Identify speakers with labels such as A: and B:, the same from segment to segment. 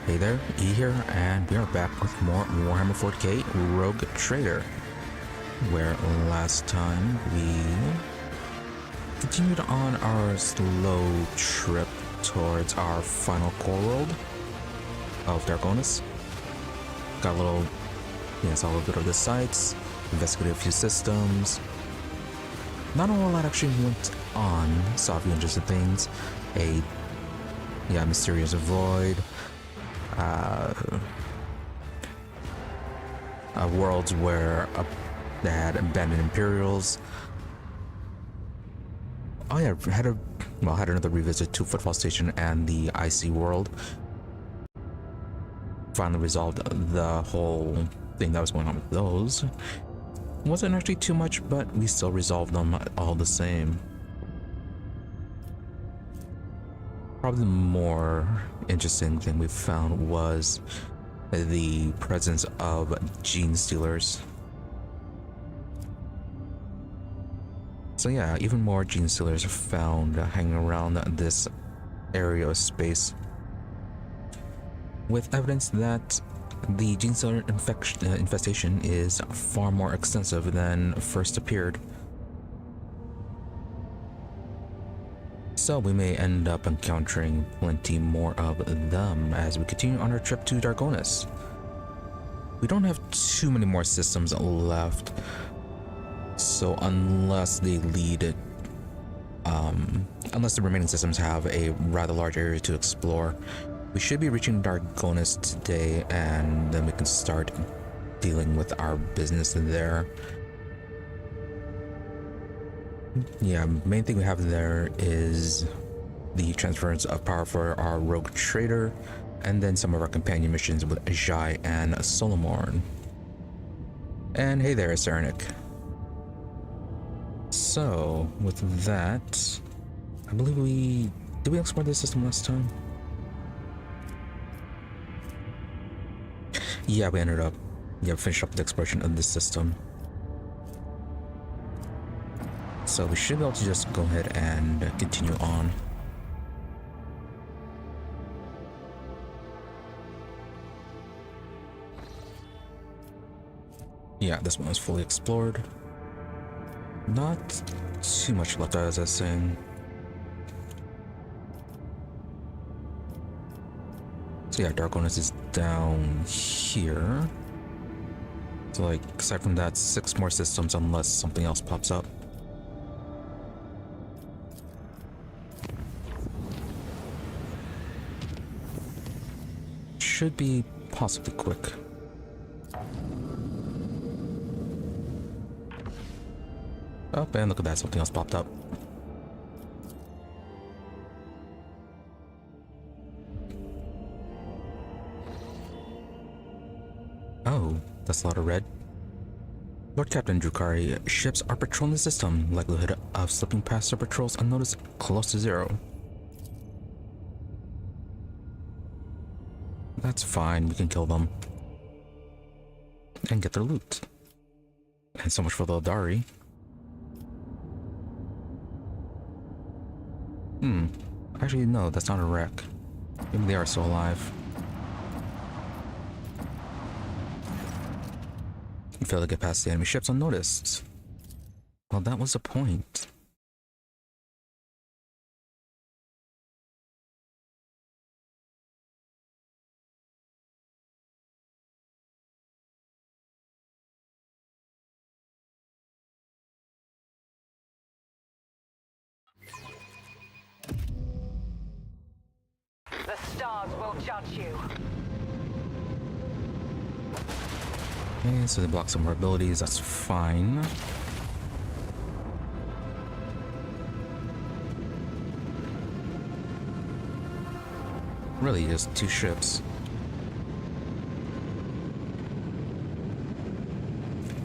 A: Hey there, E here, and we are back with more Warhammer 40k Rogue Trader, where last time we continued on our slow trip towards our final core world of Dargonus. Got a little, saw a little bit of the sites, investigated a few systems. Not a whole lot actually went on, saw a few interesting things, a mysterious void, worlds where they had abandoned Imperials. Oh yeah, had another revisit to Footfall Station and the IC world. Finally resolved the whole thing that was going on with those. Wasn't actually too much, but we still resolved them all the same. Probably the more interesting thing we found was the presence of genestealers. So yeah, even more genestealers are found hanging around this area of space, with evidence that the genestealer infestation is far more extensive than first appeared. So we may end up encountering plenty more of them as we continue on our trip to Dargonus. We don't have too many more systems left, so unless they lead unless the remaining systems have a rather large area to explore, we should be reaching Dargonus today, and then we can start dealing with our business there. Yeah, main thing we have there is the transference of power for our rogue trader, and then some of our companion missions with Ajay and Solomorn. And hey there, Sarnik. So, with that, I believe did we explore this system last time? Yeah, we ended up, finished up the exploration of this system. So we should be able to just go ahead and continue on. Yeah, this one is fully explored. Not too much left, as I was saying. So yeah, Dargonus is down here. So like, aside from that, 6 more systems unless something else pops up. Should be possibly quick. Oh, and look at that, something else popped up. Oh, that's a lot of red. Lord Captain Drukari, ships are patrolling the system. Likelihood of slipping past their patrols unnoticed close to 0. That's fine, we can kill them. And get their loot. And so much for the Eldari. Actually, no, that's not a wreck. Maybe they are still alive. You failed to get past the enemy ships unnoticed. Well, that was the point.
B: The stars will judge you.
A: Okay, so they block some of our abilities, that's fine. Really, just 2 ships.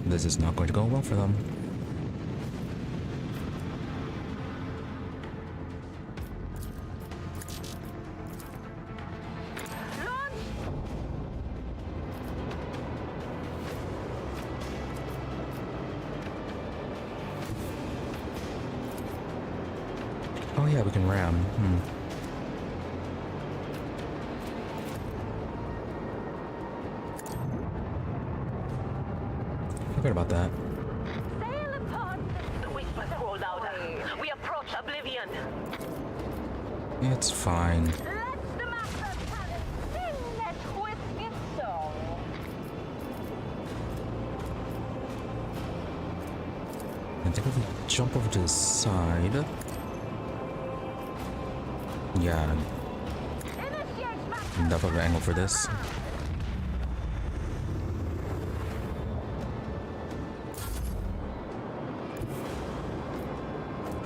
A: This is not going to go well for them. Oh yeah, we can ram. Forgot about that.
B: Sail upon
C: The whispers grow louder. We approach oblivion.
A: It's fine.
B: let the master talent sing that whiskey song.
A: I think if we jump over to the side. Yeah,
B: Initiate master
A: enough of an angle for this.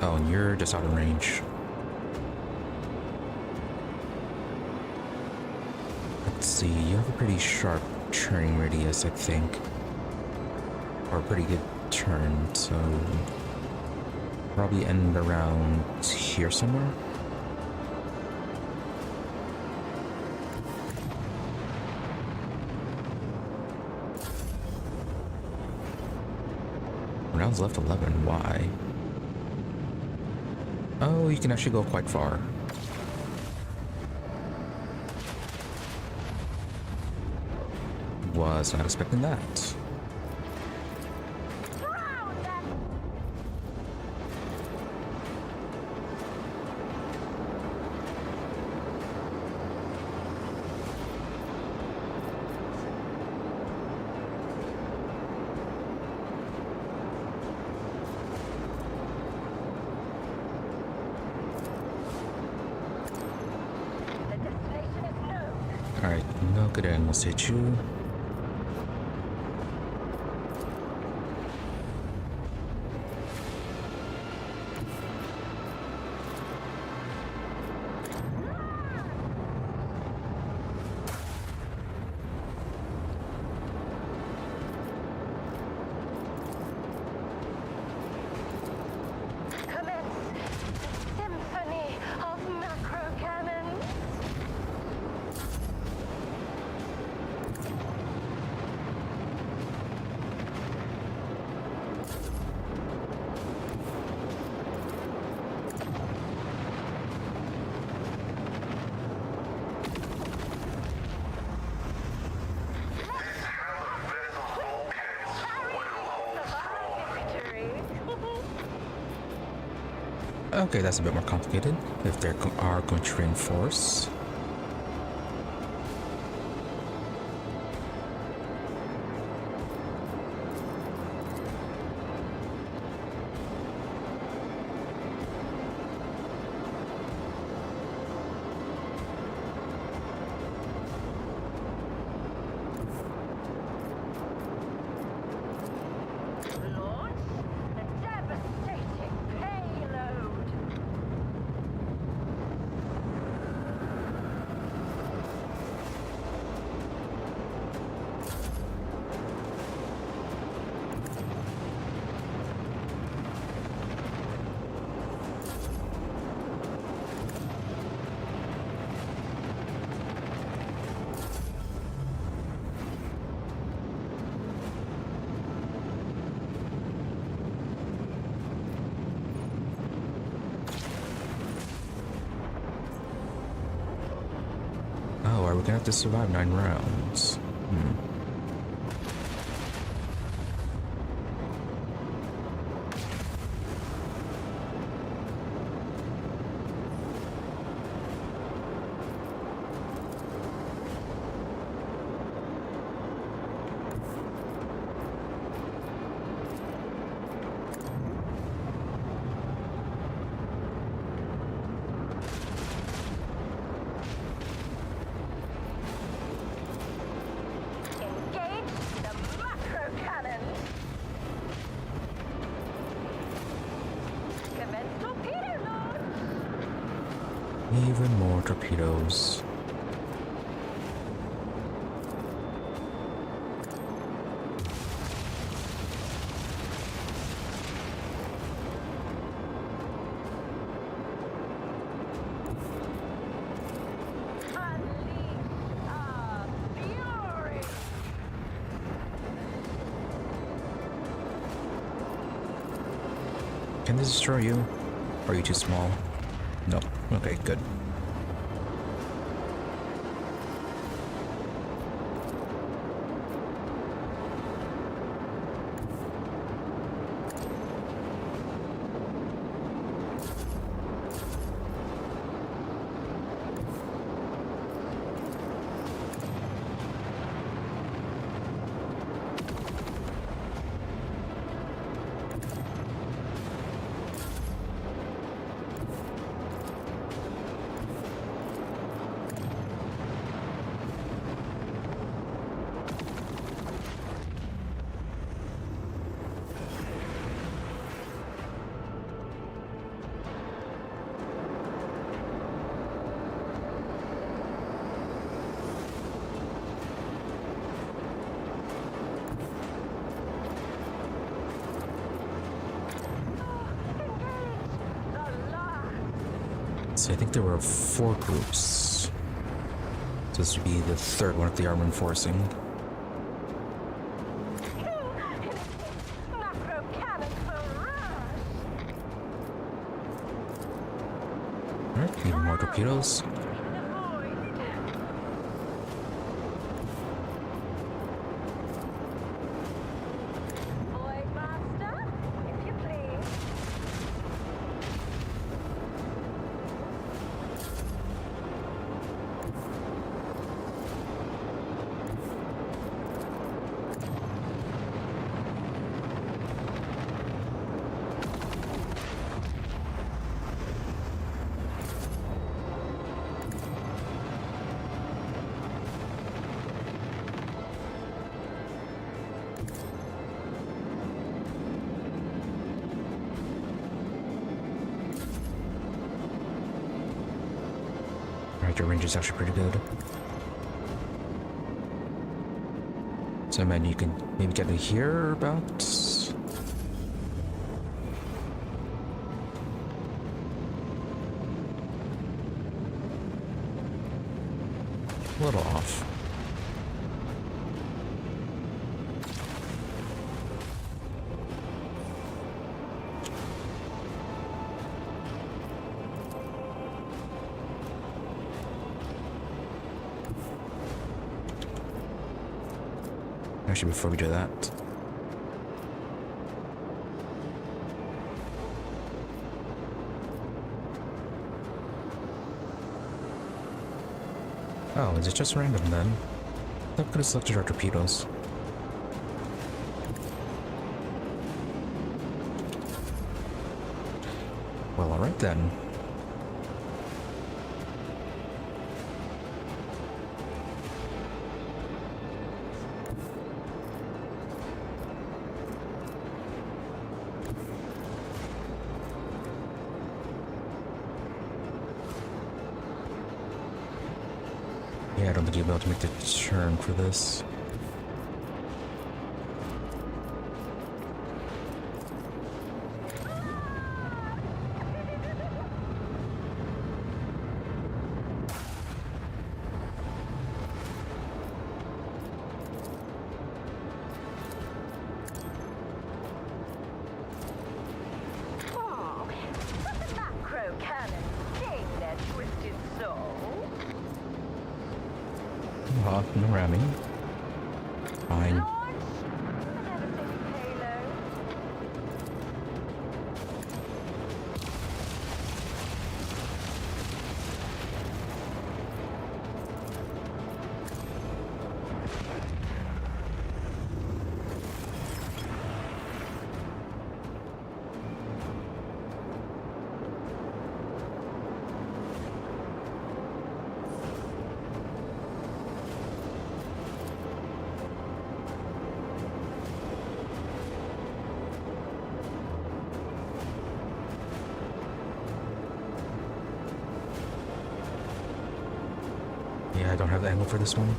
A: Oh, and you're just out of range. Let's see, you have a pretty sharp turning radius, I think. Or a pretty good turn, so probably end around here somewhere. Rounds left 11, why? Oh, you can actually go quite far. Was not expecting that.
B: drown them. The destination is known.
A: Alright, no good animals hit you.
B: Commence the symphony of macro cannons.
A: Okay, that's a bit more complicated. If they are going to reinforce.
B: Launch the devastating payload.
A: Oh, are we gonna have to survive 9 rounds?
B: Engage the macro cannons. Commence torpedo launch.
A: Even more torpedoes.
B: Unleash our fury.
A: Can this destroy you? Are you too small? No. Okay, good. So I think there were 4 groups. So this would be the 3rd one of the armor enforcing.
B: Macro cannon barrage.
A: Alright, even more torpedoes.
B: Boy master, if you please.
A: Alright, your range is actually pretty good. So man, you can maybe get to here about. A little off. Actually, before we do that, oh, is it just random then? That could have selected our torpedoes. Well, alright then. Yeah, I don't think you'll be able to make the turn for this.
B: Oh, let the macro cannon sting their twisted soul.
A: Oh, no ramming. Fine.
B: Launch the devastating payload.
A: Yeah, I don't have the angle for this one.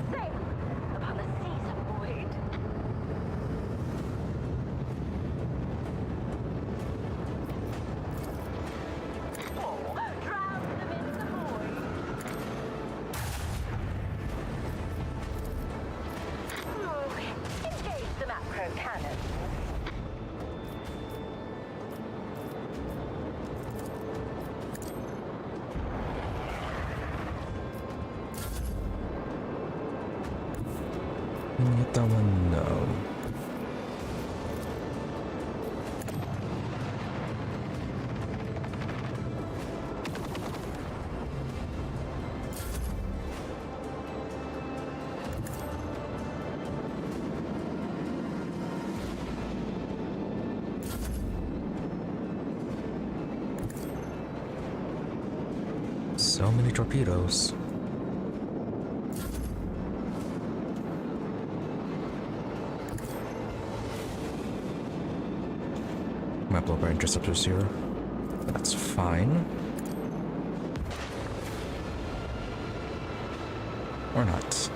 B: Safe upon the seas of void. Oh, drown them in the void. Engage the macro cannon.
A: Can you hit that one? No. So many torpedoes. Might blow up our interceptors here. That's fine. Or not.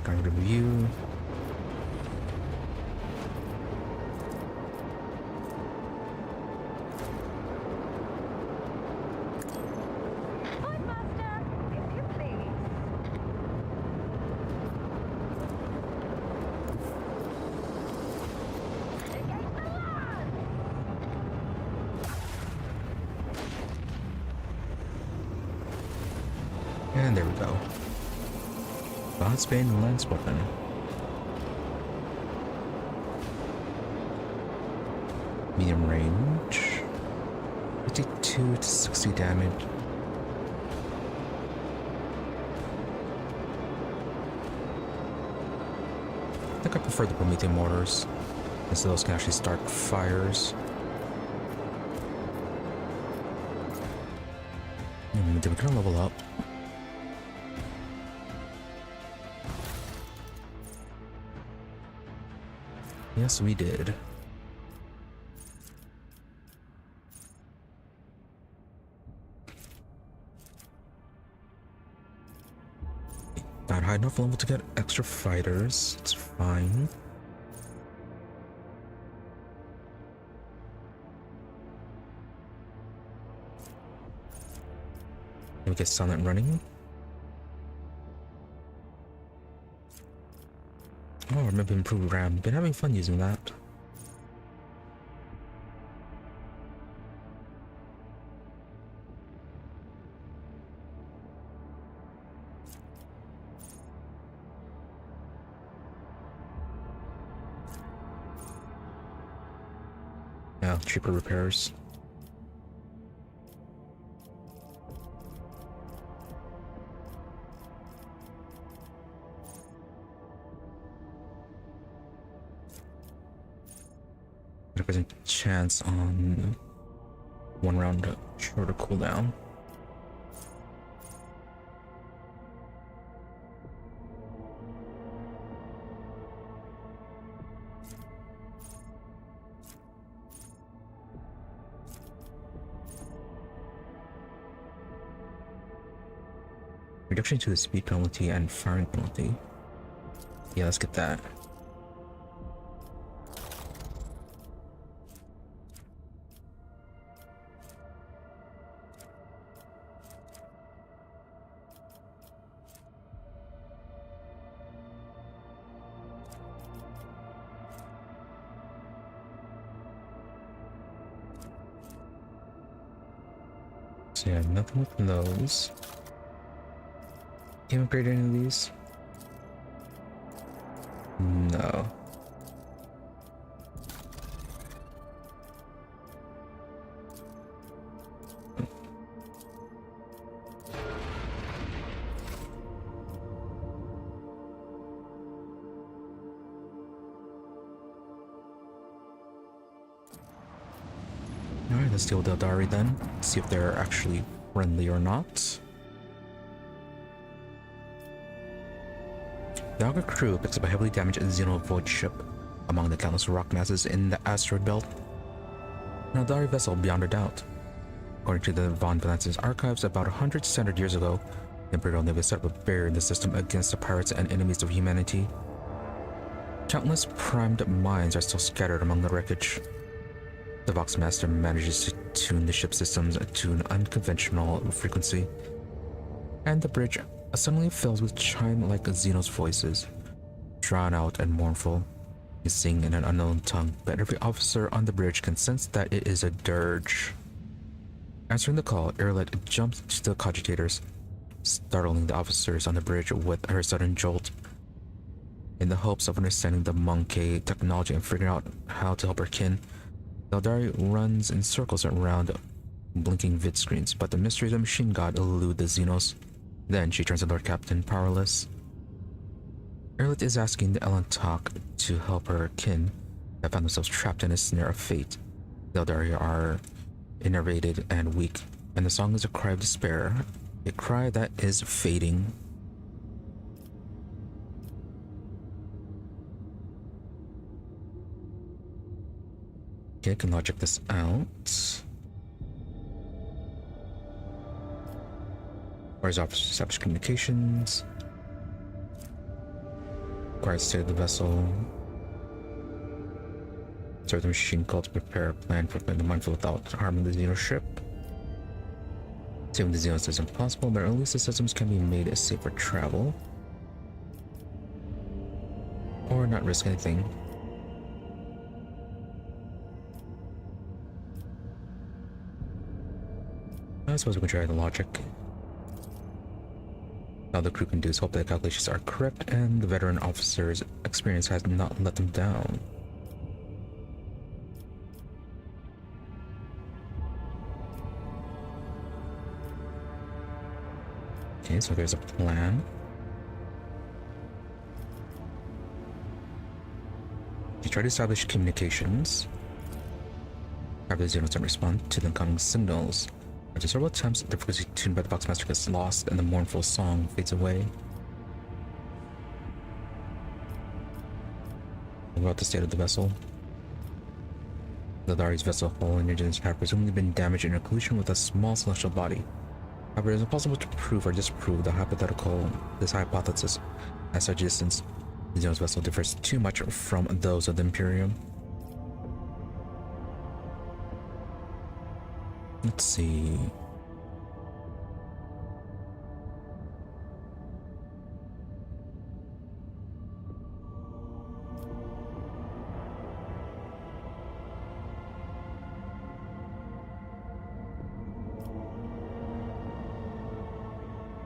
A: Going to review.
B: Master, if you please. Against the land!
A: And there we go. Godsbane lance weapon. Medium range. 52 to 60 damage. I think I prefer the Promethean mortars, as those can actually start fires. Did we gonna level up? Yes, we did. Not high enough level to get extra fighters. It's fine. Let me get silent running. Oh, remember improved RAM. Been having fun using that. Yeah, cheaper repairs. There's a chance on 1 round shorter cooldown. Reduction to the speed penalty and firing penalty. Yeah, let's get that. So yeah, nothing with those. Can you upgrade any of these? No. Alright, let's deal with Eldari then. See if they're actually friendly or not. The Owlcat crew picks up a heavily damaged Xenovoid ship among the countless rock masses in the asteroid belt. An Eldari vessel beyond a doubt. According to the Von Valence's archives, about 100 standard years ago, the Imperial Navy set up a barrier in the system against the pirates and enemies of humanity. Countless primed mines are still scattered among the wreckage. The Voxmaster manages to tune the ship systems to an unconventional frequency, and the bridge suddenly fills with chime-like Xenos voices, drawn out and mournful. They sing in an unknown tongue, but every officer on the bridge can sense that it is a dirge. Answering the call, Arlet jumps to the cogitators, startling the officers on the bridge with her sudden jolt. In the hopes of understanding the Monkey technology and figuring out how to help her kin, Eldari runs in circles around blinking vid screens, but the mysteries of Machine God elude the Xenos. Then she turns to Lord Captain, powerless. Arlet is asking the Elantok to help her kin that found themselves trapped in a snare of fate. The Eldari are enervated and weak, and the song is a cry of despair, a cry that is fading. Okay, I can logic this out. Where's officer establish communications? inquires state of the vessel. Start the machine call to prepare a plan for the mindful without harming the Xeno ship. Saving the Xenos is impossible, but at least the systems can be made safe for travel. Or not risk anything. I suppose we can try the logic. All the crew can do is hope that the calculations are correct and the veteran officer's experience has not let them down. Okay, so there's a plan. You try to establish communications. However, the Xenos don't respond to the incoming signals. After several attempts, the frequency tuned by the Boxmaster gets lost and the mournful song fades away. About the state of the vessel. The Dari's vessel hull and engines have presumably been damaged in a collision with a small celestial body. However, it is impossible to prove or disprove this hypothesis at such a distance. The Xenos vessel differs too much from those of the Imperium. Let's see.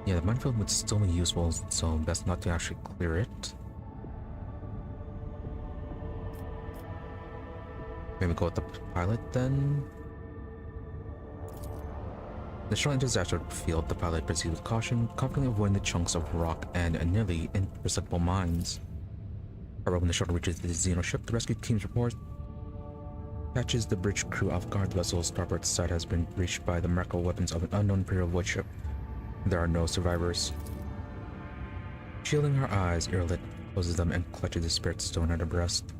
A: Yeah, the minefield would still be useful, so best not to actually clear it. Maybe go with the pilot then. The shell enters the asteroid field. The pilot proceeds with caution, confidently avoiding the chunks of rock and nearly imperceptible mines. However, when the shuttle reaches the Xeno ship, the rescue team's report catches the bridge crew off guard. The vessel's starboard side has been breached by the mechanical weapons of an unknown Imperial void ship. There are no survivors. Shielding her eyes, Irlit closes them and clutches the spirit stone at her breast.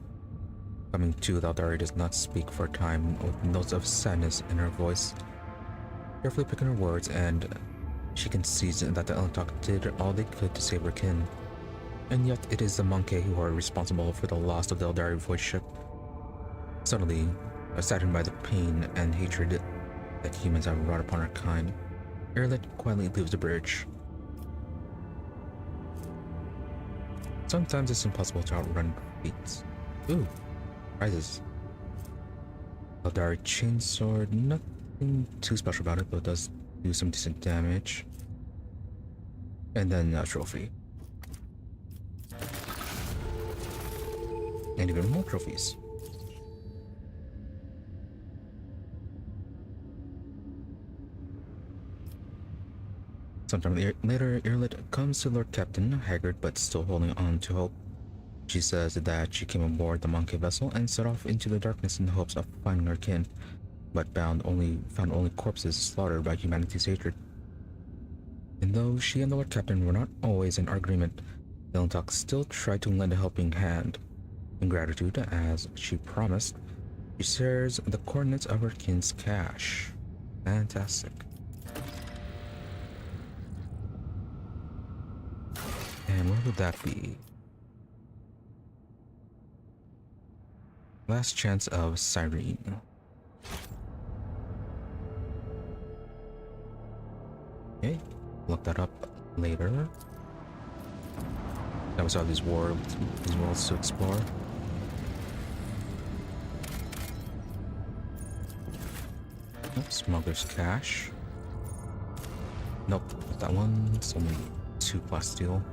A: Coming to, Daldari does not speak for a time, with notes of sadness in her voice. Carefully picking her words, and she concedes that the Elentok did all they could to save her kin. And yet it is the Monkey who are responsible for the loss of the Eldari void ship. Suddenly, saddened by the pain and hatred that humans have wrought upon her kind, Irlit quietly leaves the bridge. Sometimes it's impossible to outrun fates. Ooh, prizes. Eldari chainsword, nothing too special about it, but it does do some decent damage. And then a trophy. And even more trophies. Sometime later, Irlit comes to Lord Captain, haggard but still holding on to hope. She says that she came aboard the Monkey vessel and set off into the darkness in the hopes of finding her kin, but found only corpses slaughtered by humanity's hatred. And though she and the Lord Captain were not always in agreement, Elentok still tried to lend a helping hand. In gratitude, as she promised, she shares the coordinates of her kin's cache. Fantastic. And where would that be? Last chance of Cyrene. Okay, look that up later. That was all these worlds to explore. Oh, Smuggler's Cache. Nope, not that one. It's only 2 plasteel.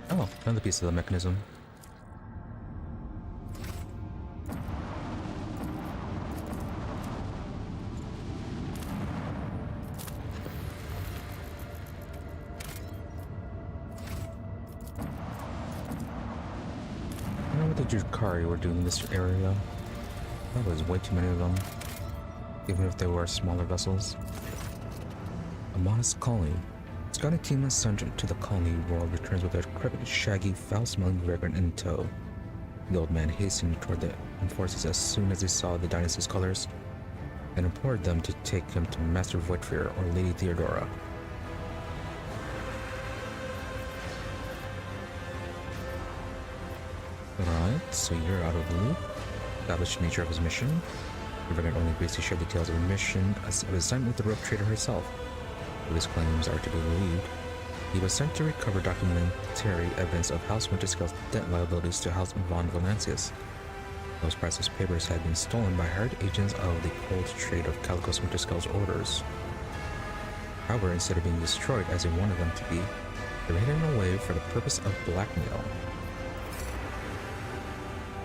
A: Oh, another piece of the mechanism. I wonder what the Jukari were doing in this area. That was way too many of them, even if they were smaller vessels. A modest colony. Scouting team assigned to the colony world returns with a decrepit, shaggy, foul-smelling vagrant in tow. The old man hastened toward the forces as soon as he saw the dynasty's colors. and implored them to take him to Master Voidfear or Lady Theodora. Alright, so you're out of the loop. Established nature of his mission. Reverend only briefly shared details of the mission of his time with the rogue trader herself. If his claims are to be believed, he was sent to recover documentary evidence of House Winterscale's debt liabilities to House von Valancius. Those priceless papers had been stolen by hired agents of the cold trade of Calicos Winterscale's orders. However, instead of being destroyed as he wanted them to be, they were hidden away for the purpose of blackmail.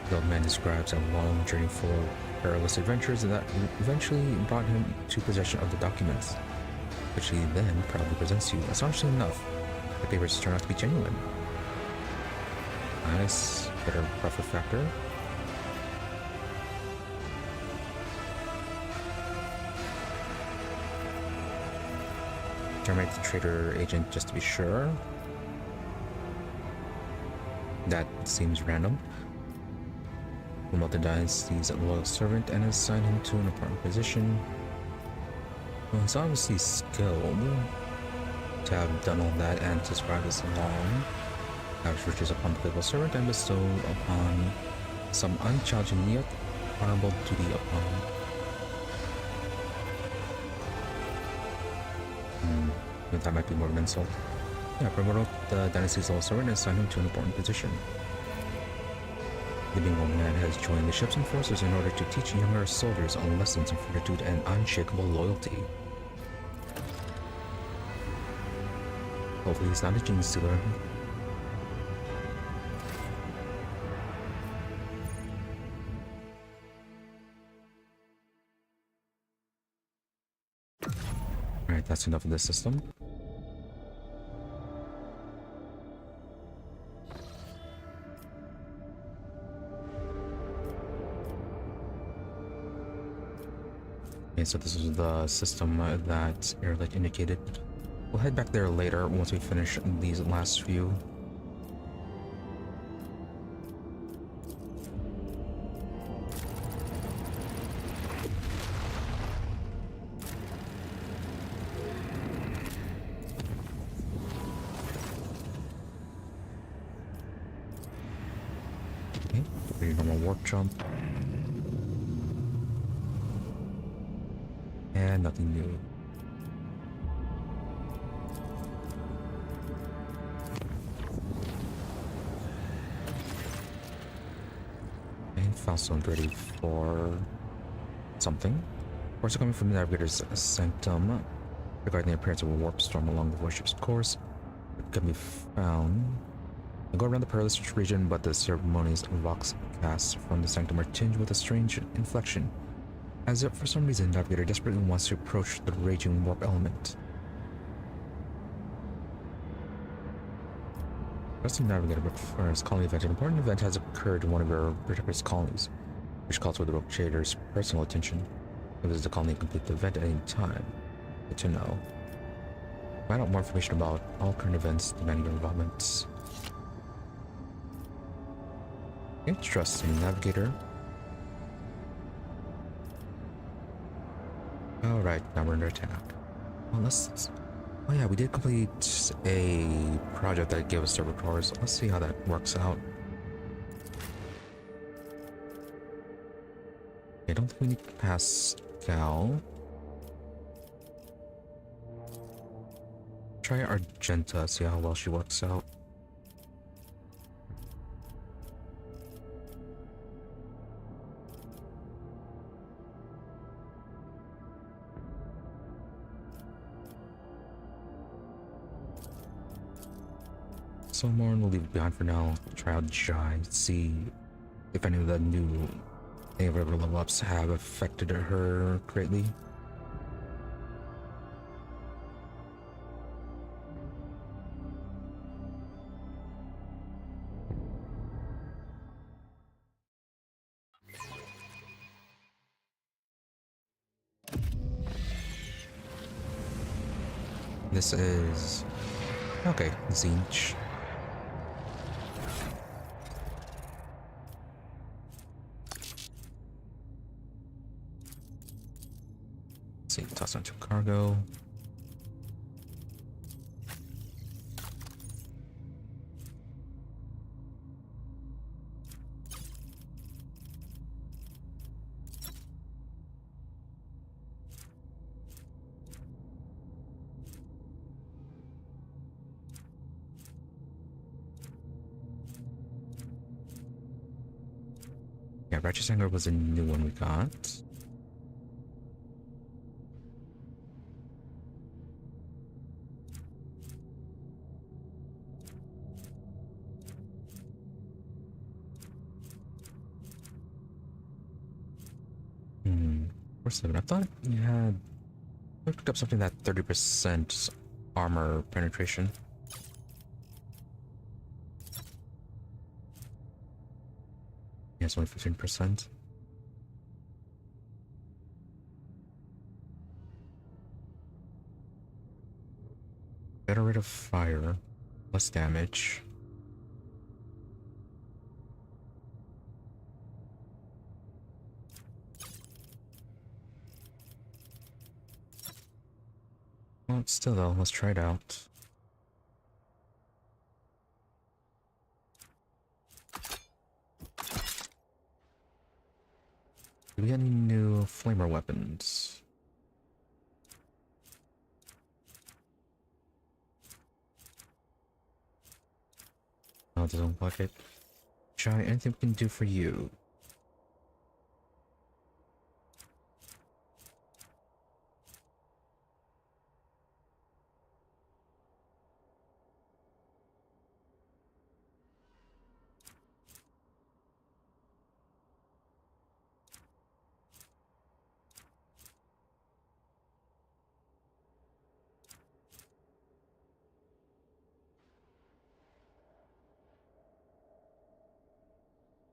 A: The old man describes a long journey full of perilous adventures that eventually brought him to possession of the documents, which he then proudly presents you. Astonishingly enough, the papers turn out to be genuine. Nice, better buffer factor. Terminate the trader agent just to be sure. That seems random. Promote the dynasty's loyal servant and assign him to an important position. Well, he's obviously skilled to have done all that and to survive this long. Lavish riches upon the faithful servant and bestow upon some unchallenging yet honorable duty upon him. That might be more of an insult. Yeah, promote the dynasty's loyal servant and assign him to an important position. The being old man has joined the ships and forces in order to teach younger soldiers on lessons of fortitude and unshakable loyalty. Hopefully he's not a genestealer. Alright, that's enough of this system. Okay, so this is the system that Airlight indicated. We'll head back there later once we finish these last few. Okay, pretty normal warp jump. And nothing new. And Falstone ready for something. Reports are coming from the navigator's sanctum regarding the appearance of a warp storm along the warship's course. It can be found. I go around the perilous region, but the ceremonious vox casts from the sanctum are tinged with a strange inflection, as if for some reason the navigator desperately wants to approach the raging warp element. That's the navigator, but first, colony event. An important event has occurred in one of your British colonies, which calls for the rogue trader's personal attention. Visit the colony and complete the event at any time. Good to know. Find out more information about all current events demanding your involvement. Interesting, navigator. Alright, now we're under attack. Well, oh yeah, we did complete a project that gave us server cores. Let's see how that works out. I don't think we need Pascal. Try Argenta, see how well she works out. Someone we'll leave it behind for now. Try out Jai, see if any of the new level ups have affected her greatly. This is okay, Zinch. toss onto cargo. Yeah, Righteous Anger was a new one we got. Hmm. 4-7. I thought you had picked up something that 30% armor penetration. Yeah, it's only 15%. Better rate of fire, less damage. Well, still though, let's try it out. Do we get any new flamer weapons? No, it doesn't look like it. Shy, anything we can do for you?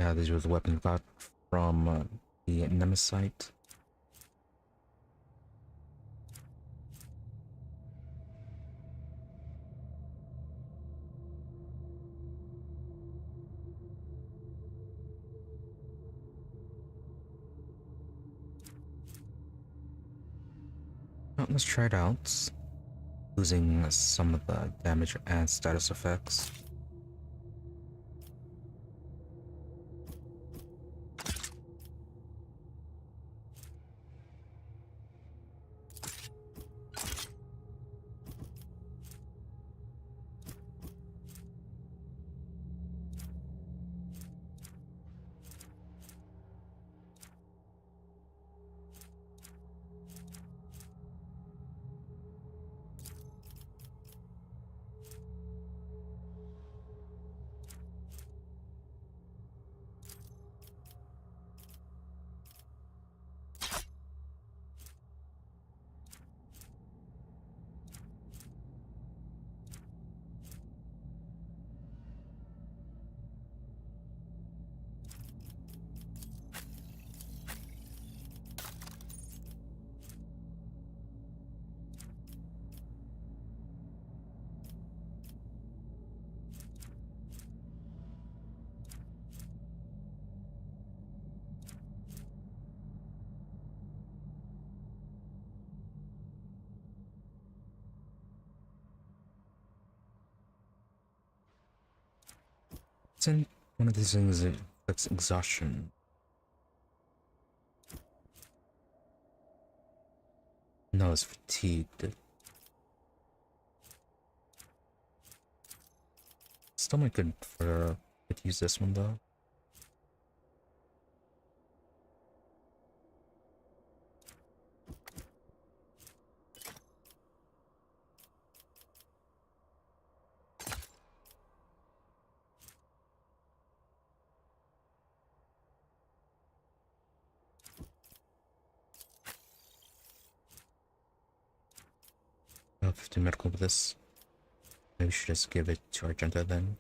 A: Yeah, these were the weapons we got from the Nemesite. Well, let's try it out. Losing some of the damage and status effects. Since one of these things affects exhaustion. No, it's fatigued. Still not good for to use this one though. I have 15 medical with this. Maybe we should just give it to Argenta then.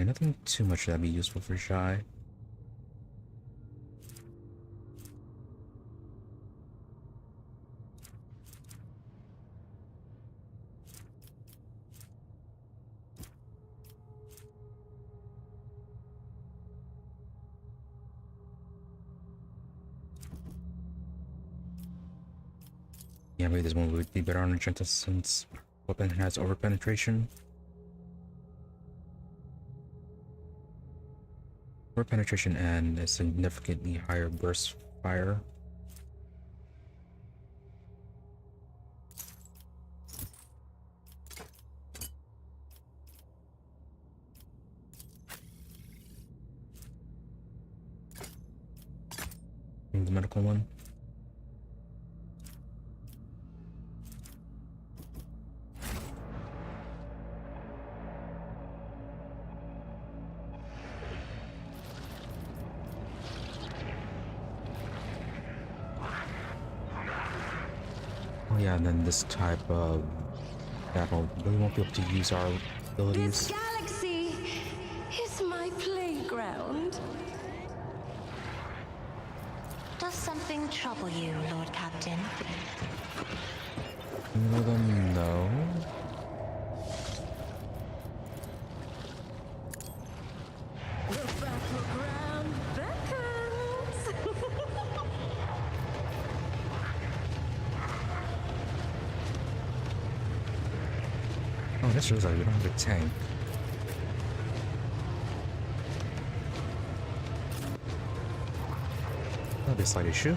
A: Nothing too much that'd be useful for Shy. Yeah, maybe this one would be better on Enchanted since weapon has over penetration. Over penetration and a significantly higher burst fire. The medical one. Oh yeah, and then this type of battle really won't be able to use our abilities.
B: This galaxy is my playground.
D: Does something trouble you, Lord Captain?
A: Well then, no.
B: The battleground beckons.
A: Oh, this shows like we don't have a tank. That'll be a slight issue.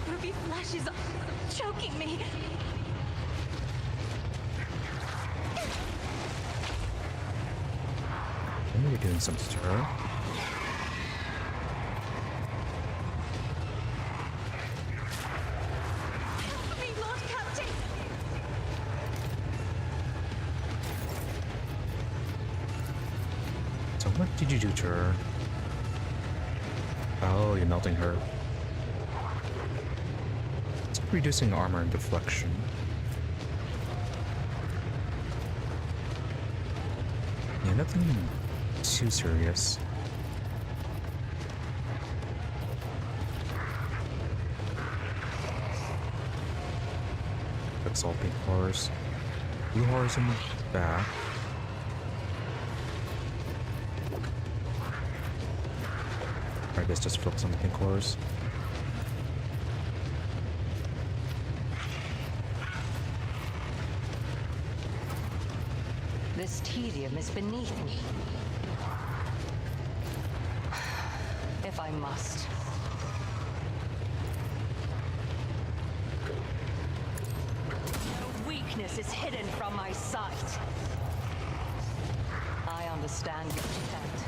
D: Ruby flesh is choking me.
A: I know you're doing something to her.
D: Help me, Lord Captain!
A: So what did you do to her? Oh, you're melting her. It's reducing armor and deflection. Yeah, nothing too serious. Exalting horrors. Blue horrors in the back. I guess just focus on the pink horrors.
E: This tedium is beneath me. If I must. No weakness is hidden from my sight. I understand your intent.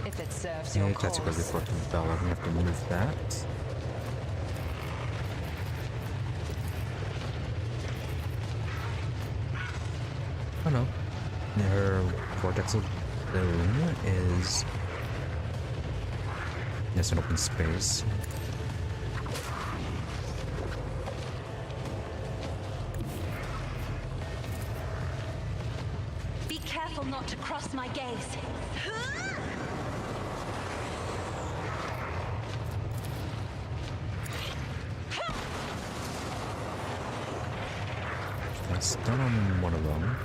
E: If it serves your
A: Yeah, that's because
E: cause.
A: we put the bell. We have to move that. Oh no. Her vortex of boom is just an open space.
D: Be careful not to cross my gaze.
A: I stun on one of them.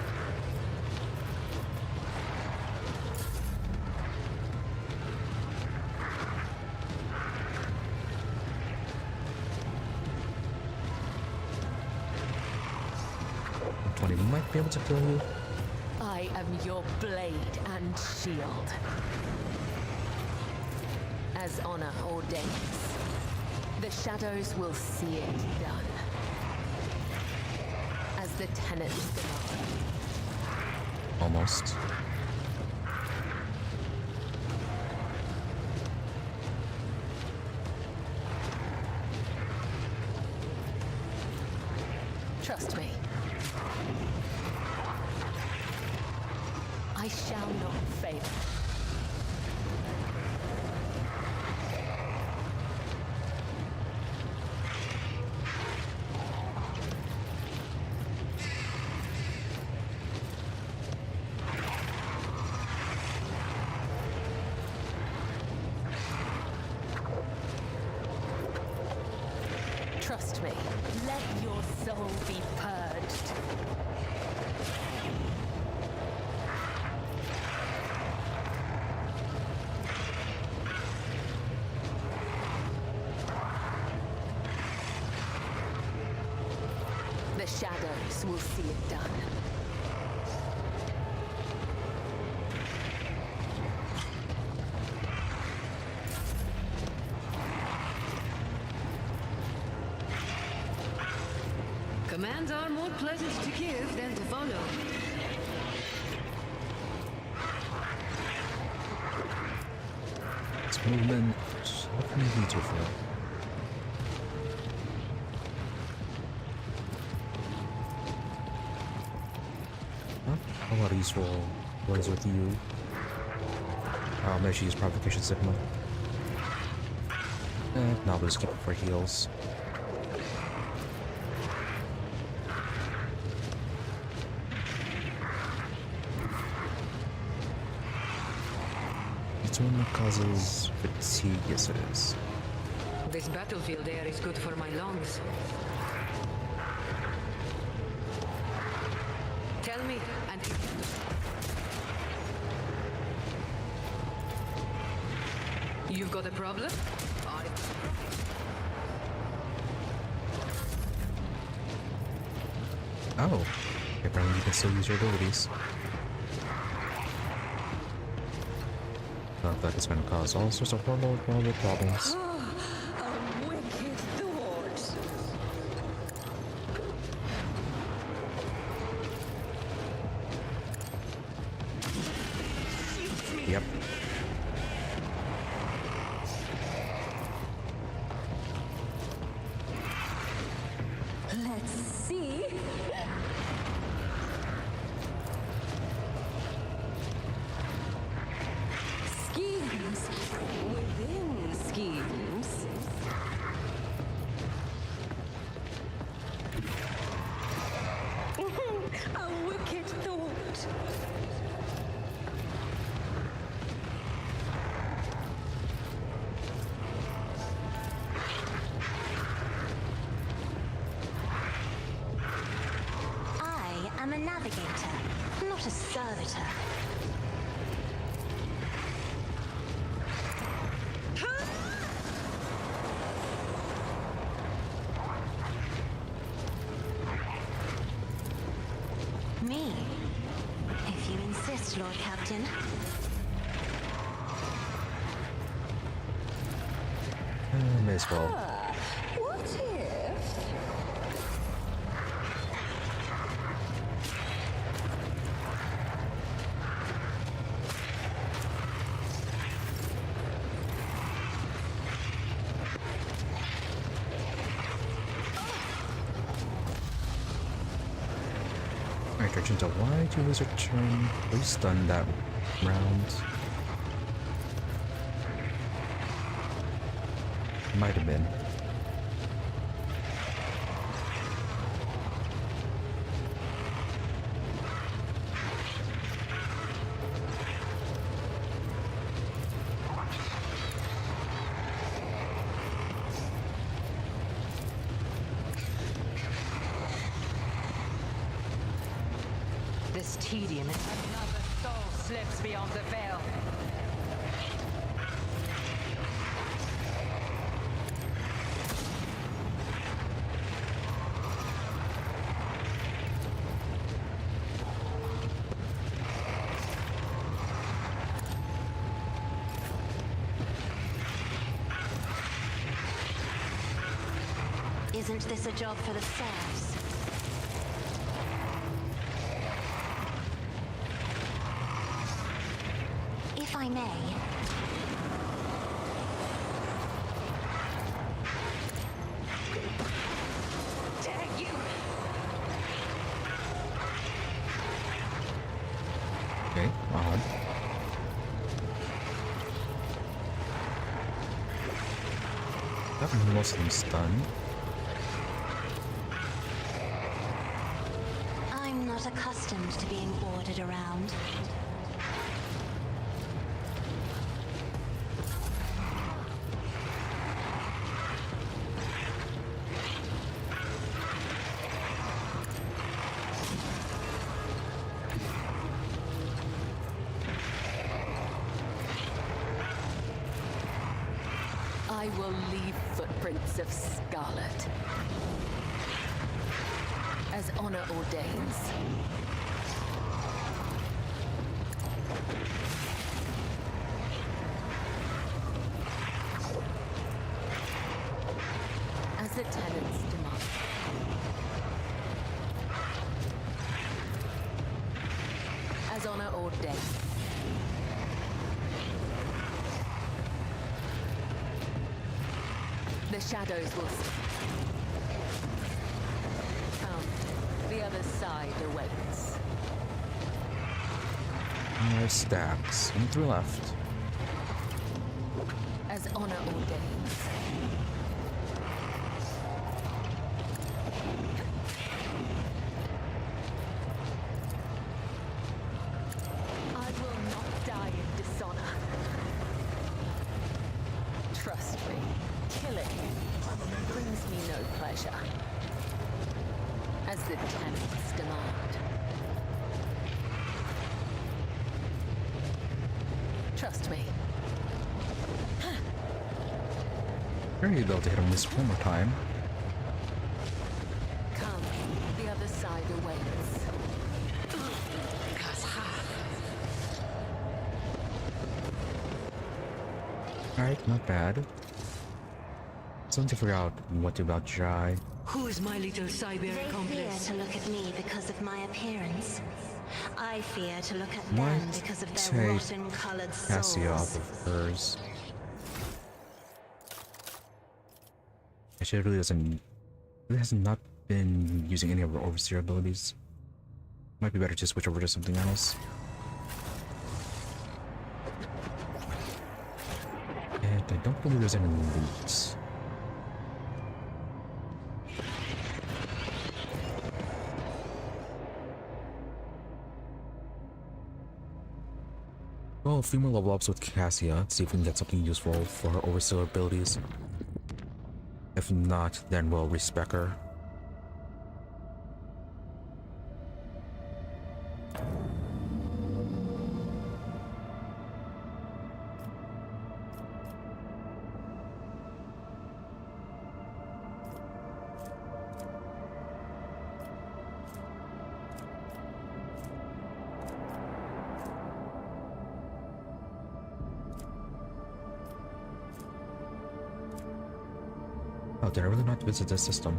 A: Might be able to kill you.
E: I am your blade and shield. As honor ordains, the shadows will see it done. As the tenets demand.
A: Almost.
E: Trust me. I shall not fail. Trust me. Let your soul be purged. The shadows will see it done.
F: Commands are more pleasant to give than to follow.
A: This movement definitely different. Huh? A lot of useful words with you. Maybe she used provocation signal. Now we'll just keep it for heals. One causes fatigue, yes it is.
F: This battlefield air is good for my lungs. Tell me, and you've got a problem?
A: Oh, apparently you can still use your abilities. That is going to cause all sorts of horrible problems.
E: A wicked thought.
A: Yep.
B: Let's see. Schemes within schemes. A wicked thought.
D: I am a navigator, not a servitor. Me, if you insist, Lord Captain.
A: May as well.
B: What if?
A: Alright, Argento, why did you lose your turn? Were you stunned that round? Might have been.
E: This tedium is another soul slips beyond the veil.
D: Isn't this a job for the serfs? If I may. Dare you!
A: Okay, on. Got most of them stunned.
D: I'm not accustomed to being ordered around.
E: I will leave footprints of scarlet, as honor ordains. As the tenants demand. As honor ordains. The shadows will come. The other side awaits.
A: There's stacks. One through left.
E: As honor ordains. I will not die in dishonor. Trust me. Killing brings me no pleasure, as the tenants demand. Trust me.
A: Very able to hit him this one more time.
E: Come, the other side awaits.
A: Alright, not bad. Still need to figure out what to do about Jai.
F: Who is my little
D: They
F: cyber
D: fear
F: accomplice?
D: to look at me because of my appearance. I fear to look at
A: Might
D: them because of their
A: take
D: rotten-colored
A: Cassia off
D: souls.
A: of hers. She really doesn't. Really has not been using any of her overseer abilities. Might be better to switch over to something else. And I don't believe there's any loot. Well, a few more level ups with Cassia, see if we can get something useful for her overseer abilities. If not, then we'll respec her. Oh, did I really not visit this system?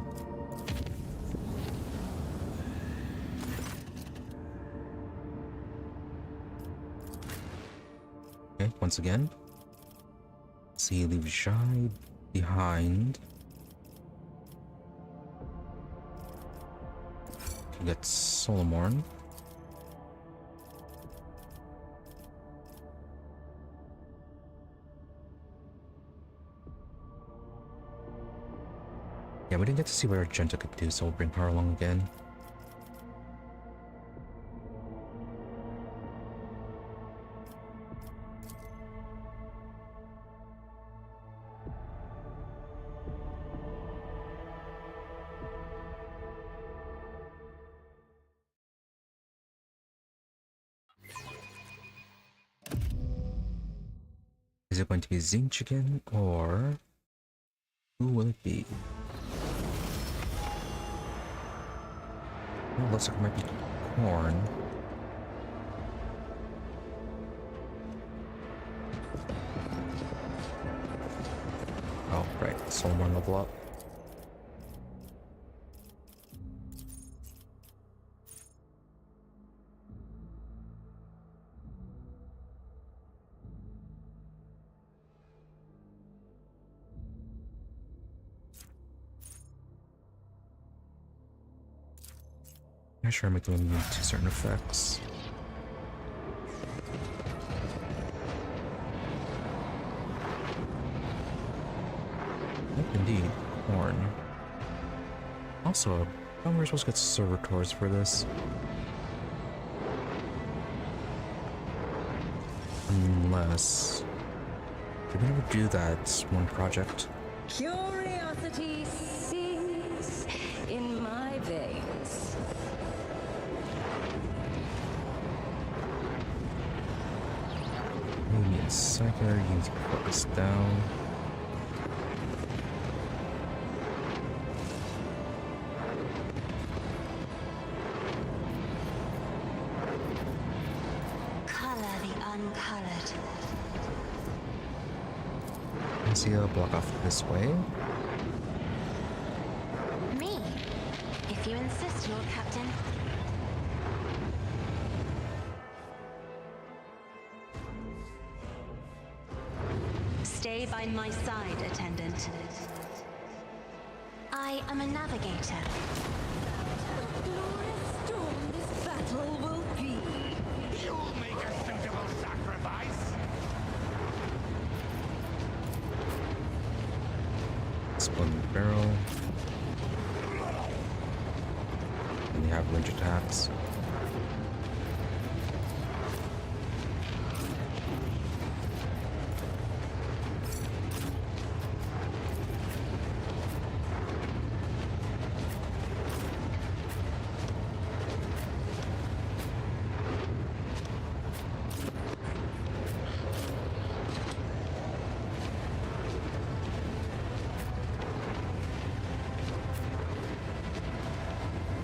A: Okay, once again. See, leave Jai behind. Get Solomon. Yeah, we didn't get to see what Argenta could do, so we'll bring her along again. Is it going to be Zing Chicken, or who will it be? Well, looks like it might be corn. Oh, right. Solomon level up. Not sure I'm doing to certain effects. Yep, indeed. Horn. Also, how am I supposed to get servitors for this? Unless... Did we ever do that one project?
B: Curiosity sings in my veins.
A: Maybe in second, you need to put this down.
D: Color the uncolored.
A: I see a block off this way.
D: Me, if you insist, Lord Captain. Stay by my side, attendant. I am a navigator.
B: Glorious storm this battle will be.
G: You'll make a suitable sacrifice.
A: Split the barrel. And you have range attacks.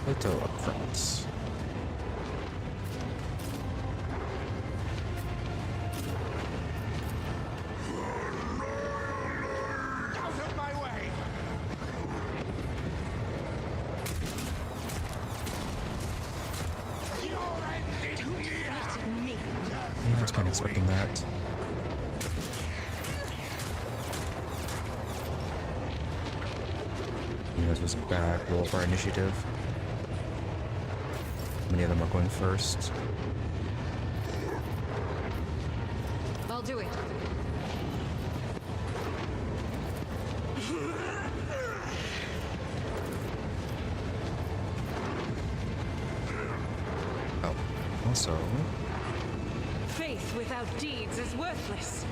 A: Little up front.
G: Out of my way. Your end is near.
A: I was kind of expecting that. This was a bad roll for our initiative. Many of them are going first.
F: I'll do it.
A: Oh, also,
F: Faith without deeds is worthless.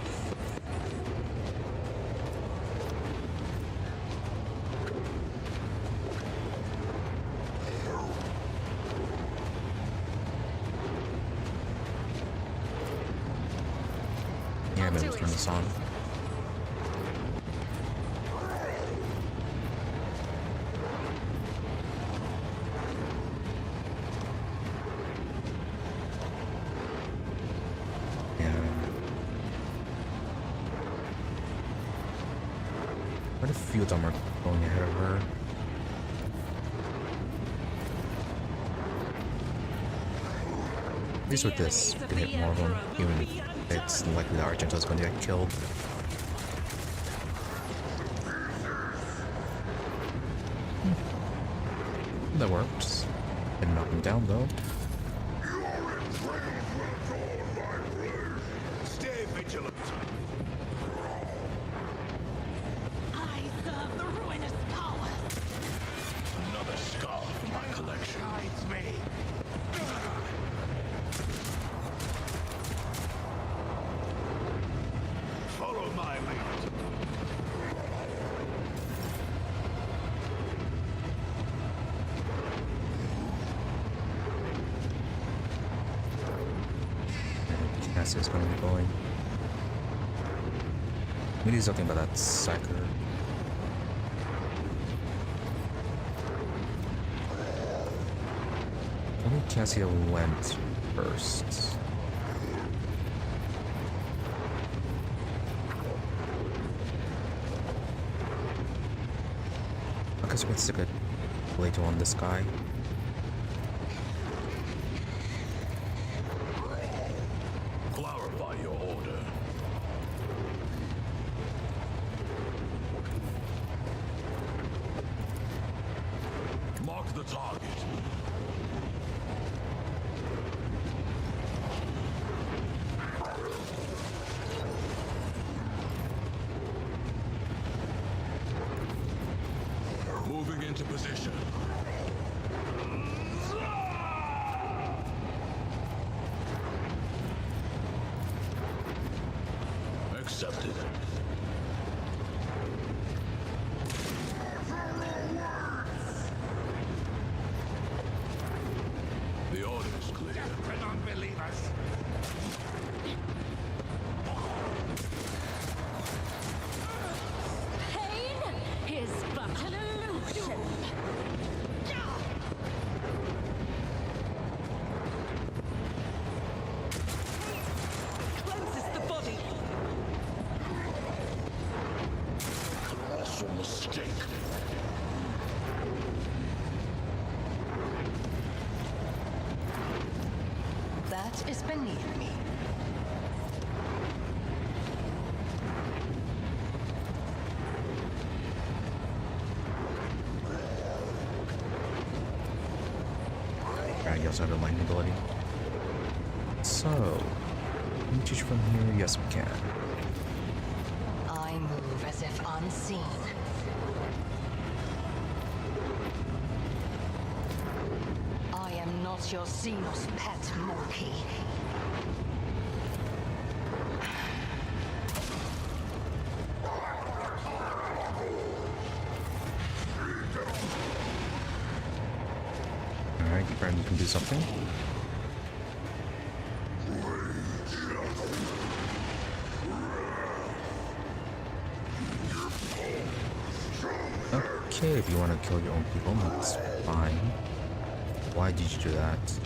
A: yeah, maybe turn this on. Quite a few of them are going ahead of her. At least with this, we can hit more of them, even if it's likely that Argento is going to get killed. That works. Didn't knock him down though.
G: Stay vigilant.
B: I serve the ruinous power.
G: Another scar for my collection. Hides me. Follow my lead.
A: Cassie's going to be going. We need something about that psyker. I think Cassia went first. I guess we can stick a later on this guy.
G: Clarify your order. Mark the target. accepted. The order is clear.
H: For non-believers.
B: Pain is but an illusion.
C: Cleanses the body.
G: Colossal mistake.
E: That is beneath me.
A: Alright, you also have the lightning ability. So, can we teach from here? Yes, we can.
E: I move as if unseen. I am not your Xenos pet monkey.
A: Alright, you can do something. Okay, if you want to kill your own people, that's fine. Why did you do that?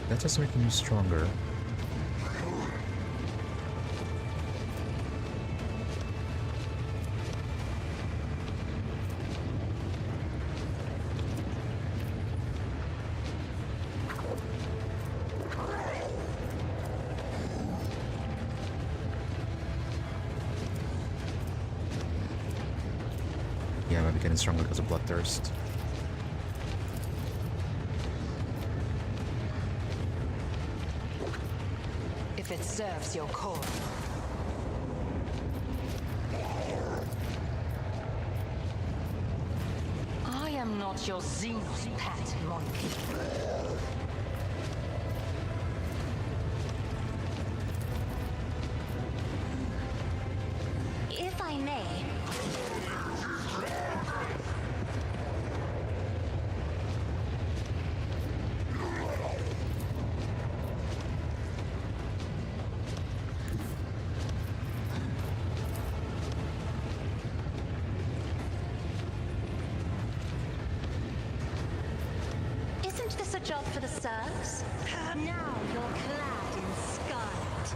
A: That doesn't make you stronger. Yeah, I might be getting stronger because of bloodthirst.
E: If it serves your cause. I am not your Xenos pet monkey.
D: If I may, isn't this a job for the serfs? Now you're clad in scarlet.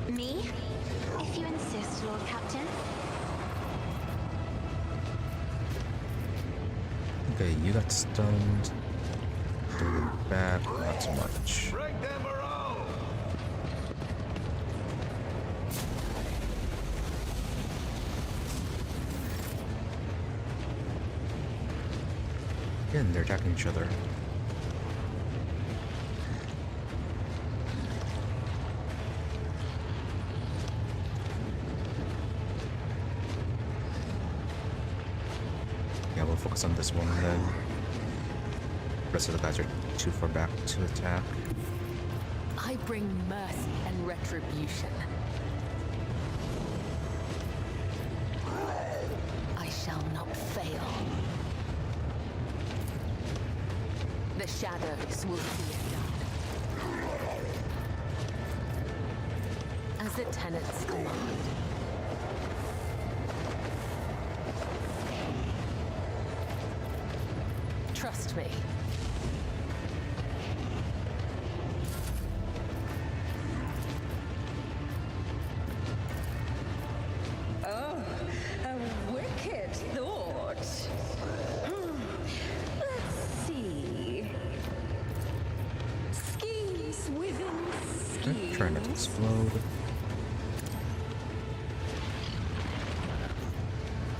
D: Me? If you insist, Lord Captain.
A: Okay, you got stunned. Threw back, not so much.
H: Break them around.
A: Again, they're attacking each other. Yeah, we'll focus on this one then. The rest of the guys are too far back to attack.
E: I bring mercy and retribution. I shall not fail. The shadows will see it done. As the tenants command. Trust me.
B: Oh, a wicked thought. Let's see. Schemes within schemes.
A: Try not to explode.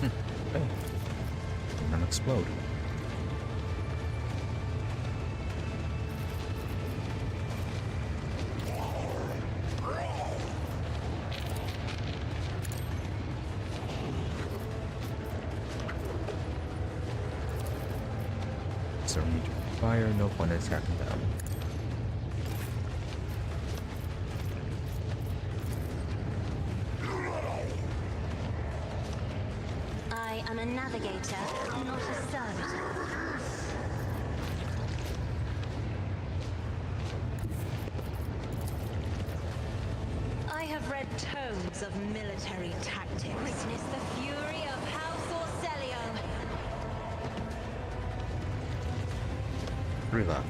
A: Hey. Did not explode. So we need to fire, no point in attacking them.
D: I am a navigator, not a servitor. I have read tomes of military tactics. Witness the fury of House Orcelio.
A: 3 left.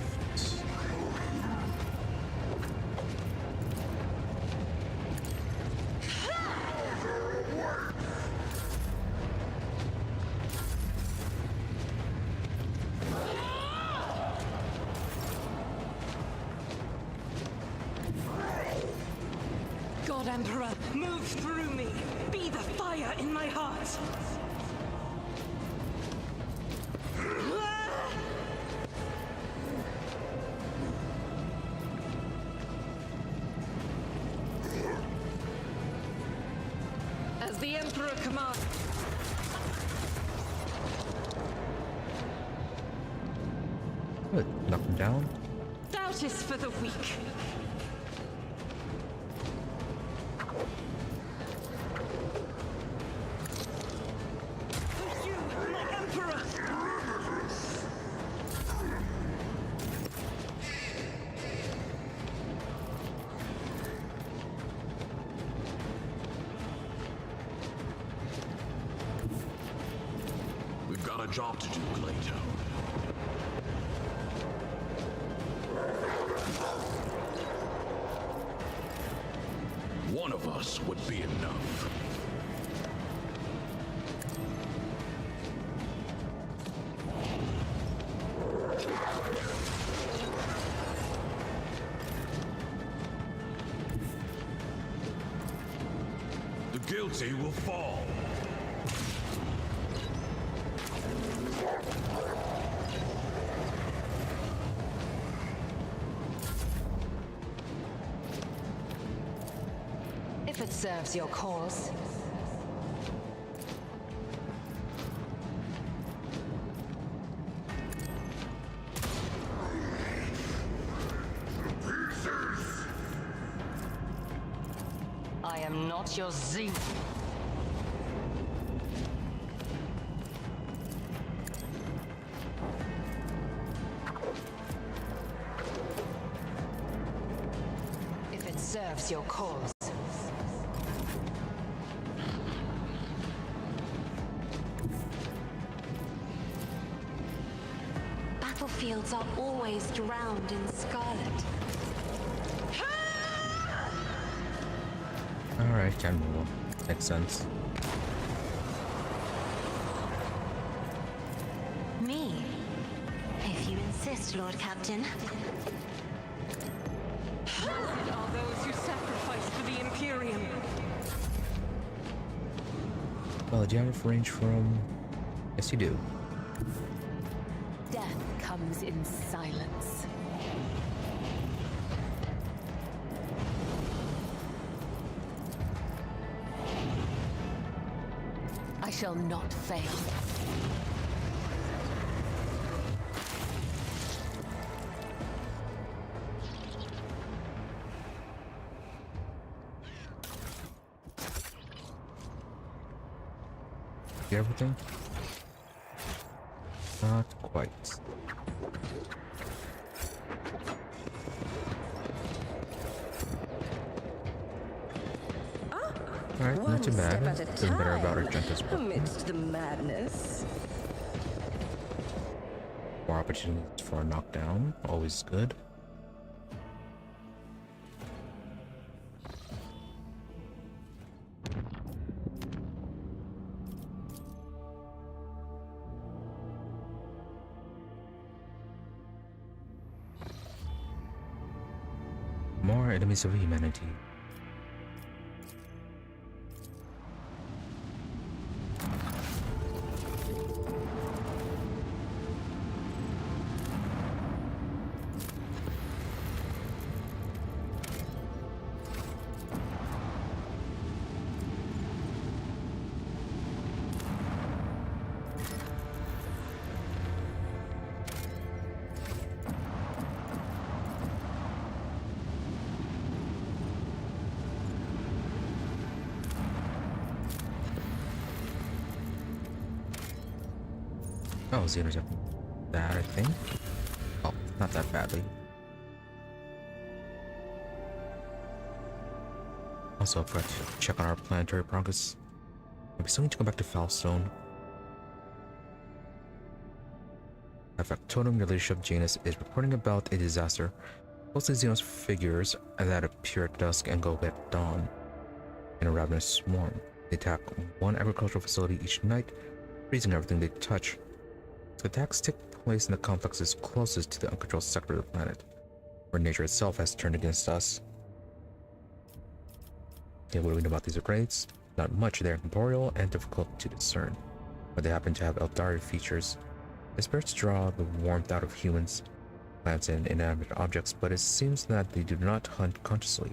I: God Emperor, move through me. Be the fire in my heart. As the Emperor commands.
A: Good. Knock him down.
I: Doubt is for the weak. For you, my Emperor!
G: We've got a job to do, Glato. One of us would be enough. The guilty will fall.
E: If it serves your cause. I am not your zeal. If it serves your cause.
D: Battlefields are always drowned in scarlet.
A: Alright, can move on. Makes sense.
D: Me? If you insist, Lord Captain.
I: Blessed are those who sacrifice for the Imperium.
A: Well, do you have a range from... Yes, you do.
E: Death comes in silence. I shall not fail.
A: You everything? Not quite. Alright, not too bad. Feeling better about our Gentis work.
B: Amidst the madness.
A: More opportunities for a knockdown, always good. More enemies of humanity. Xenos have that, I think. Oh, not that badly. Also, I forgot to check on our planetary progress. We still need to go back to Falstone. Factotum, your leadership Janus, is reporting about a disaster. Mostly Xenos figures that appear at dusk and go at dawn in a ravenous swarm. They attack one agricultural facility each night, freezing everything they touch. The attacks take place in the complexes closest to the uncontrolled sector of the planet, where nature itself has turned against us. Yeah, what do we know about these raids? Not much. They're corporeal and difficult to discern, but they happen to have Eldari features. The spirits draw the warmth out of humans, plants, and inanimate objects, but it seems that they do not hunt consciously.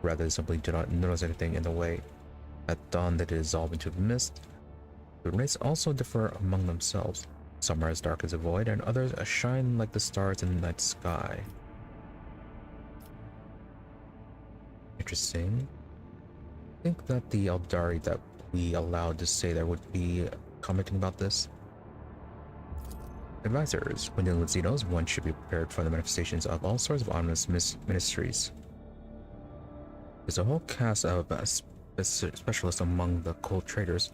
A: Rather, they simply do not notice anything in the way. At dawn, they dissolve into the mist. The races also differ among themselves. Some are as dark as a void, and others shine like the stars in the night sky. Interesting. I think that the Eldari that we allowed to stay there would be commenting about this. Advisors. When dealing with Xenos, one should be prepared for the manifestations of all sorts of ominous ministries. There's a whole cast of specialists among the cold traders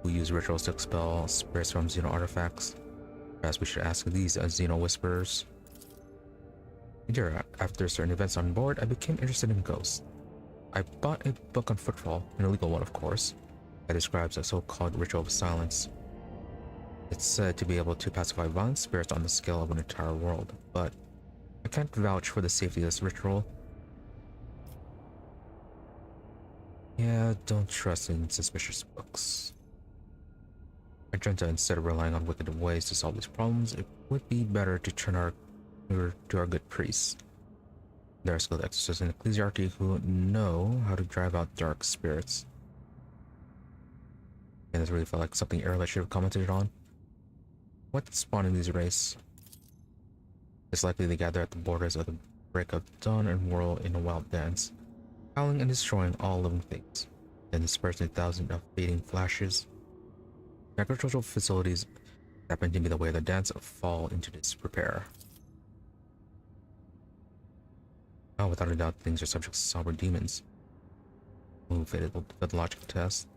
A: who use rituals to expel spirits from Xeno artifacts. Perhaps we should ask these Xeno whisperers. After certain events on board, I became interested in ghosts. I bought a book on Footfall, an illegal one of course, that describes a so-called ritual of silence. It's said to be able to pacify violent spirits on the scale of an entire world, but I can't vouch for the safety of this ritual. Yeah, don't trust in suspicious books. Magenta, instead of relying on wicked ways to solve these problems, it would be better to turn to our good priests. There are skilled exorcists in ecclesiarchy who know how to drive out dark spirits. And this really felt like something Erla should have commented on. What's spawning these race? It's likely they gather at the borders of the break of dawn and whirl in a wild dance, howling and destroying all living things, then dispersing in thousands of fading flashes. Agricultural facilities that happen to be the way of the dance fall into disrepair. Oh, without a doubt, things are subject to somber demons. Move it, the logical test.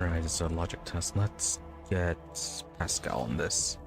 A: Alright, it's a logic test. Let's get Pascal on this.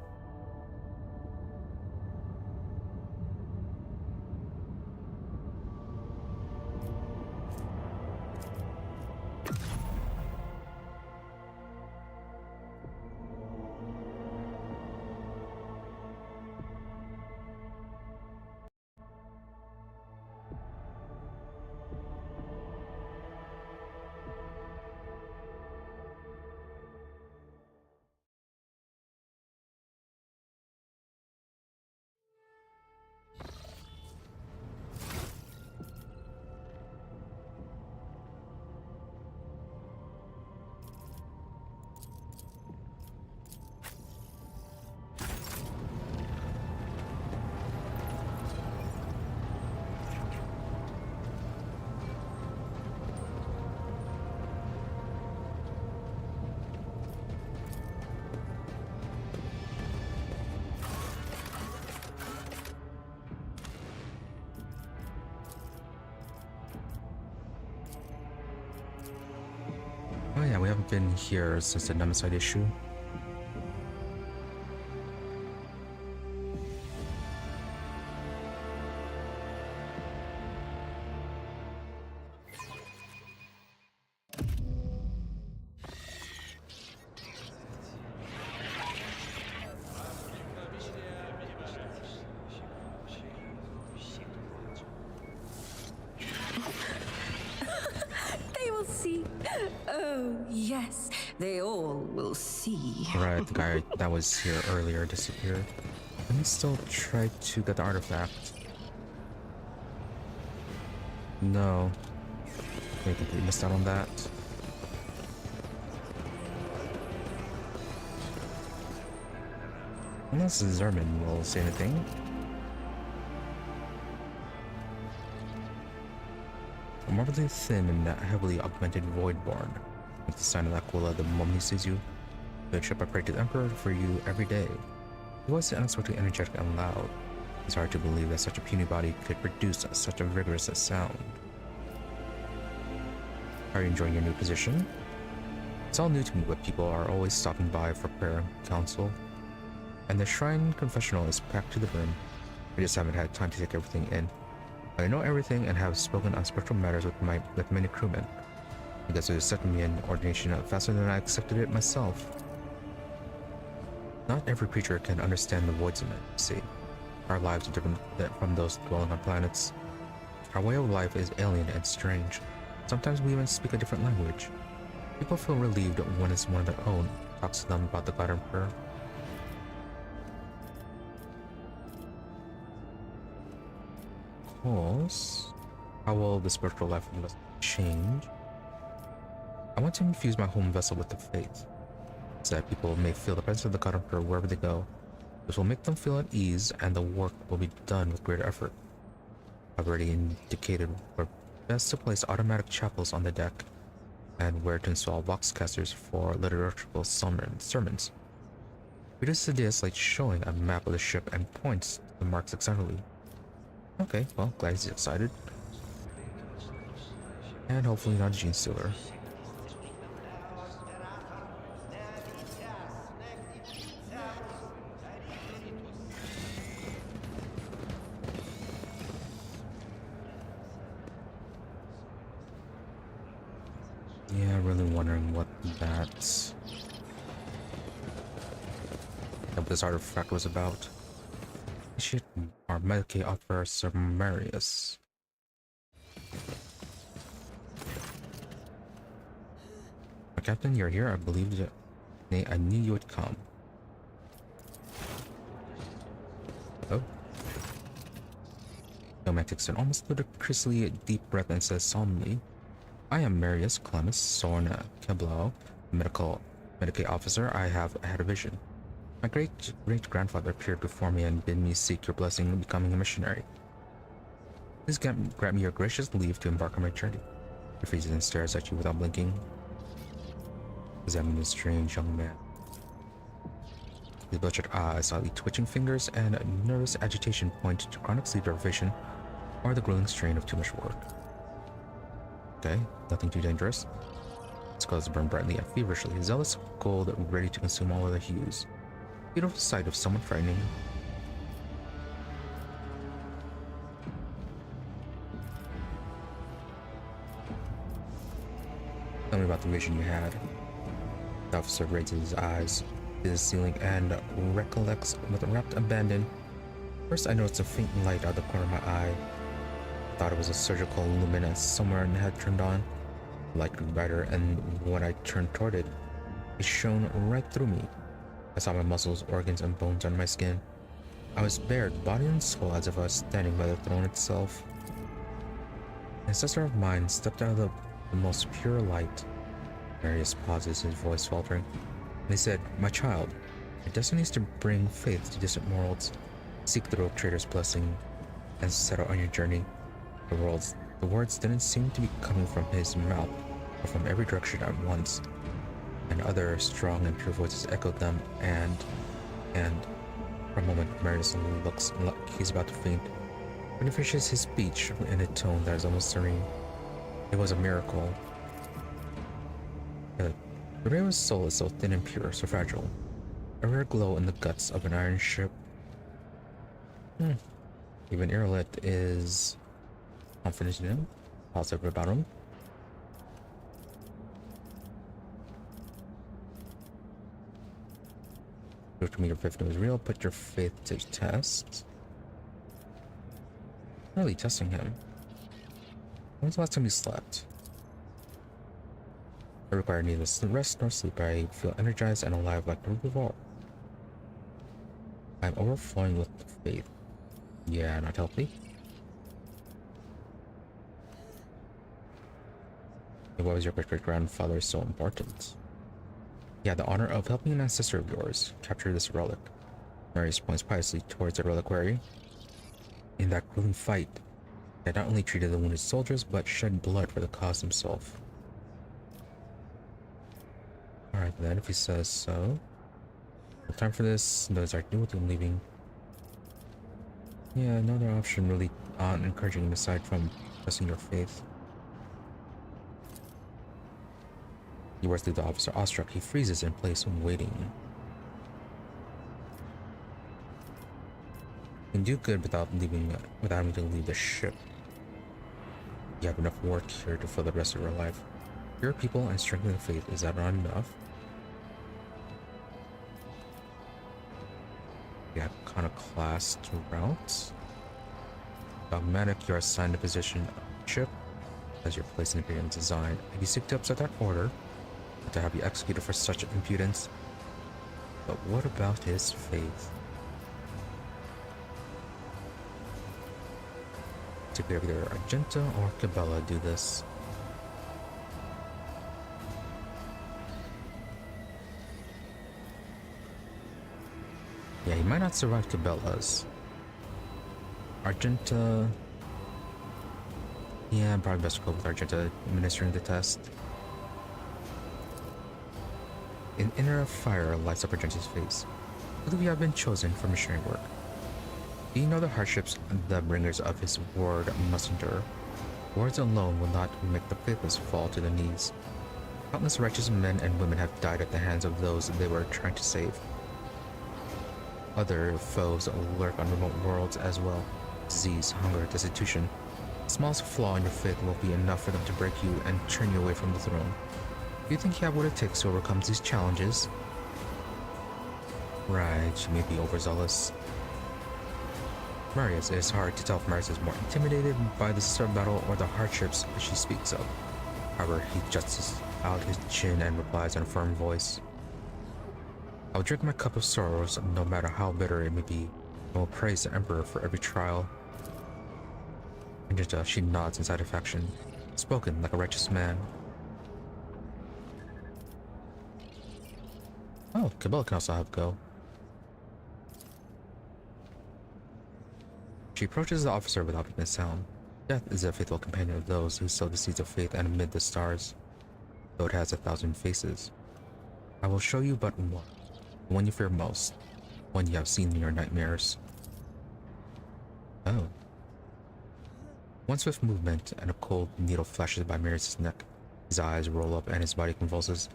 A: Oh yeah, we haven't been here since the Nemesis issue.
I: They will see. Oh, yes. They all will see.
A: Right, the guy that was here earlier disappeared. Let me still try to get the artifact. No. We completely missed out on that. Unless Zerman will say anything. A marvelously thin and heavily augmented Voidborn. With the sign of Aquila the moment he sees you. The ship I pray to the Emperor for you every day. He was unexpectedly energetic and loud. It's hard to believe that such a puny body could produce such a vigorous sound. Are you enjoying your new position? It's all new to me, but people are always stopping by for prayer and counsel. And the shrine confessional is packed to the brim. I just haven't had time to take everything in. I know everything and have spoken on spiritual matters with many crewmen. I guess they accepted me in ordination faster than I accepted it myself. Not every creature can understand the voids of it, see. Our lives are different from those dwelling on planets. Our way of life is alien and strange. Sometimes we even speak a different language. People feel relieved when it's one of their own talks to them about the God Emperor. Of course, how will the spiritual life of us change? I want to infuse my home vessel with the faith, so that people may feel the presence of the God Emperor wherever they go. This will make them feel at ease, and the work will be done with greater effort. I've already indicated where best to place automatic chapels on the deck, and where to install voxcasters for liturgical sermons. Readers suggest like showing a map of the ship and points to the marks excitedly. Okay, well, glad he's excited. And hopefully not a genestealer. Yeah, really wondering what that this artifact was about. Initiate our Medicaid officer Sumerius. Captain, you're here. I believed it. I knew you would come. Oh. Nomad takes an almost ludicrously deep breath and says solemnly, I am Marius Clemus Sorn Keblau, Medicaid officer. I have had a vision. My great-grandfather appeared before me and bid me seek your blessing in becoming a missionary. Please grant me your gracious leave to embark on my journey. He freezes and stares at you without blinking. Examine the strange young man. His bloodshot eyes, slightly twitching fingers, and nervous agitation point to chronic sleep deprivation or the grueling strain of too much work. Okay, nothing too dangerous. His colors burn brightly and feverishly, zealous gold ready to consume all other hues. Beautiful sight of someone frightening. Tell me about the vision you had. The officer raises his eyes to the ceiling and recollects with rapt abandon. First, I noticed a faint light out of the corner of my eye. I thought it was a surgical luminance somewhere and had turned on. The light grew brighter, and when I turned toward it, it shone right through me. I saw my muscles, organs, and bones under my skin. I was bared, body and soul, as if I was standing by the throne itself. An ancestor of mine stepped out of the most pure light. Marius pauses, his voice faltering, and he said, My child, your destiny is to bring faith to distant worlds. Seek the rogue trader's blessing, and set out on your journey. The words didn't seem to be coming from his mouth, but from every direction at once. And other strong and pure voices echoed them, and for a moment, Marius looks like he's about to faint, but he finishes his speech in a tone that is almost serene. It was a miracle. The ray of his soul is so thin and pure, so fragile. A rare glow in the guts of an iron ship. Even Irlit is confident in him, positive about him. Prove to me your faith is real. Put your faith to test. Really testing him. When was the last time you slept? I require neither rest nor sleep. I feel energized and alive like never before. I'm overflowing with faith. Yeah, not healthy. Why was your great-great-grandfather so important? Yeah, the honor of helping an ancestor of yours capture this relic. Marius points piously towards the reliquary. In that grueling fight, he had not only treated the wounded soldiers, but shed blood for the cause himself. Alright then, if he says so. No time for this. No desire to do with him leaving. Yeah, no other option really encouraging him aside from trusting your faith. He works through the officer awestruck. He freezes in place when waiting. You can do good without having to leave the ship. You have enough work here to fill the rest of your life. Your people and strengthen the faith. Is that not enough? Yeah, iconoclast routes. Dogmatic, you are assigned a position of the ship as your place in the Imperium design. If you seek to upset that order, to have you executed for such impudence. But what about his faith? To either Argenta or Cabela do this. Yeah, he might not survive Cabela's. Argenta. Yeah, probably best to go with Argenta administering the test. An inner fire lights up Argenta's face. Whether we have been chosen for missionary work. Do you know the hardships the bringers of his word must endure? Words alone will not make the faithless fall to their knees. Countless righteous men and women have died at the hands of those they were trying to save. Other foes lurk on remote worlds as well. Disease, hunger, destitution. The smallest flaw in your faith will be enough for them to break you and turn you away from the throne. Do you think you have what it takes to overcome these challenges? Right, she may be overzealous. Marius, it is hard to tell if Marius is more intimidated by the start battle or the hardships she speaks of. However, he juts out his chin and replies in a firm voice. I will drink my cup of sorrows, no matter how bitter it may be. I will praise the Emperor for every trial. And she nods in satisfaction, spoken like a righteous man. Oh, Cabela can also have go. She approaches the officer without making a sound. Death is a faithful companion of those who sow the seeds of faith and amid the stars, though it has 1,000 faces. I will show you but one, the one you fear most, one you have seen in your nightmares. Oh. One swift movement and a cold needle flashes by Marius' neck. His eyes roll up and his body convulses.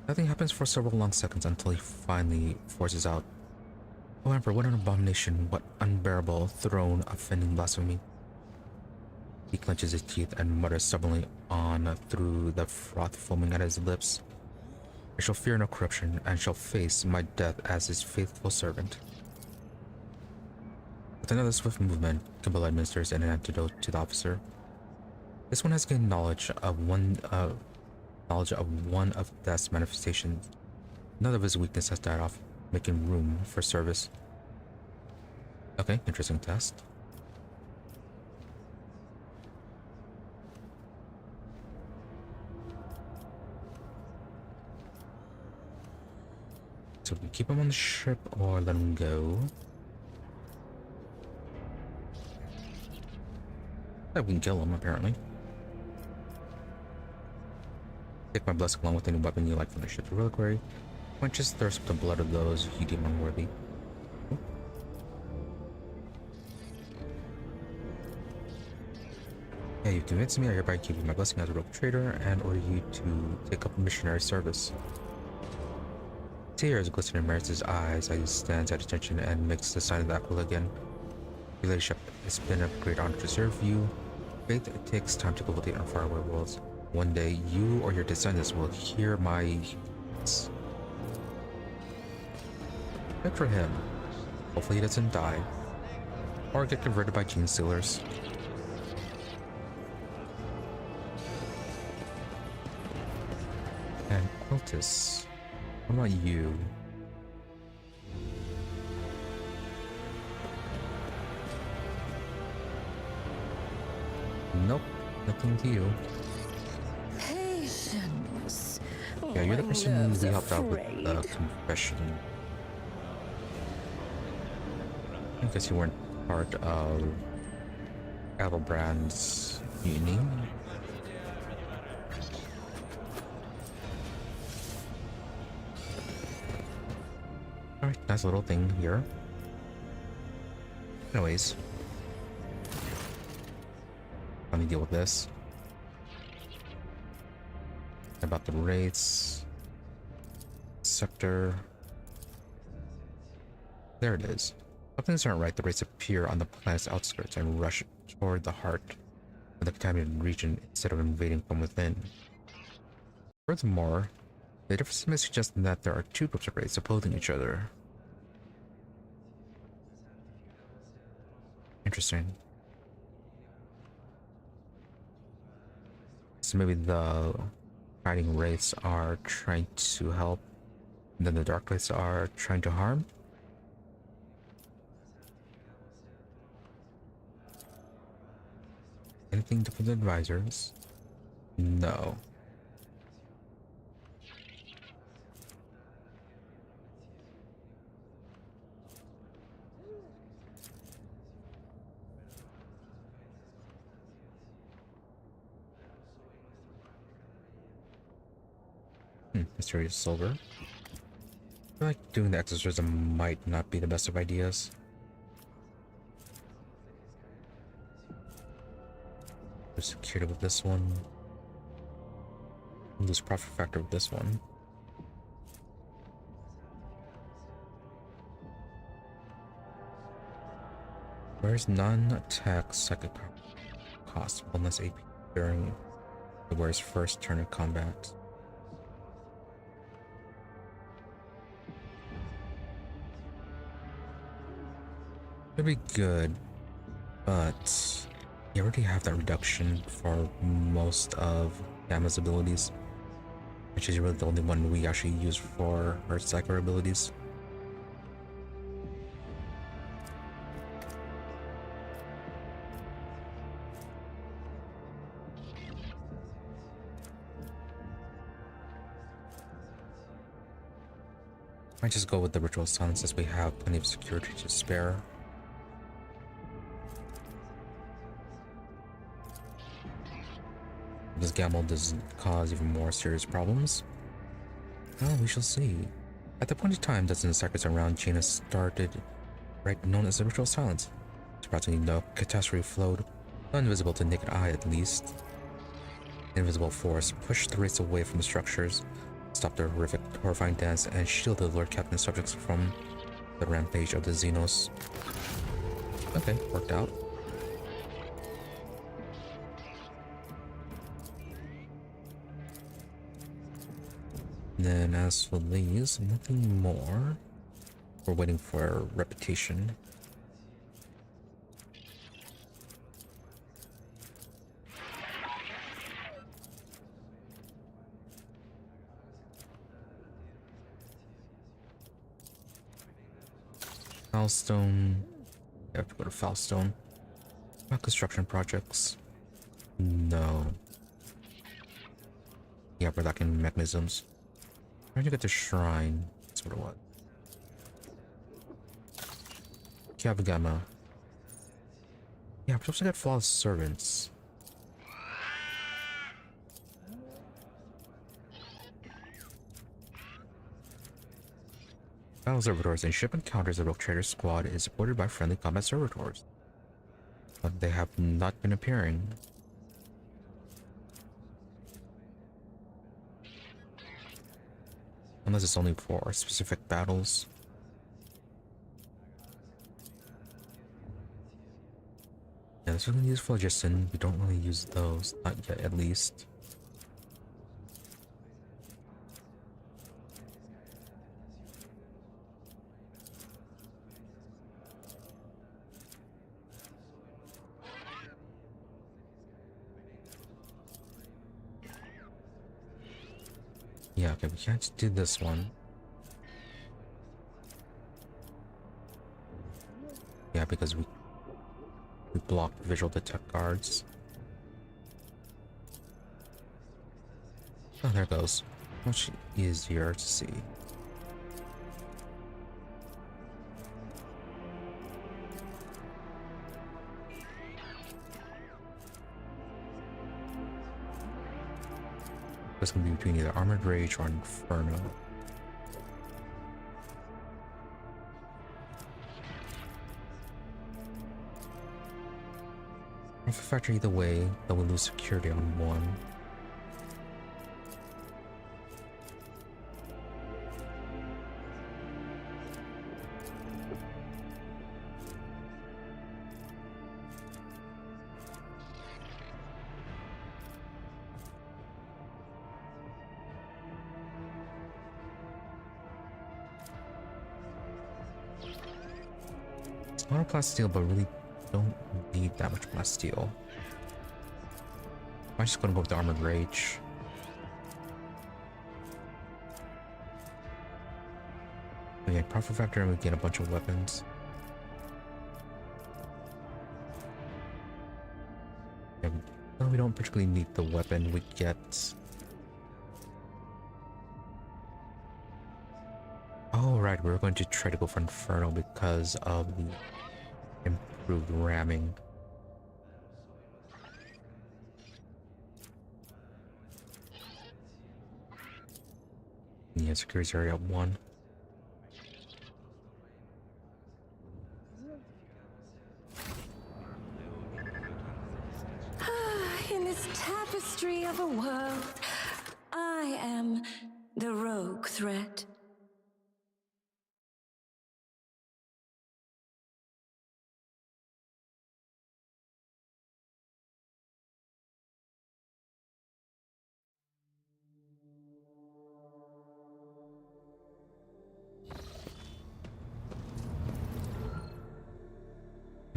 A: Nothing happens for several long seconds until he finally forces out, "Oh Emperor, what an abomination, what unbearable, throne-offending blasphemy." He clenches his teeth and mutters stubbornly on through the froth foaming at his lips. "I shall fear no corruption, and shall face my death as his faithful servant." With another swift movement, Cabela administers an antidote to the officer. This one has gained knowledge of one of death's manifestations. None of his weakness has died off, making room for service. Okay, interesting test. So we keep him on the ship or let him go. We can kill him, apparently. Take my blessing along with any weapon you like from the ship's reliquary. Quenches thirst with the blood of those you deem unworthy. Yeah, you convinced me. I hereby give you my blessing as a rogue trader and order you to take up missionary service. Tears glisten in Marius' eyes as he stands at attention and makes the sign of the aquila again. Your ladyship, it's been a great honor to serve you. Faith takes time to cultivate on faraway worlds. One day, you or your descendants will hear my... Good for him. Hopefully he doesn't die. Or get converted by genestealers. And Quiltus, what about you? Nope, nothing to you.
B: Patience.
A: Yeah, you're the
B: My
A: person
B: nerves
A: we
B: are
A: helped out with the
B: frayed.
A: confession. I guess you weren't part of Adelbrand's mutiny. Alright, nice little thing here. Anyways, let me deal with this. About the rates. Sector. There it is. If things aren't right, the rates appear on the planet's outskirts and rush toward the heart of the contaminated region instead of invading from within. Furthermore, the difference may suggest that there are two groups of rates opposing each other. Interesting. So maybe the fighting race are trying to help, and then the dark race are trying to harm? Anything to the advisors? No. Mysterious silver. I feel like doing the exorcism might not be the best of ideas. Lose security with this one. Lose profit factor with this one. Where's non-attack psychic cost? Bonus AP during the warrior's first turn of combat. It'd be good, but you already have that reduction for most of Gamma's abilities, which is really the only one we actually use for her psychic abilities. Might just go with the ritual silence as we have plenty of security to spare. This gamble doesn't cause even more serious problems? Well, we shall see. At the point in time, dozens of cycles around Jaina started, right, known as the ritual silence. Surprisingly, no catastrophe flowed, not invisible to naked eye at least. The invisible force pushed the race away from the structures, stopped their horrifying dance, and shielded Lord Captain's subjects from the rampage of the Xenos. Okay, worked out. Then as for these, nothing more. We're waiting for reputation. Foulstone. I have to go to Foulstone. About construction projects. No. Yeah, we're lacking mechanisms. Trying to get the shrine. That's what it was. Kiava Gamma. Yeah, we're supposed to get flawless servants. Battle servitors and ship encounters. The Rogue Trader squad is supported by friendly combat servitors, but they have not been appearing. Unless it's only for specific battles. Yeah, this one use phlogiston. We don't really use those, not yet at least. Yeah, okay, we can't do this one. Yeah, because we blocked visual detect guards. Oh, there it goes. Much easier to see. It's gonna be between either Armored Rage or Inferno. If we factor either way, then we'll lose security on one. A lot of plasteel, but really don't need that much plasteel. I'm just gonna go with the Armored Rage. We get Profit Factor and we get a bunch of weapons. Yeah, no, we don't particularly need the weapon. We get... Oh, right, we're going to try to go for Inferno because of the improved ramming. Yeah, security's already at 1.
D: In this tapestry of a world, I am the rogue threat.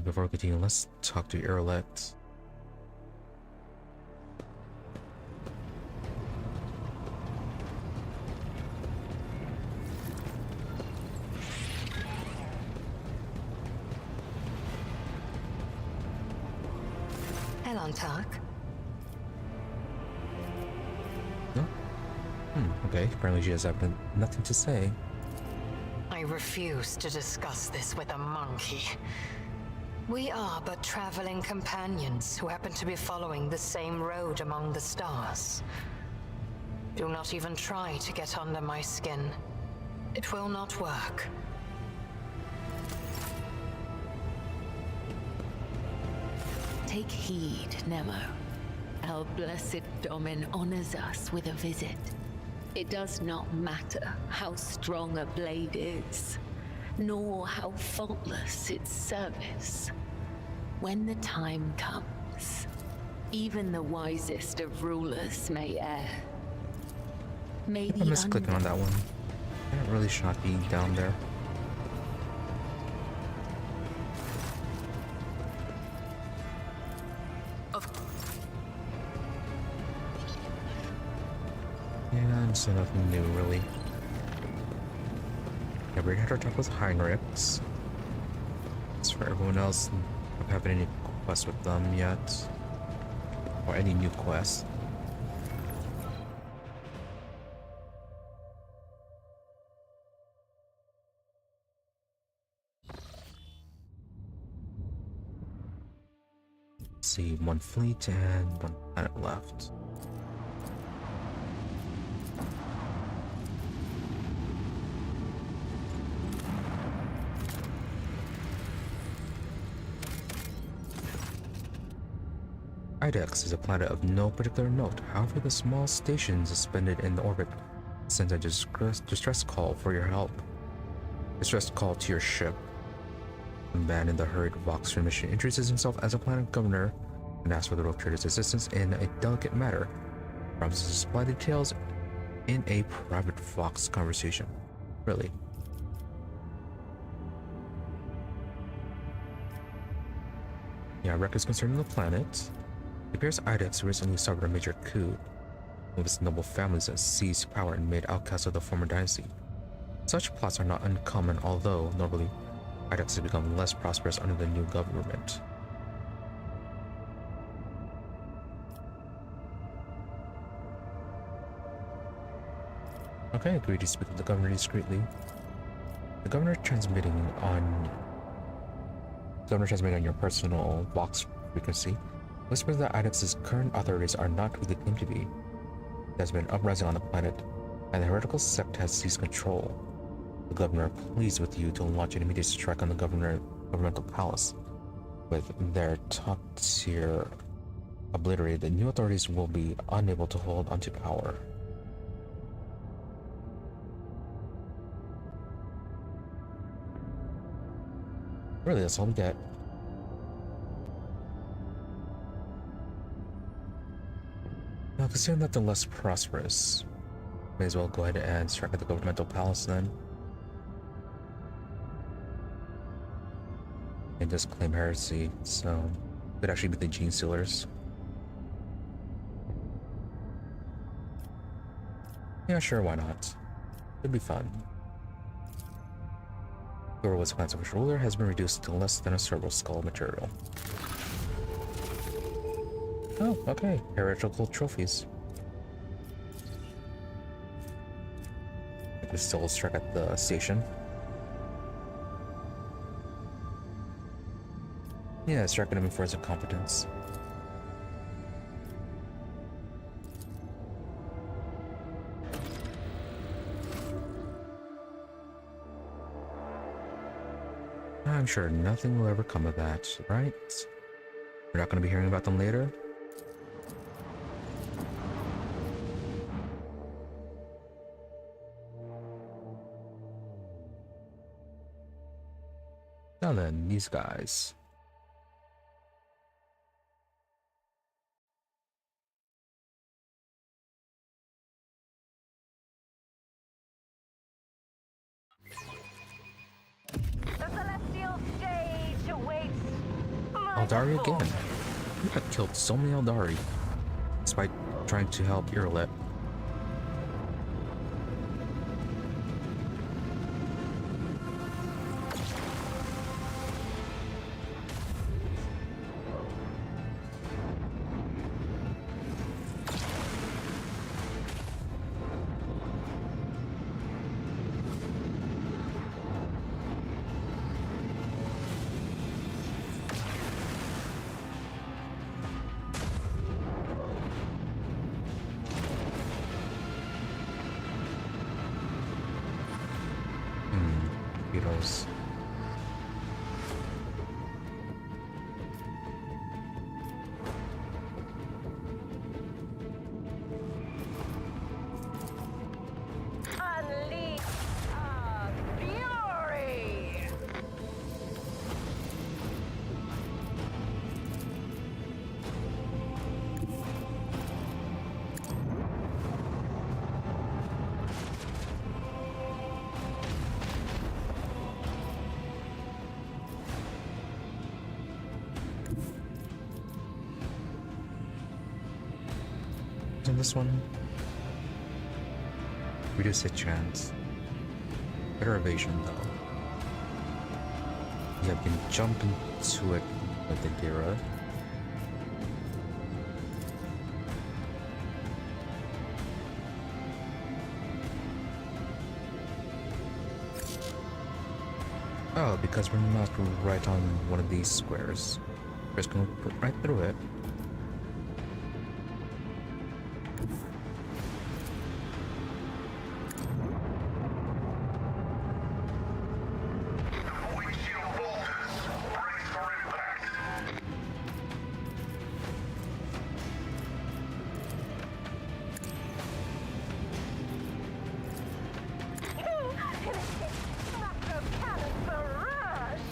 A: Before we continue, let's talk to Owlcat.
F: Hello, Talk.
A: No? Okay. Apparently she has nothing to say.
F: I refuse to discuss this with a monkey. We are but traveling companions who happen to be following the same road among the stars. Do not even try to get under my skin. It will not work.
E: Take heed, Nemo. Our blessed Domin honors us with a visit. It does not matter how strong a blade is, nor how faultless its service. When the time comes, even the wisest of rulers may err. May
A: I missed clicking on that one. That really should not be down there. Yeah, so nothing new really. Yeah, we had our talk with Heinrichs. As for everyone else, I don't have any quests with them yet. Or any new quests. Let's see, 1 fleet and 1 planet left. Idex is a planet of no particular note. However, the small station suspended in the orbit sends a distress call for your help. Distress call to your ship. A man in the hurried Vox mission introduces himself as a planet governor and asks for the rogue trader's assistance in a delicate matter. Promises to supply details in a private Vox conversation. Really? Yeah, records concerning the planet. It appears Idex recently suffered a major coup. One of its noble families has seized power and made outcasts of the former dynasty. Such plots are not uncommon, although, notably, Idex has become less prosperous under the new government. Okay, agreed to speak with the governor discreetly. The governor transmitting on your personal Vox frequency whispers that Idex's current authorities are not who they claim to be. There's been an uprising on the planet, and the heretical sect has seized control. The governor pleads with you to launch an immediate strike on the governmental palace. With their top tier obliterated, the new authorities will be unable to hold onto power. Really, that's all we get. Now, considering that they're less prosperous, may as well go ahead and strike at the governmental palace then. And just claim heresy, so it could actually be the genestealers. Yeah, sure, why not? It'd be fun. Whoever was the planet's official ruler has been reduced to less than a cerebral skull material. Oh, okay. Heretical trophies. We still strike at the station. Yeah, striking him for his incompetence. I'm sure nothing will ever come of that, right? We're not going to be hearing about them later? Now then, these guys.
B: The celestial stage awaits.
A: Aldari again. You have killed so many Aldari, despite trying to help Irlet. Heroes.
B: Unleash our fury.
A: In this one, reduce hit chance. Better evasion though. You can jump into it with the Gira. Oh, because we're not right on one of these squares. We're just gonna put right through it.
B: Macro cannon barrage.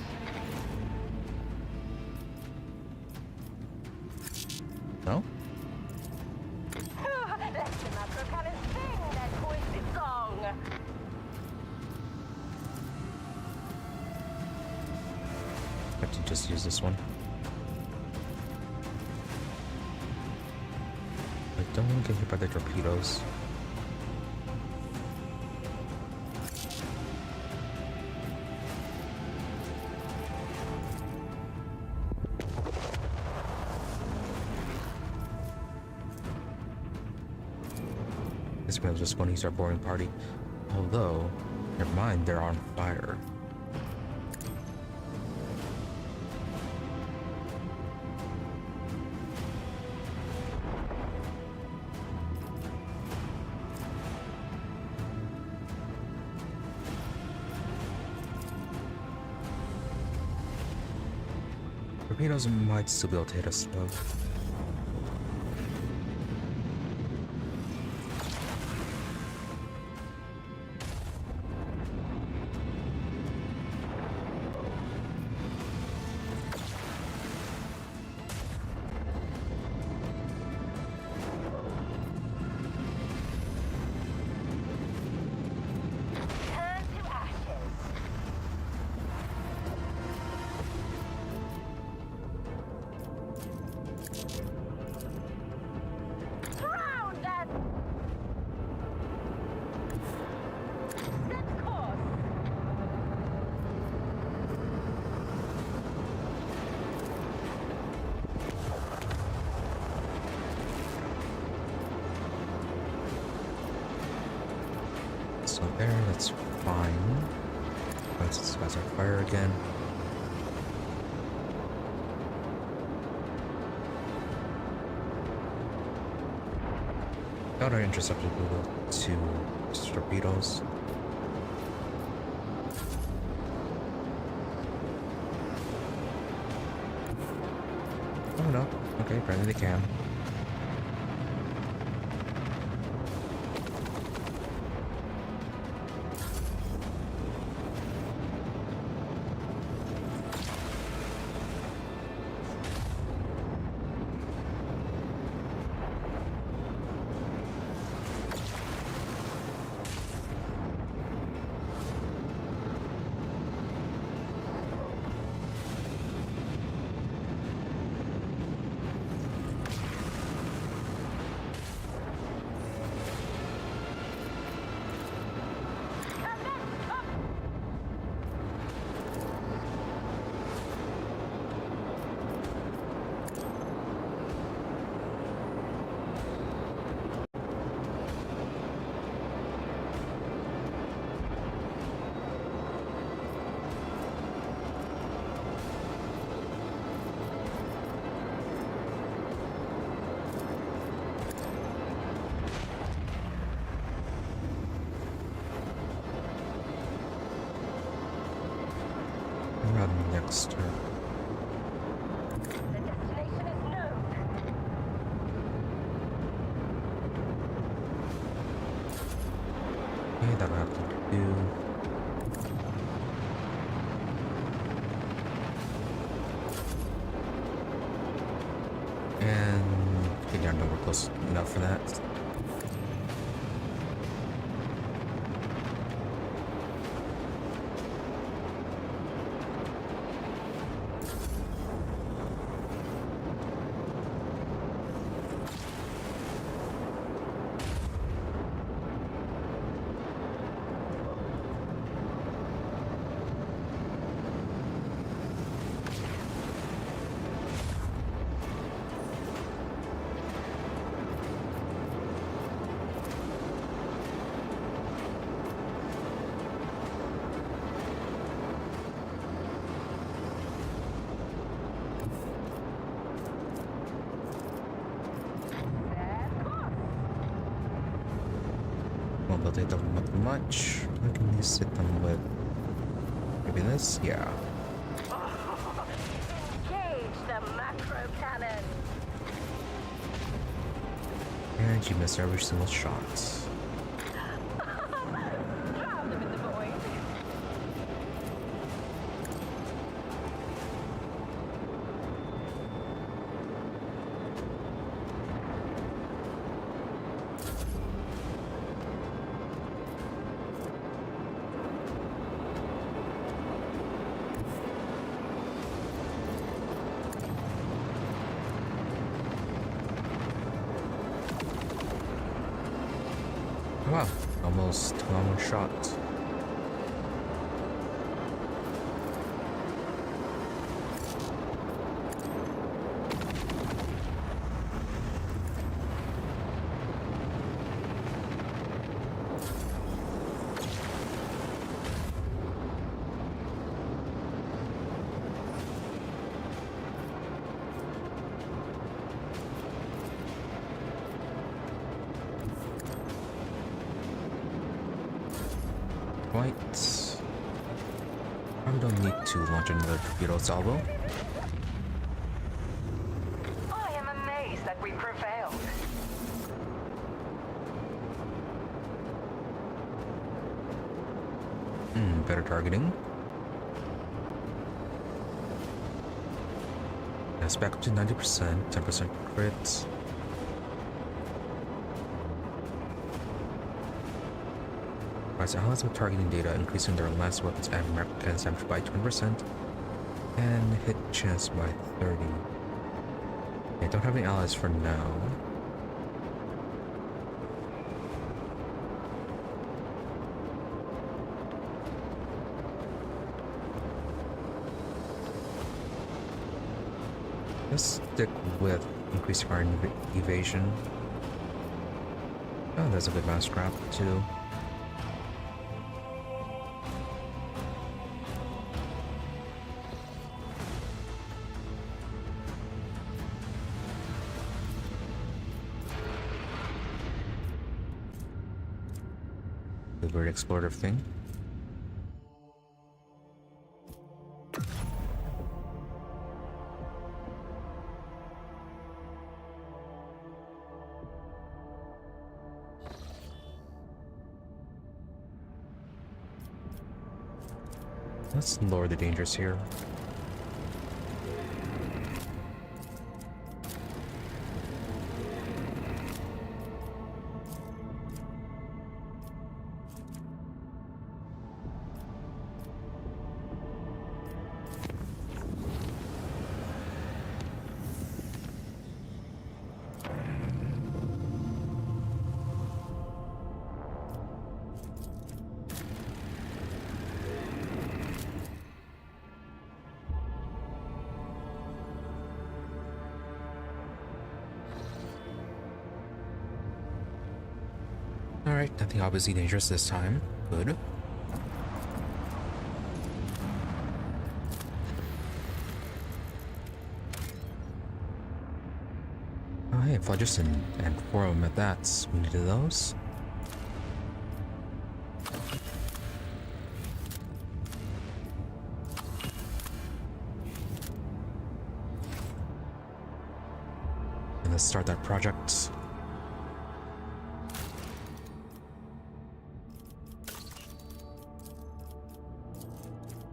A: No?
B: Let the macro cannon sing that twisted song.
A: I have to just use this one. I don't want to get hit by the torpedoes. This man's just going to use our boring party. Although, never mind, they're on fire. Torpedoes might still be able to hit us though.
B: Turn to ashes. Drown them! Set course!
A: So there, that's fine. Let's discuss our fire again. Got our interceptor to torpedoes. Oh no. Okay, apparently they can. Run next turn.
B: The destination is known.
A: Okay, that'll have to do. And okay, yeah, no, we're close enough for that. Won't be able to hit them with much. I can at least hit them with maybe this? Yeah.
B: Engage the macro cannon.
A: And you miss every single shot.
B: Drown them in the void.
A: Wow, almost one shot. Quite. Probably don't need to launch another torpedo salvo.
F: we prevailed.
A: Better targeting. That's back up to 90%, 10% crits. Provides allies with targeting data, increasing their lance weapons and mechanics damage by 20% and hit chance by 30. I don't have any allies for now. Let's stick with increasing our evasion. Oh, there's a good amount of scrap too. The very explorative thing. Let's lower the dangers here. Alright, nothing obviously dangerous this time. Good. Oh hey, Phlogiston and 4 of them at that. We needed those. And let's start that project.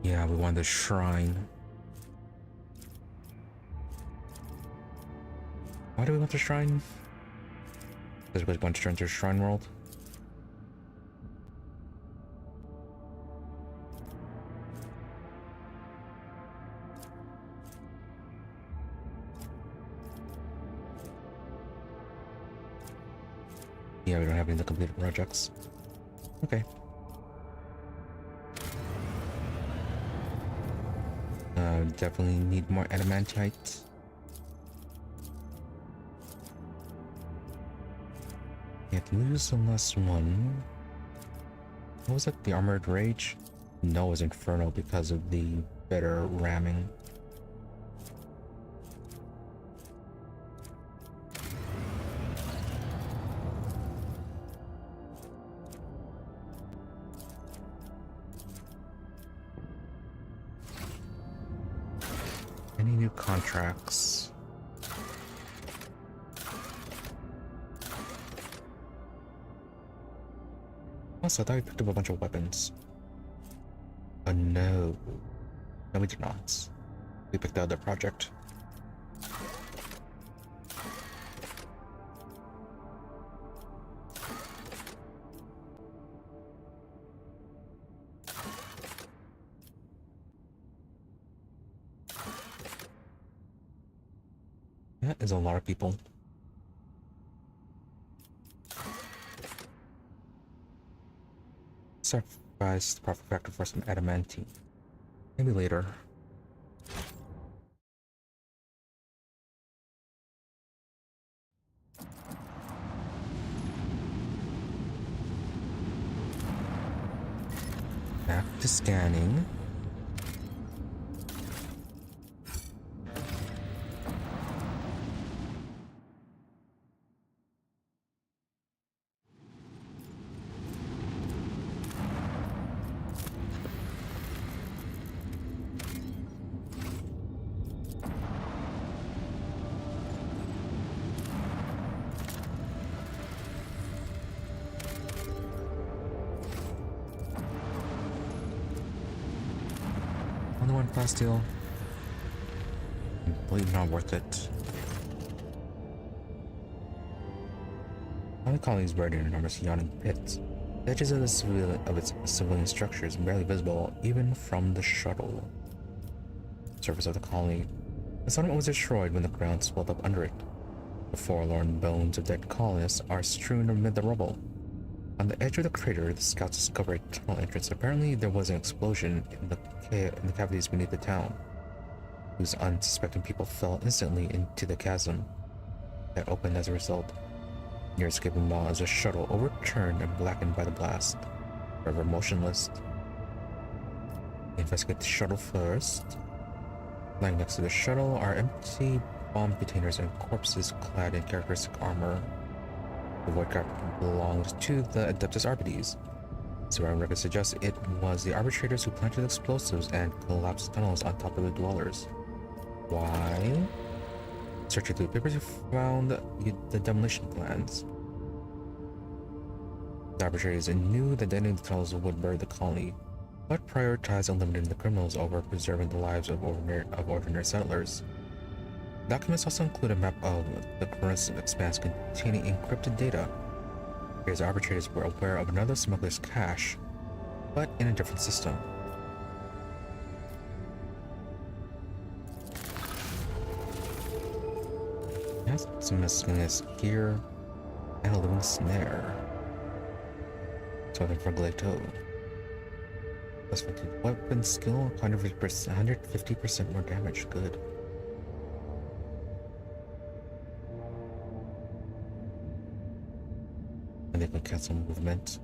A: Yeah, we want the shrine. Why do we want the shrine? Because we want to turn to shrine world. Yeah, we don't have any of the completed projects. Okay. Definitely need more adamantite. Yeah, can we use the last one? What was it? The Armored Rage? No, it was Inferno because of the better ramming. Any new contracts? Also, I thought we picked up a bunch of weapons. Oh no. No, we did not. We picked the other project. That is a lot of people. Sacrifice the profit factor for some adamantine. Maybe later. Back to scanning. last deal. Completely not worth it. All the colonies buried in enormous yawning pits. The edges of its civilian structures barely visible even from the shuttle. Surface of the colony. The settlement was destroyed when the ground swelled up under it. The forlorn bones of dead colonists are strewn amid the rubble. On the edge of the crater, the scouts discovered a tunnel entrance. Apparently, there was an explosion in the cavities beneath the town, whose unsuspecting people fell instantly into the chasm that opened as a result. Near escaping wall is a shuttle overturned and blackened by the blast, forever motionless. Investigate the shuttle first. Lying next to the shuttle are empty bomb containers and corpses clad in characteristic armor. The void craft belonged to the Adeptus Arbites. Surviving records suggest it was the arbitrators who planted explosives and collapsed tunnels on top of the dwellers. Why? Searching through the papers, you found the demolition plans. The arbitrators knew that detonating the tunnels would bury the colony, but prioritized eliminating the criminals over preserving the lives of ordinary settlers. Documents also include a map of the corrosive expanse containing encrypted data. Here's arbitrators were aware of another smuggler's cache, but in a different system. It has some miscellaneous gear and a living snare. Something for Glato. Plus 50 weapon skill, 150% more damage. Good. And they can cancel movement.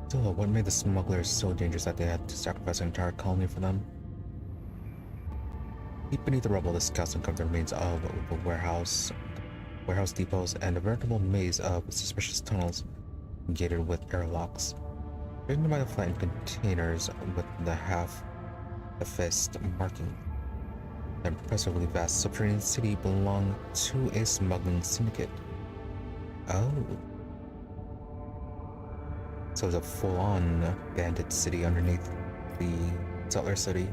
A: Still, what made the smugglers so dangerous that they had to sacrifice an entire colony for them? Deep beneath the rubble, the scouts uncovered the remains of the warehouse depots, and a veritable maze of suspicious tunnels gated with airlocks. Driven by the flattened containers with the half-effaced marking. The impressively vast subterranean city belonged to a smuggling syndicate. Oh. So it's a full-on bandit city underneath the settler city.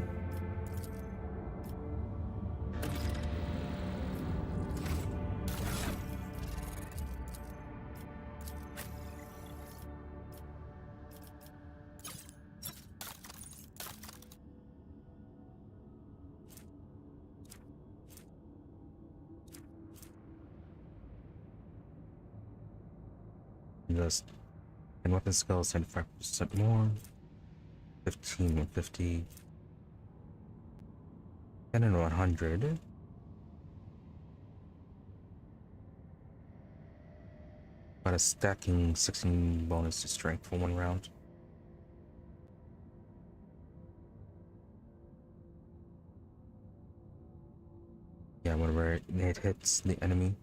A: Just and weapon skills 75% more, 15 and 50, 10 and 100. But a stacking 16 bonus to strength for one round. Yeah, whenever it hits the enemy.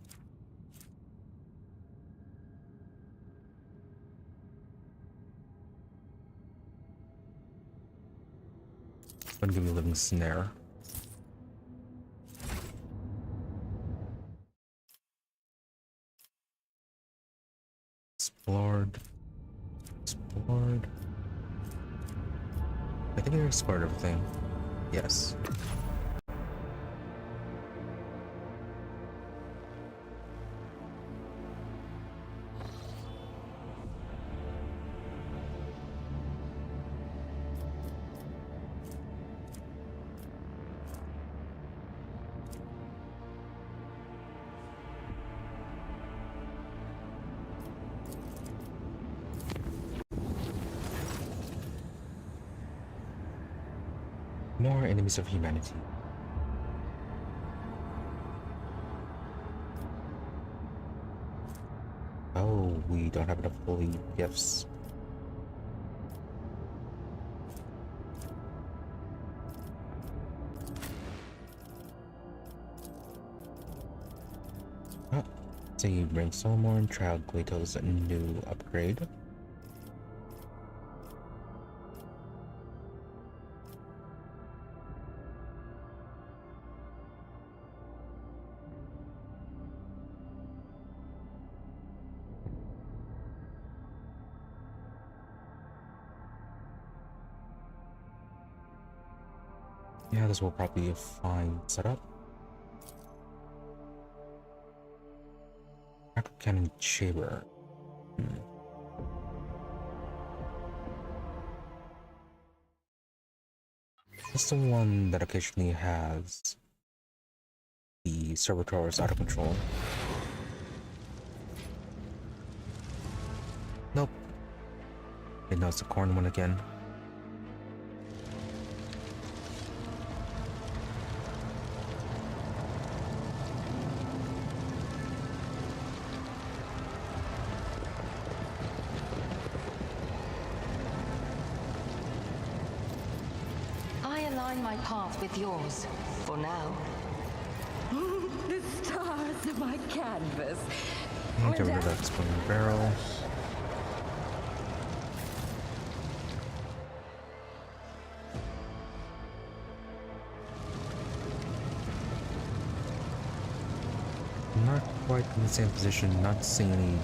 A: Gonna give me a living snare. Explored. I think I explored everything. Yes. More enemies of humanity. Oh, we don't have enough holy gifts. So you bring Solomon, try out Glato's new upgrade. Yeah, this will probably be a fine setup. Cannon chamber. It's the one that occasionally has the servitors out of control. Nope. It knows the corn one again.
D: My path with yours, for now.
B: The stars of my canvas.
A: Get rid of that exploding barrel. Not quite in the same position, not seeing any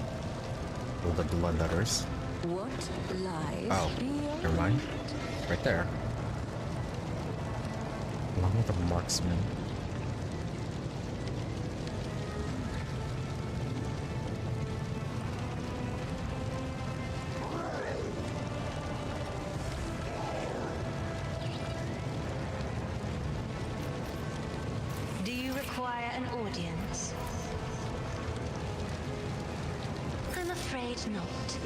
A: of the blood letters.
B: What lies
A: Oh,
B: beyond?
A: never mind. Right there. Along with the marksman.
D: Do you require an audience? I'm afraid not.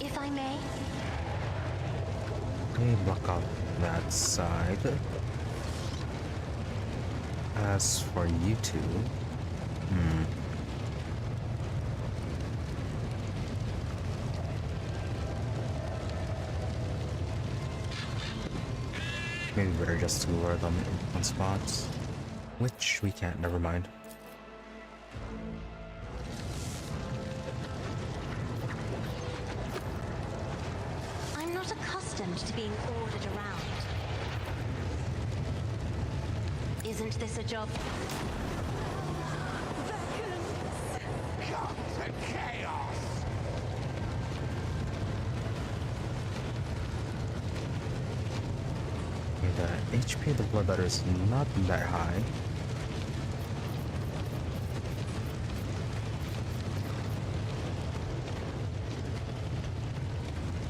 D: If I may?
A: Let me block out that side. As for you two, maybe better just to lure them on spots, which we can't. Never mind.
D: To being ordered around. Isn't this a job?
H: Come to chaos!
A: The HP of the bloodletter is not that high.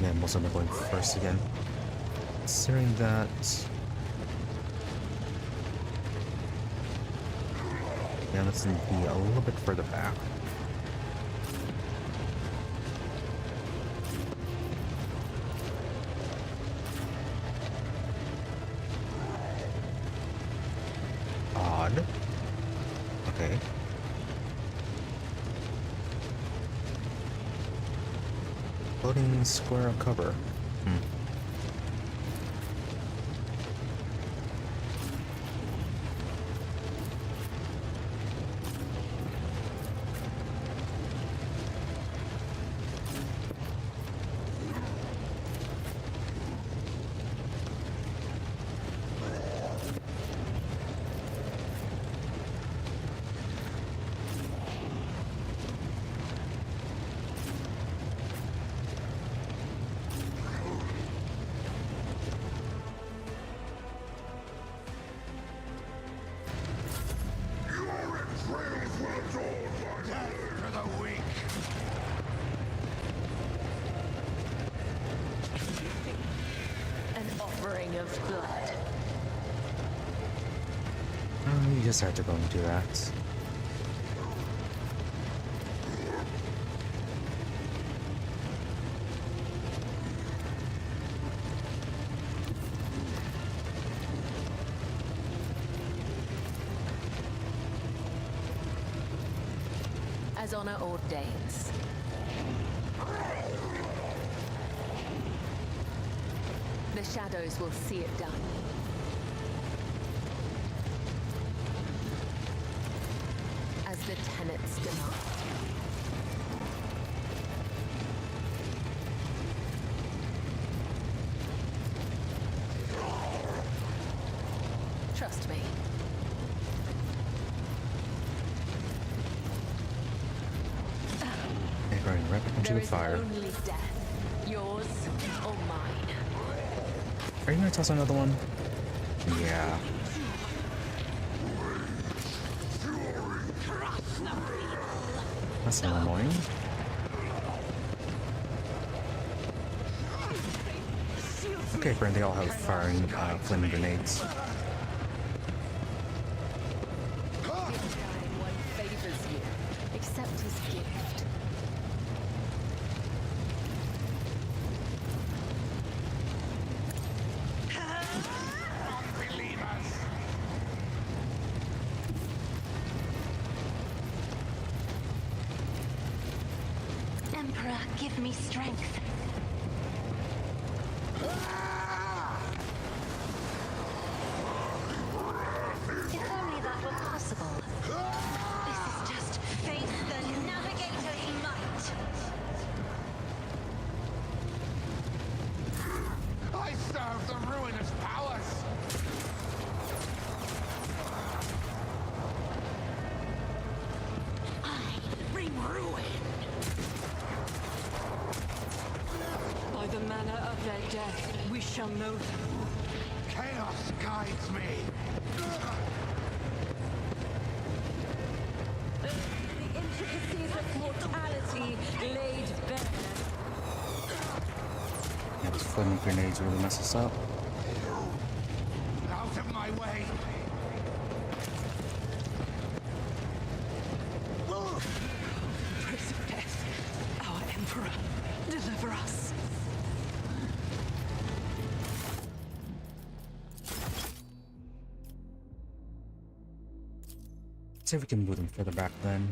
A: Yeah, most of them are going first again. Considering that... yeah, let's be a little bit further back. Odd. Okay. Floating square of cover.
C: Of blood.
A: You just have to go and do that.
E: As honor ordains. The shadows will see it done. As the tenets demand. Trust me.
A: And going right into the fire.
E: Only death, yours or
A: Are you gonna toss another one? Yeah. That's a little annoying. Okay, friend, they all have firing flaming grenades.
E: One favors you. Accept his gift.
H: Unbelievers!
D: Emperor, give me strength. If only that were possible. This is just face the navigator's might.
H: I serve the ruinous powers!
I: I bring ruin. By the manner of their death, we shall know them.
H: Chaos guides me!
I: The intricacies of mortality laid bare.
A: Yeah, those flaming grenades really mess us up.
H: Out of my way!
I: Prince of Death, our Emperor, deliver us.
A: Let's see if we can move them further back then.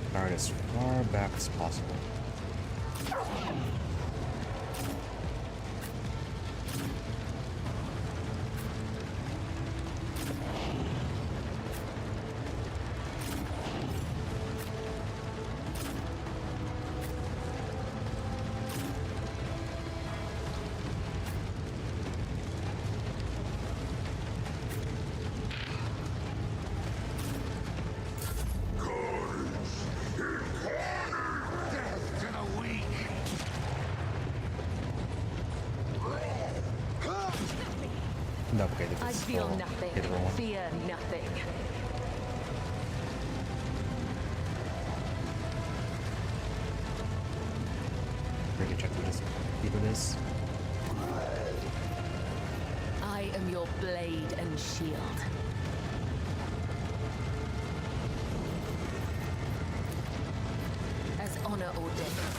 A: Start as far back as possible.
H: Death to the weak!
A: Okay, they
E: I
A: can
E: feel
A: still
E: nothing.
A: hit everyone.
E: Fear nothing.
A: Ready to check through this. Either this.
E: I am your blade and shield. As honor ordains.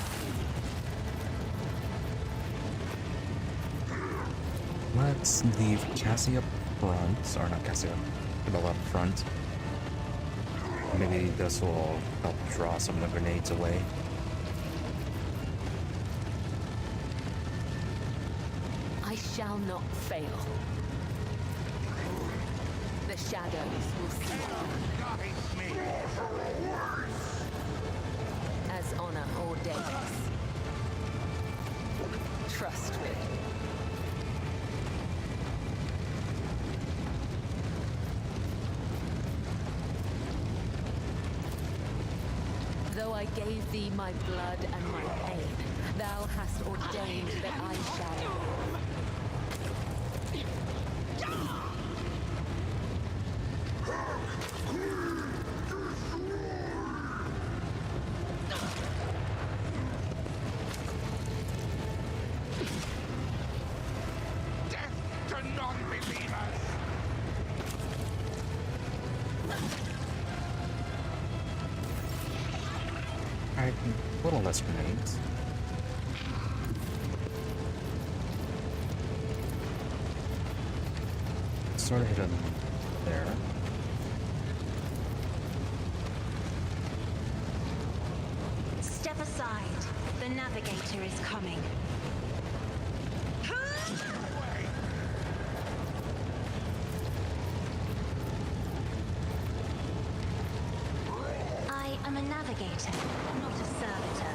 A: Let's leave Cassie up front, or not Cassie, Bella up front. Maybe this will help draw some of the grenades away.
E: I shall not fail. The shadows will see
H: Guides me!
E: as honor ordains. Trust me. Though I gave thee my blood and my pain, thou hast ordained that I shall.
H: Death to non-believers!
A: Alright, a little less grenades. Sort of hit him there.
D: Step aside. The navigator is coming. I am a navigator, not a servitor.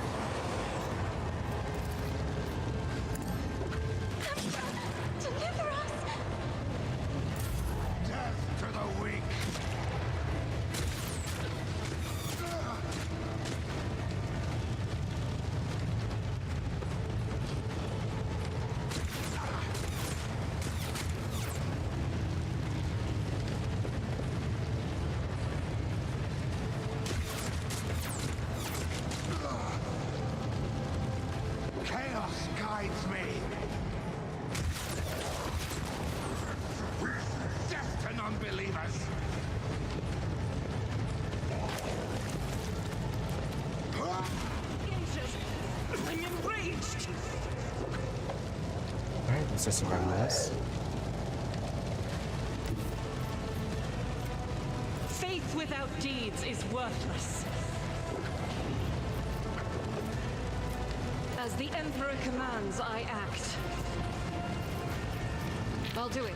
G: against.
A: Alright, let's just survive this.
I: Faith without deeds is worthless. As the Emperor commands, I act. I'll do it.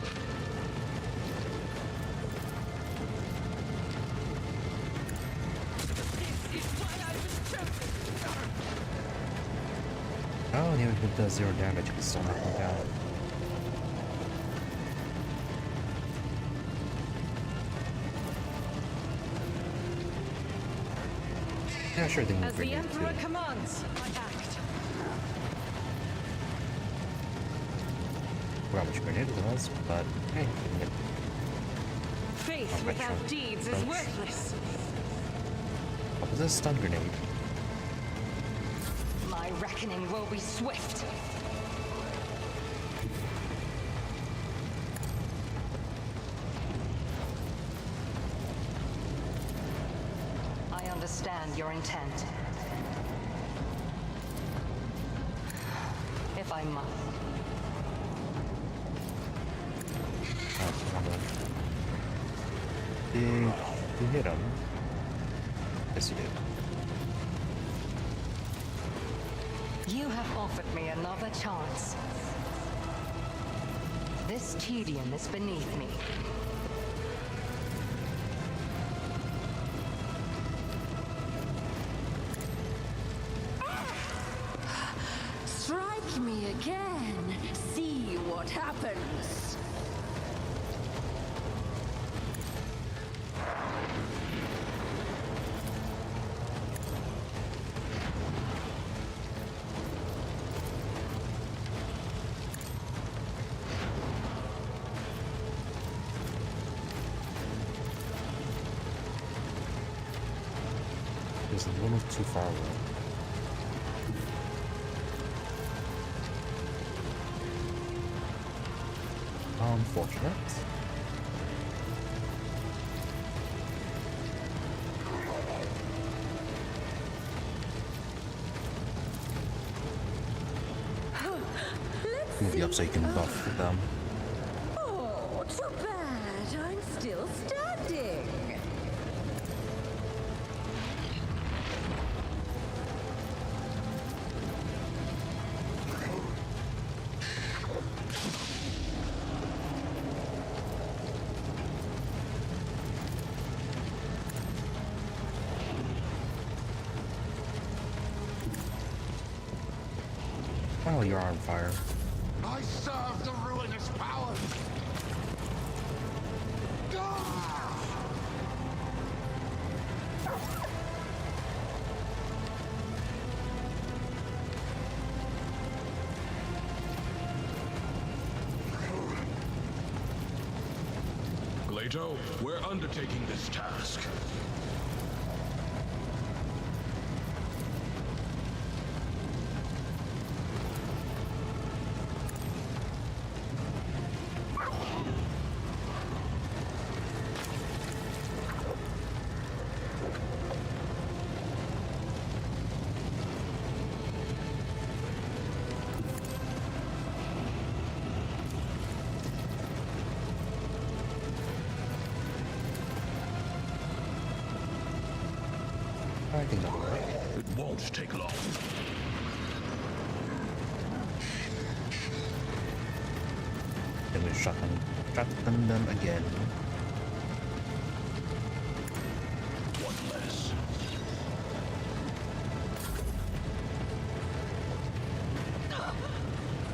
A: Oh, and even if it does 0 damage, it can still knock me down. Yeah, sure, they
I: As
A: move
I: the
A: right
I: Emperor
A: into
I: commands, I act.
A: how much grenade it was, but hey, we can get
I: Faith
A: Oh,
I: without
A: retro.
I: deeds is
A: Approach.
I: worthless.
A: what was this stun grenade?
I: My reckoning will be swift.
F: I understand your intent. If I must.
A: Oh, come on. Did you hit him? Yes, you did.
F: You have offered me another chance. This tedium is beneath me.
B: Strike me again. See what happens.
A: It was a little too far away. Unfortunate. Move you up so you can buff them.
B: Oh, too bad. I'm still standing.
A: Oh, you're on fire.
H: I serve the ruinous power. Gah!
G: Glato, we're undertaking this task.
A: I think that'll work.
G: It won't take long.
A: Then we shotgun them again.
G: One less.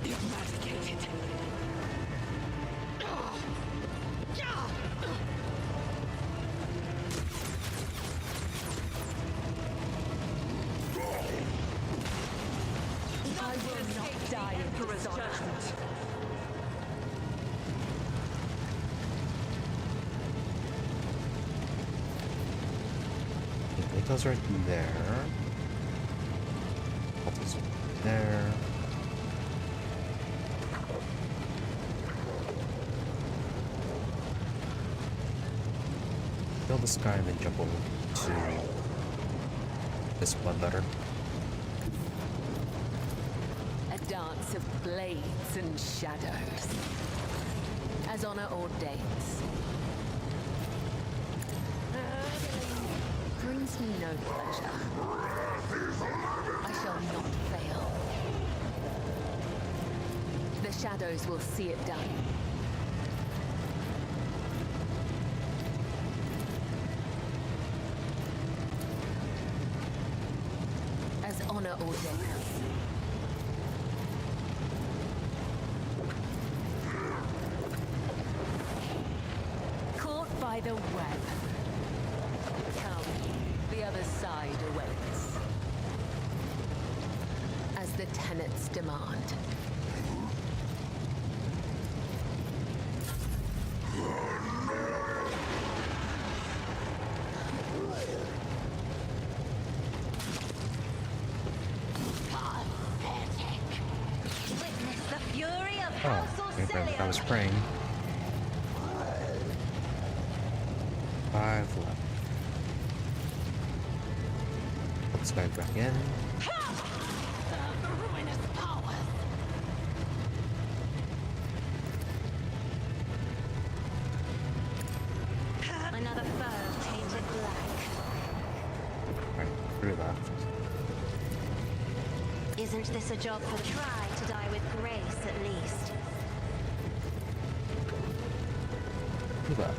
I: Eradicated.
B: I will not die in
I: Emperor's
B: dishonor.
I: judgment.
A: Plato's right there. Plato's there. Kill this guy and then jump over to this bloodletter.
E: dance of blades and shadows, as honor ordains. Brings me no pleasure. I shall not fail. The shadows will see it done. As honor ordains. Caught by the web. Come, the other side awaits. As the tenets demand.
D: Witness the fury of
A: Oh,
D: House
A: I think I was praying. 5 left. Let's go back in.
D: The ruinous powers. Another foe painted black.
A: Alright, 3 left.
D: Isn't this a job for try to die with grace at least?
A: 2 left.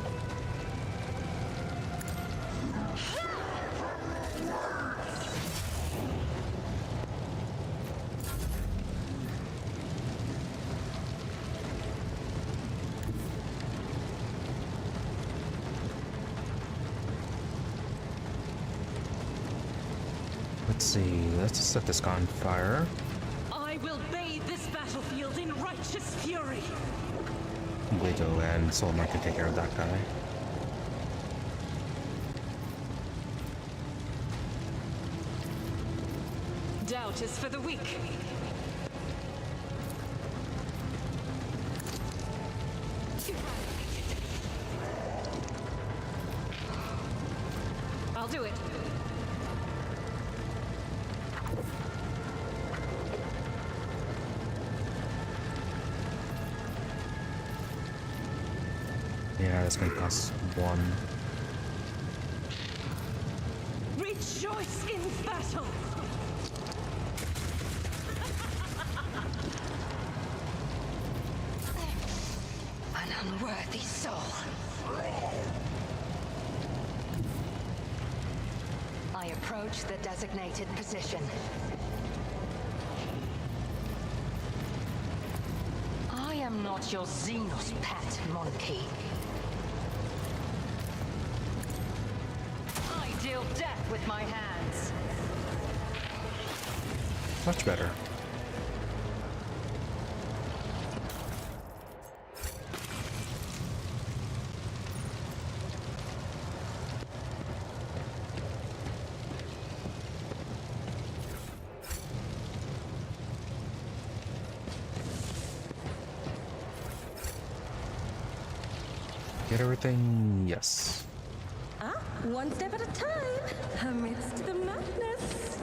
A: Let's see, let's just set this on fire.
I: I will bathe this battlefield in righteous fury.
A: Guido and Solomon can take care of that guy.
I: Doubt is for the weak. I'll do it.
A: Yeah, that's gonna cost 1.
I: Rejoice in battle.
F: An unworthy soul. I approach the designated position. I am not your Xenos pet, monkey. I deal death with my hands.
A: Much better. Get everything? Yes.
B: One step at a time, amidst the madness.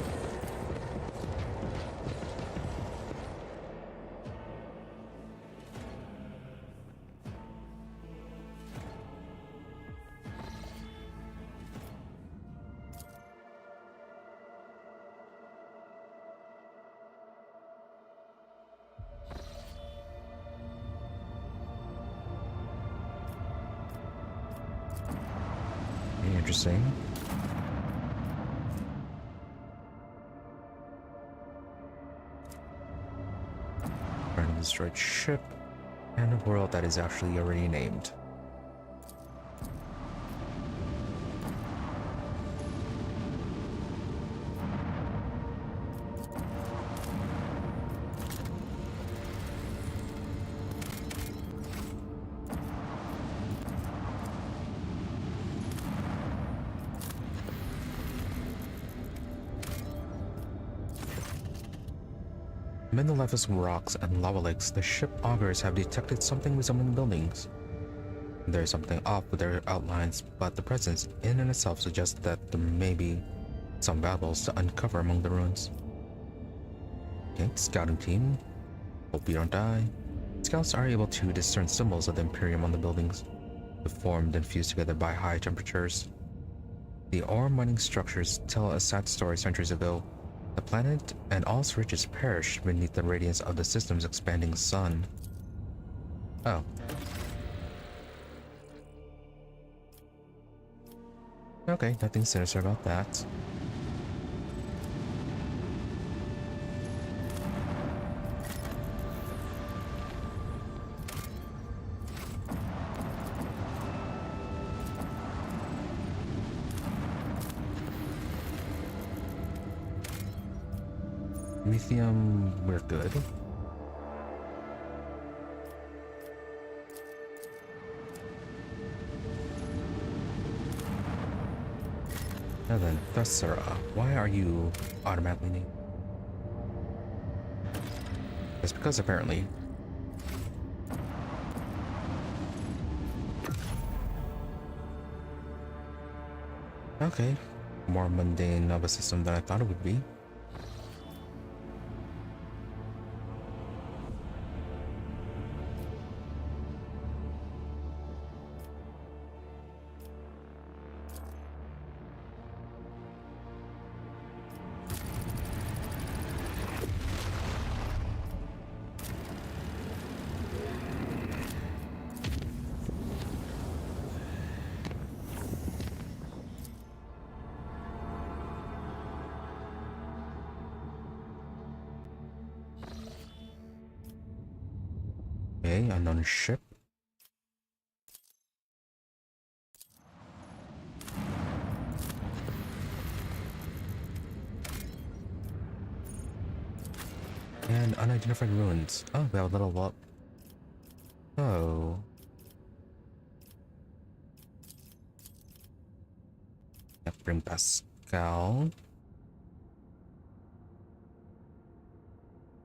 A: Interesting. Find a destroyed ship and a world that is actually already named. Amid the lava's rocks and lava lakes, the ship augurs have detected something resembling buildings. There is something off with their outlines, but the presence in and itself suggests that there may be some valuables to uncover among the ruins. Okay, scouting team. Hope you don't die. Scouts are able to discern symbols of the Imperium on the buildings, formed and fused together by high temperatures. The ore mining structures tell a sad story centuries ago. The planet and all its riches perished beneath the radiance of the system's expanding sun. Oh. Okay, nothing sinister about that. Lithium, we're good. Now then, Thessera, why are you automatically named? It's because apparently. Okay, more mundane of a system than I thought it would be. Okay, unknown ship. And unidentified ruins. Oh, we have a little up. Oh. Yeah, bring Pascal.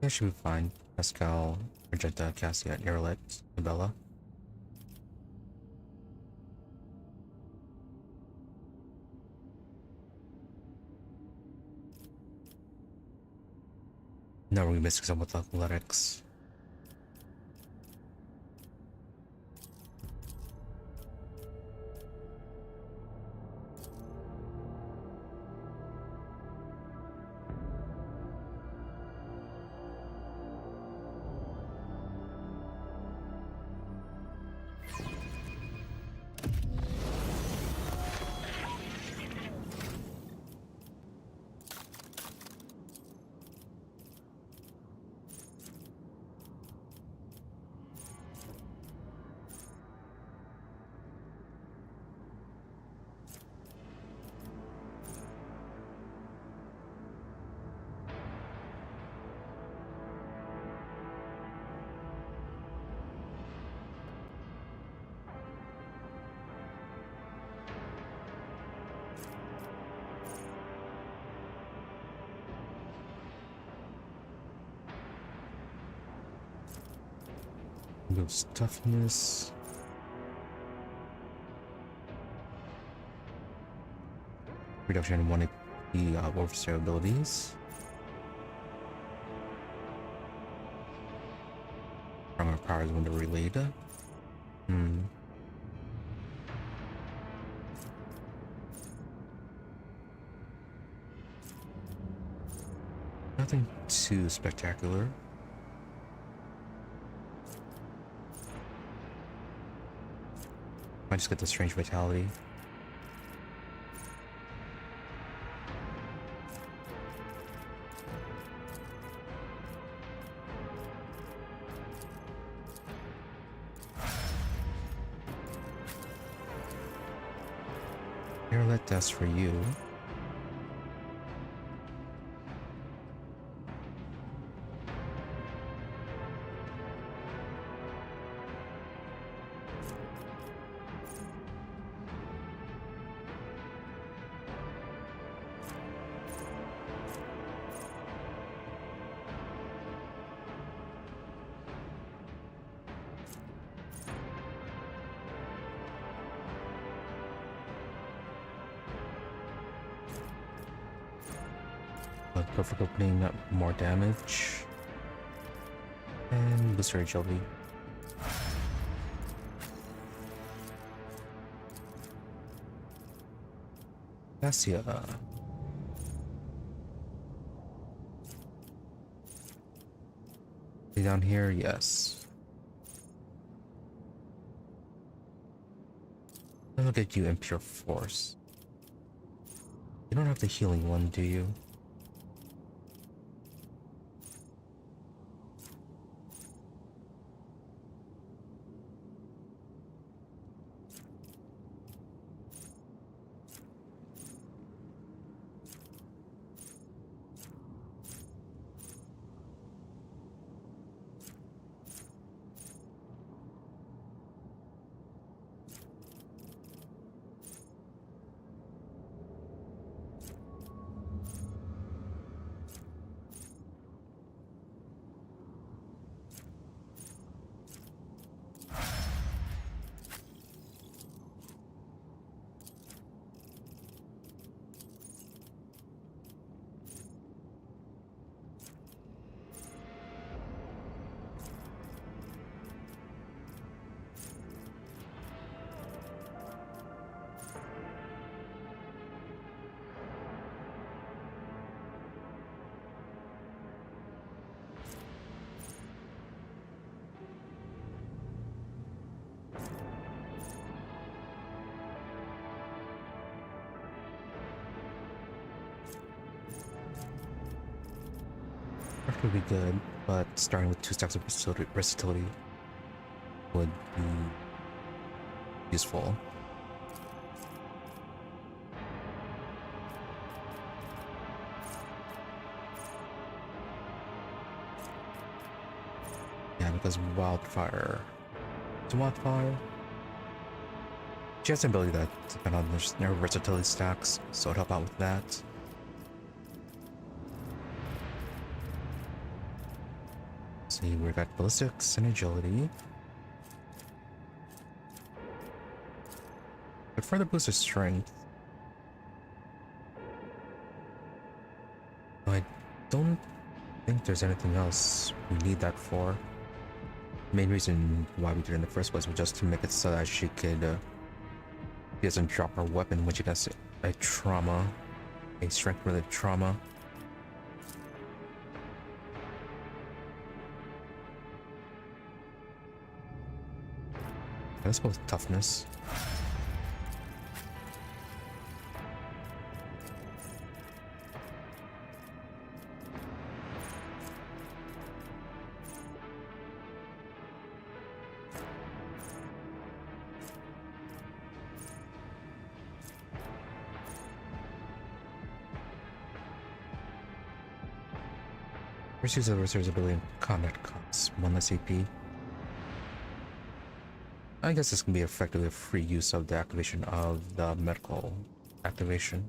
A: Yeah, should be fine. Pascal, Magenta, Cassia, Nerlet, Isabella. No, we're missing some with athletics. Goes toughness. Reduction in one of the officer abilities. Stronger powers when they're relayed. Nothing too spectacular. Might just get the strange vitality. Here, let that's for you. Perfect opening, more damage. And booster agility. Cassia. Stay down here, yes. Then we'll get you Impure Force. You don't have the healing one, do you? That would be good, but starting with 2 stacks of versatility would be useful. Yeah, because wildfire. It's wildfire. She has an ability that depends on their versatility stacks, so it'll help out with that. See, we've got ballistics and agility. But further boost of strength. I don't think there's anything else we need that for. The main reason why we did it in the first place was just to make it so that she could she doesn't drop her weapon when she gets a trauma, a strength-related trauma. Let's go with toughness. First use of Reserve's ability in combat costs 1 less AP. I guess this can be effectively a free use of the activation of the medical activation.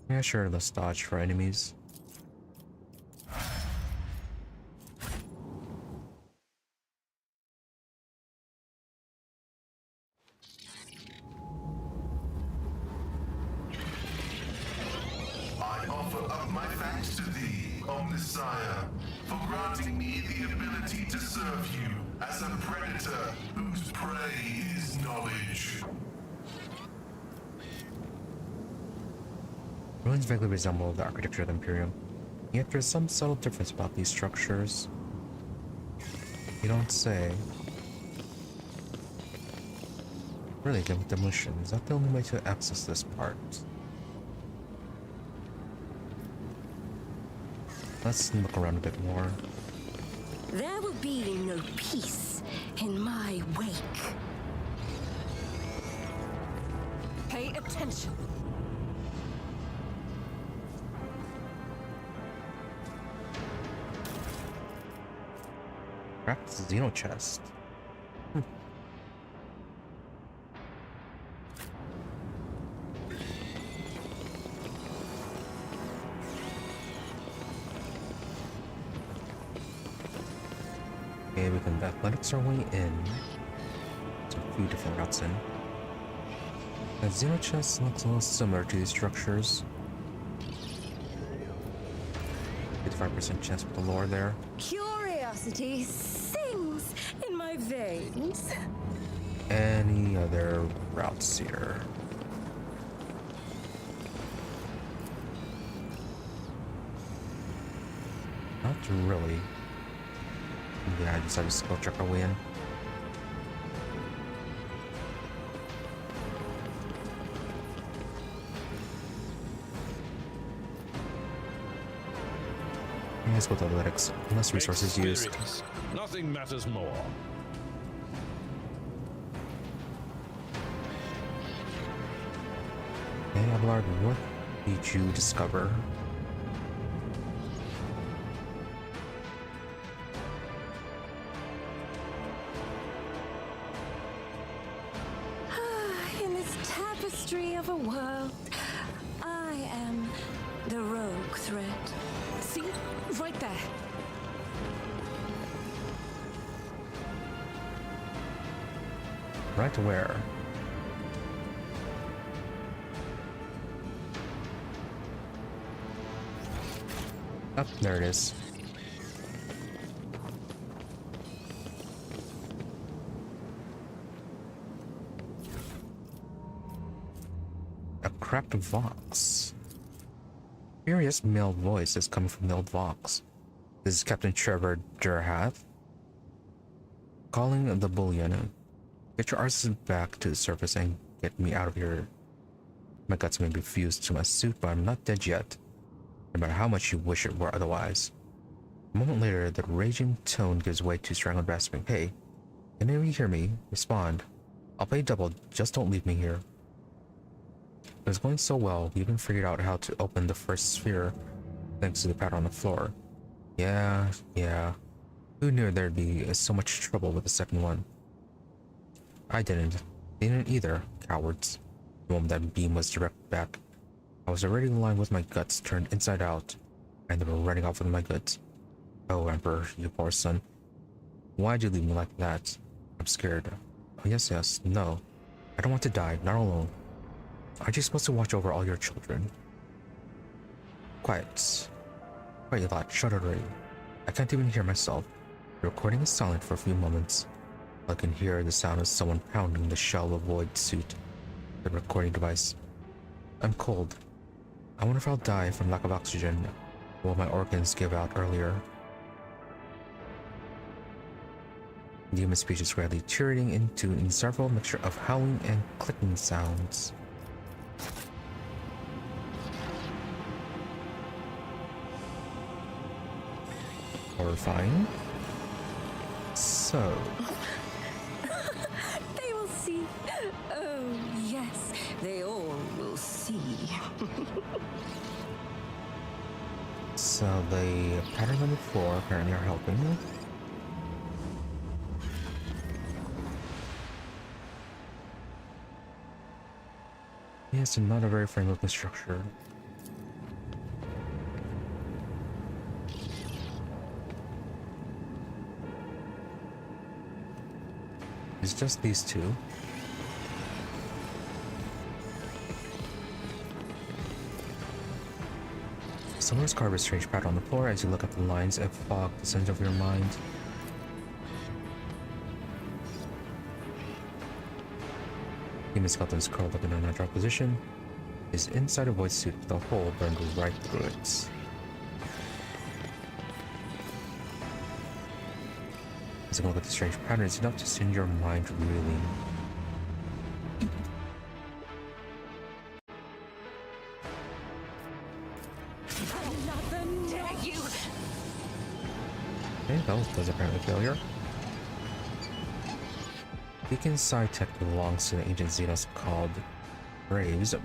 A: Yeah, sure, let's dodge for enemies.
J: I offer up my thanks to thee, O Messiah, for granting me the ability to serve you as a predator whose prey is knowledge.
A: Ruins vaguely resemble the architecture of the Imperium, yet there's some subtle difference about these structures. You don't say. Really, demolition, is that the only way to access this part? Let's look around a bit more.
B: There will be no peace in my wake.
I: Pay attention.
A: Cracked Xeno chest. Okay, we can athletics our way in. There's a few different routes in. The Xeno chest looks a little similar to these structures. 55% chance with the lore there.
B: Curiosity sings in my veins.
A: Any other routes here? Not really. Yeah, I decided to skill check our way in. Let's go to athletics. Less resources used.
G: Nothing matters more.
A: Hey, Abelard, what did you discover?
B: In this tapestry of a world, I am the rogue thread.
I: See? Right there.
A: Right where? Up, there it is. A cracked vox. Curious male voice is coming from the old vox. This is Captain Trevor Durhath calling the bullion. Get your arses back to the surface and get me out of here. My guts may be fused to my suit, but I'm not dead yet, no matter how much you wish it were otherwise. A moment later, the raging tone gives way to strangled rasping. Hey, can anyone hear me? Respond. I'll pay double, just don't leave me here. It was going so well, we even figured out how to open the first sphere, thanks to the pattern on the floor. Yeah. Who knew there'd be so much trouble with the second one? I didn't. They didn't either, cowards. The moment that beam was directed back, I was already in line with my guts turned inside out, and they were running off with my goods. Oh, Emperor, you poor son. Why'd you leave me like that? I'm scared. Oh, yes, no. I don't want to die, not alone. Aren't you supposed to watch over all your children? Quiet. Quiet, lad, shut it already. I can't even hear myself. The recording is silent for a few moments. I can hear the sound of someone pounding the shell of Void's suit, the recording device. I'm cold. I wonder if I'll die from lack of oxygen, or will my organs give out earlier. The human speech is gradually turning into an insufferable mixture of howling and clicking sounds. Horrifying. So...
B: They will see. Oh, yes, they all will see.
A: So the patterns on the floor apparently are helping me. Yes, and not a very friendly looking structure. It's just these two. Someone's carved a strange pattern on the floor as you look at the lines and fog descends over your mind. Human skeleton's curled up in a natural position. His inside a void suit with a hole burned right through it. As you look at the strange pattern, it's enough to send your mind reeling. Okay, that was apparently a failure. Beacon side tech belongs to the ancient Xenos called Braves,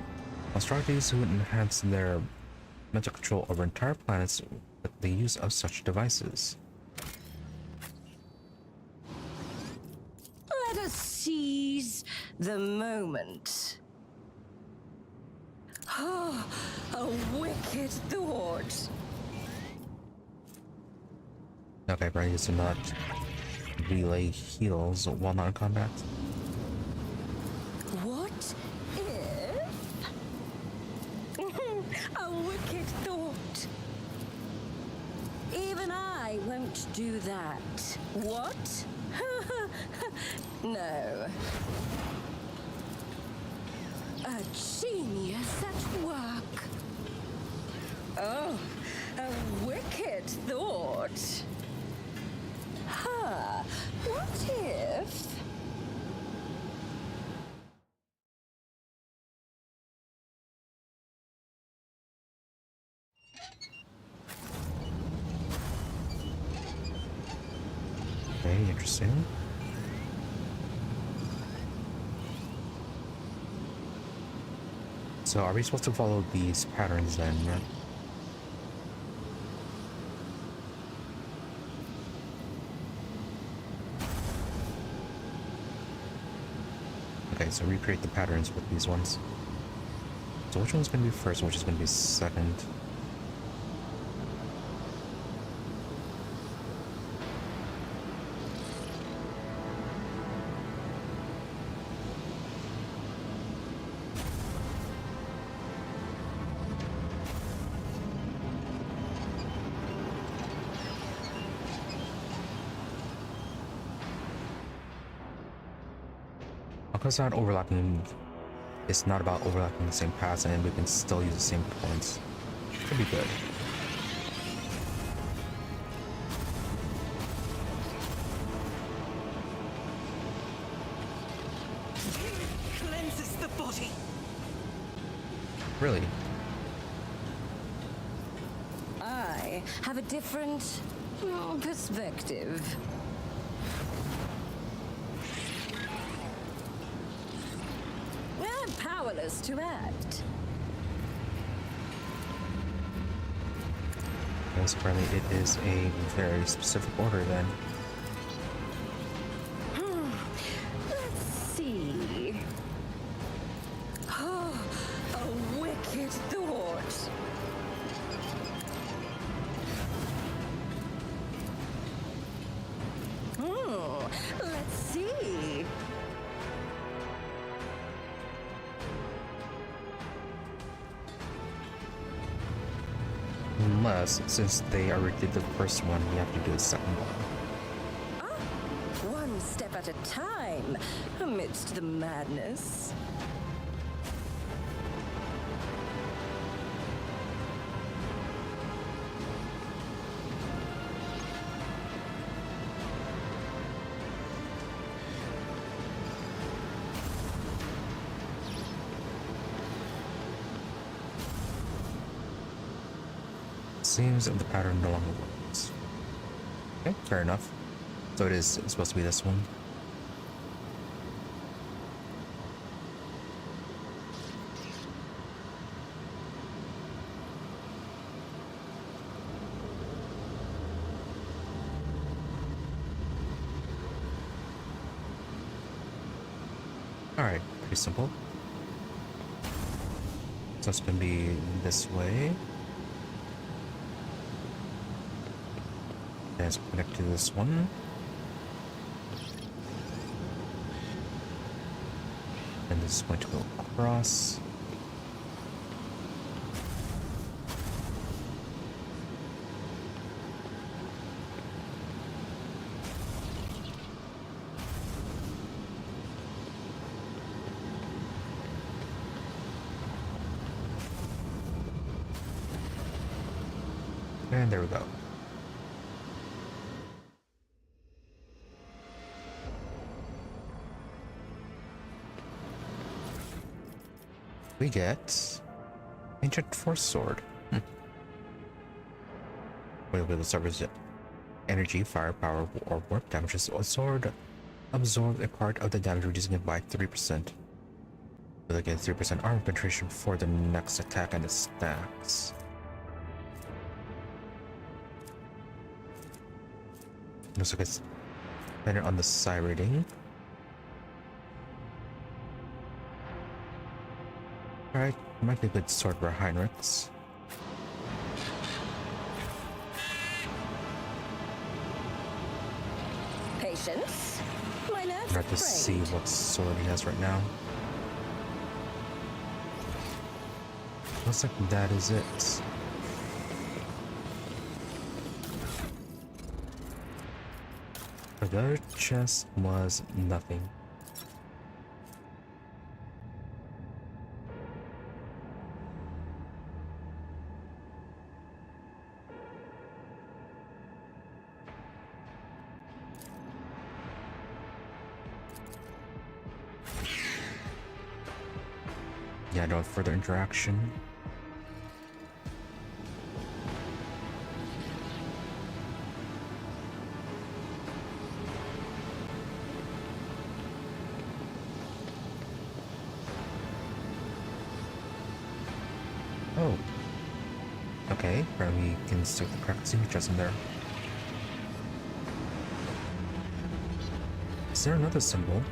A: monstrosities who enhance their mental control over entire planets with the use of such devices.
B: the moment. Oh, a wicked thought.
A: Okay, Brian used to not relay heals while not in combat.
B: What if? A wicked thought. Even I won't do that. What? No. A genius at work. Oh, a wicked thought. Huh. What if?
A: Okay, interesting. So are we supposed to follow these patterns then? Yeah? Okay, so recreate the patterns with these ones. So which one's going to be first and which is going to be second? Because not overlapping, it's not about overlapping the same paths, and we can still use the same points. Could be good.
B: Cleanses the body.
A: Really?
B: I have a different perspective. I'm powerless to act.
A: Yes, apparently it is a very specific order then.
B: Let's see. Oh, a wicked thought. Let's see.
A: Unless, since they already did the first one, we have to do the second one.
B: One step at a time, amidst the madness.
A: Seems the pattern no longer works. Okay, fair enough. So it's supposed to be this one. Alright, pretty simple. So it's gonna be this way. Let's connect to this one. And this is going to go across. And there we go. We get ancient force sword. Wait, the server's energy, firepower, or warp damages. A sword absorbs a part of the damage, reducing it by 3%. We'll get 3% armor penetration for the next attack, and it stacks. Looks like it's better on the psi rating. Alright, might be a good sword for Heinrichs.
B: Patience. My nerves
A: I'd
B: are
A: have to see
B: frayed.
A: what sword he has right now. Looks like that is it. The other chest was nothing. Yeah, no further interaction. Oh. Okay, apparently we can stick the cracked signatures in there. Is there another symbol?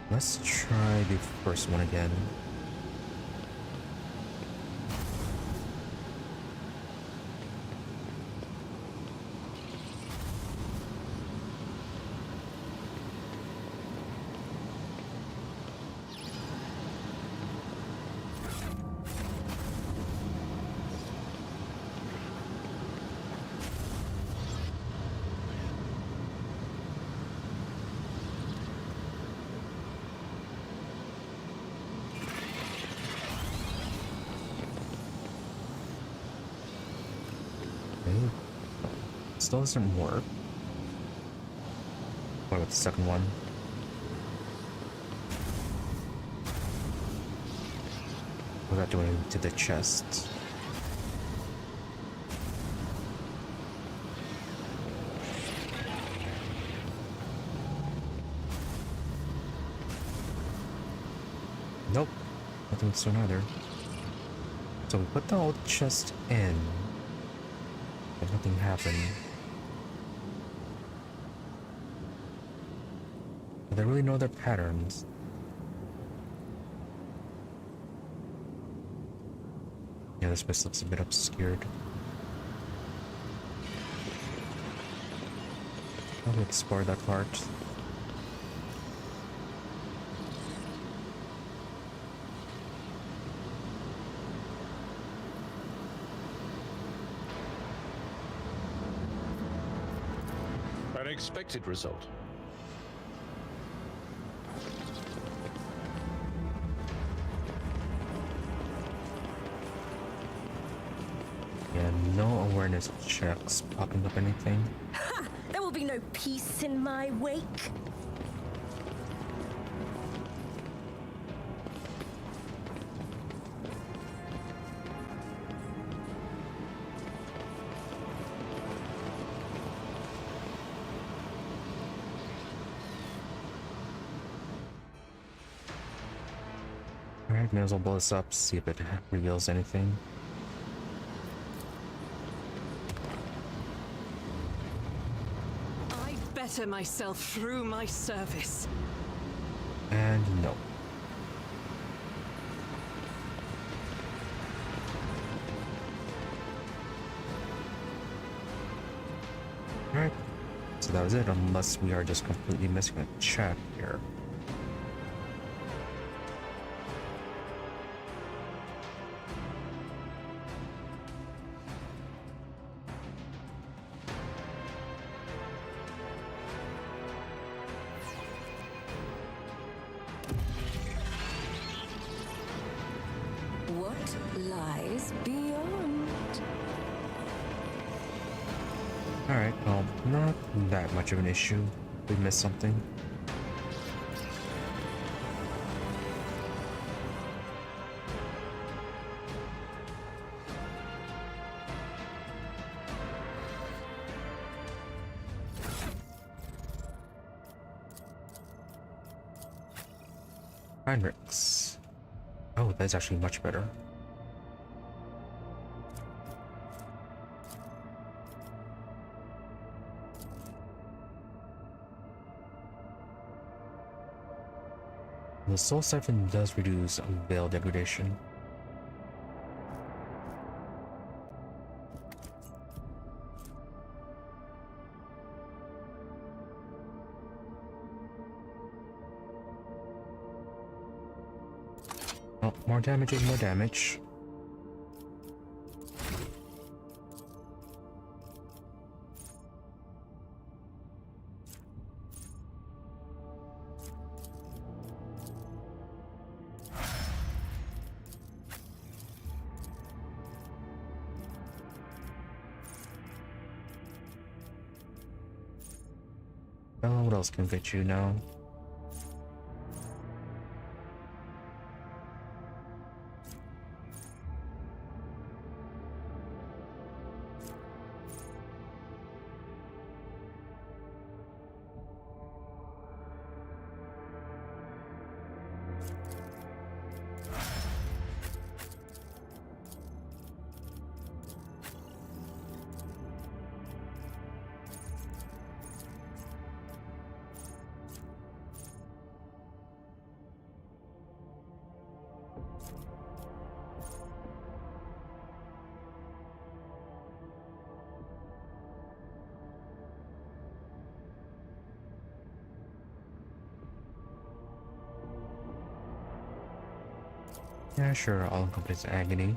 A: Let's try the first one again. Still doesn't work. What about the second one? What's that doing to the chest? Nope, nothing soon either. So we put the old chest in, but nothing happened. Are there really no other patterns? Yeah, this place looks a bit obscured. I'll explore that part.
G: An expected result.
A: Yeah, no awareness checks popping up anything.
B: Ha! There will be no peace in my wake.
A: Alright, may as well blow this up, see if it reveals anything.
I: I better myself through my service.
A: And no. Alright, so that was it, unless we are just completely missing a check here.
B: What lies beyond?
A: Alright, well, not that much of an issue. We missed something. Heinrichs. Oh, that's actually much better. The Soul Siphon does reduce veil degradation. Oh, more damage is more damage. What else can get you now? Yeah, sure, I'll encompass agony.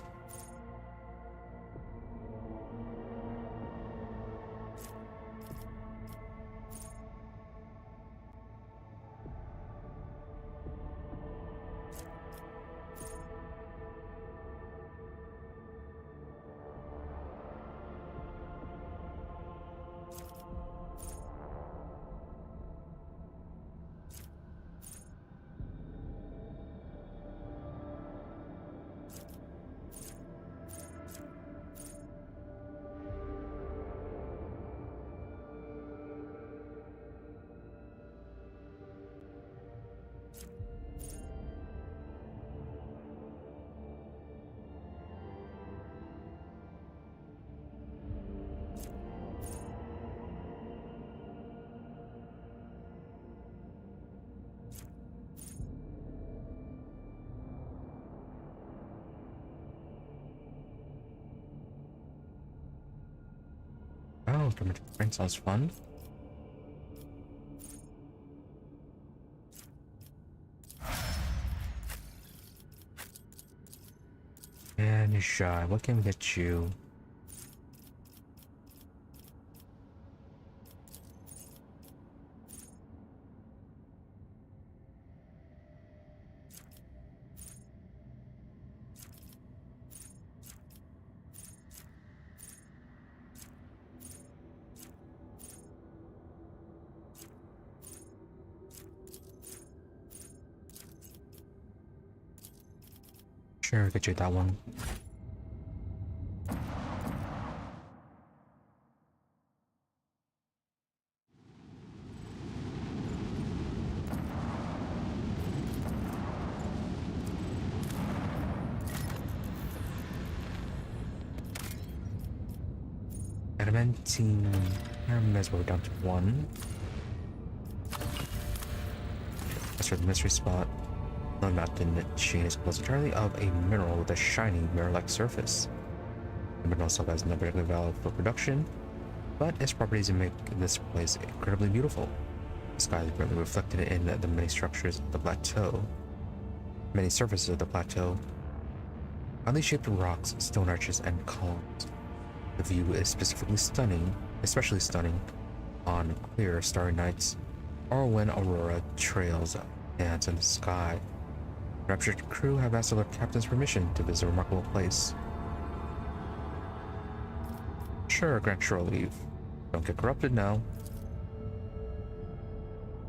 A: Oh, primitive brain sounds fun. And you're shy. What can get you? Sure, get you that one. Adamantine Hermes, we're down to 1. As for the mystery spot, the mountain chain is composed entirely of a mineral with a shiny mirror-like surface. The mineral itself has no particular value for production, but its properties make this place incredibly beautiful. The sky is greatly reflected in the many structures of the plateau. Many surfaces of the plateau, oddly shaped rocks, stone arches, and columns. The view is specifically stunning, especially stunning on clear, starry nights, or when aurora trails dance in the sky. The raptured crew have asked their captain's permission to visit a remarkable place. Sure, grant shore leave. Don't get corrupted now.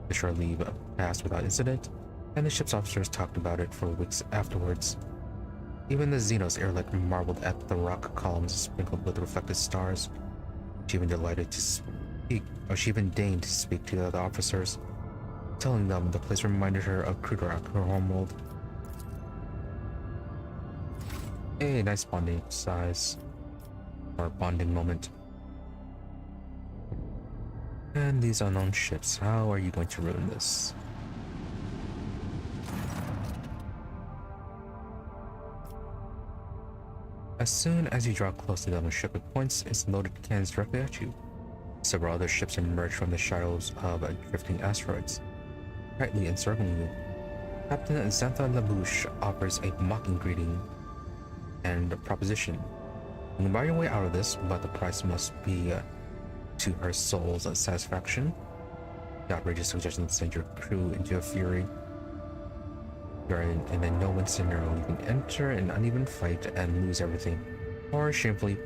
A: The shore leave passed without incident, and the ship's officers talked about it for weeks afterwards. Even the Xenos airlight marveled at the rock columns sprinkled with reflected stars. She even deigned to speak to the other officers, telling them the place reminded her of Krudorak, her homeworld. A nice bonding size, or bonding moment. And these unknown ships, how are you going to ruin this? As soon as you draw close to the unknown ship, it points its loaded cannons directly at you. Several other ships emerge from the shadows of drifting asteroids, tightly encircling you. Captain Xantha Labouche offers a mocking greeting and a proposition. You can buy your way out of this, but the price must be to her soul's satisfaction. The outrageous suggestion to send your crew into a fury. You're in a no-win scenario. You can enter an uneven fight and lose everything, or shamefully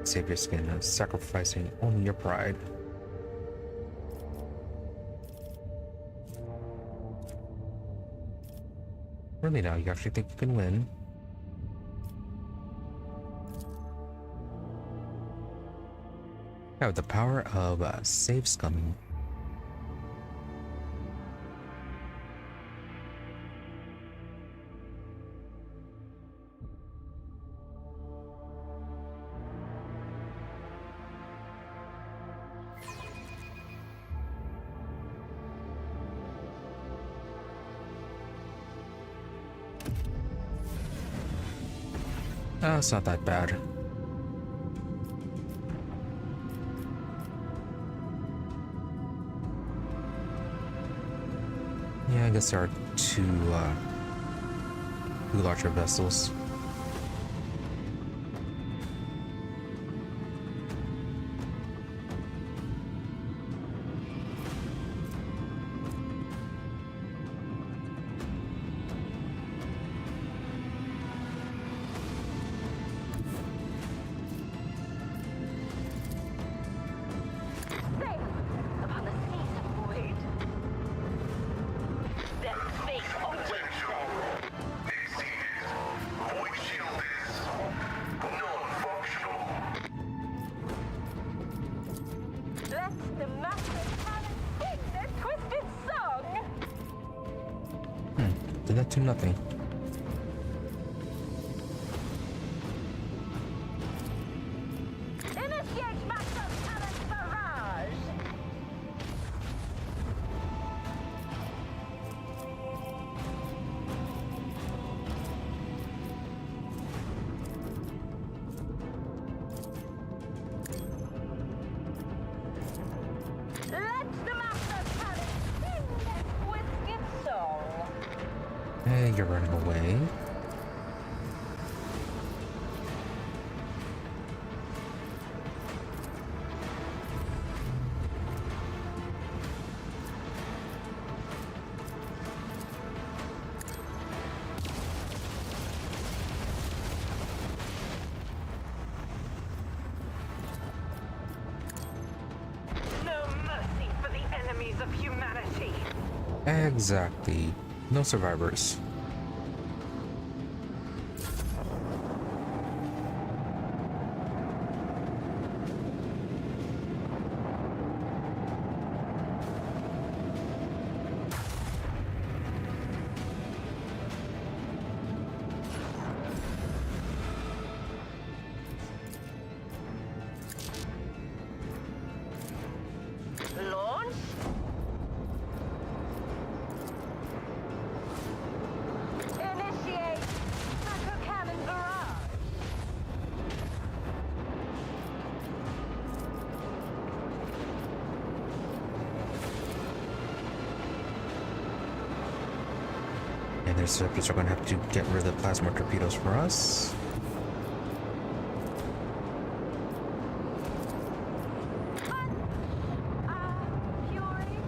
A: save your skin, sacrificing only your pride. Really now, you actually think you can win? Yeah, with the power of save scumming. It's not that bad. Yeah, I guess there are two larger vessels. Did that do nothing?
B: Initiate massive cannon barrage! Let the massive cannon sing their twisted song!
A: Hey, you're running away.
C: No mercy for the enemies of humanity.
A: Exactly. No survivors.
B: Launch? Initiate macro cannon barrage!
A: And their ships are going to have to get rid of the plasma torpedoes for us.
B: Fury?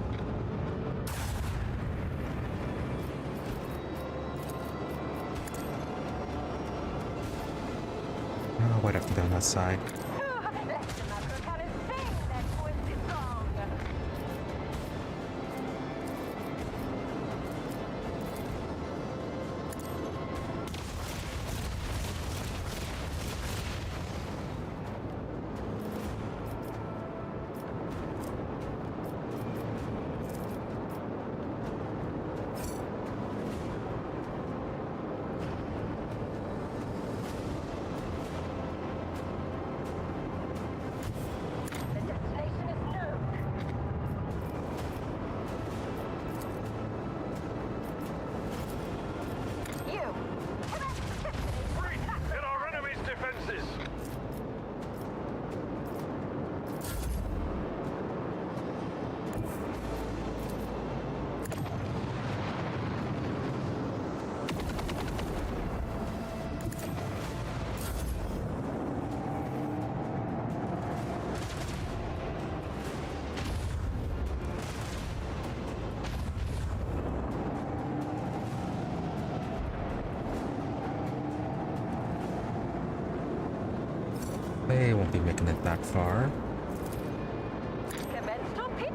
A: Oh, wait, I have to get on that side.
B: Let the macro cannon sing their twisted song!
A: They won't be making it that far.
B: Commence torpedo.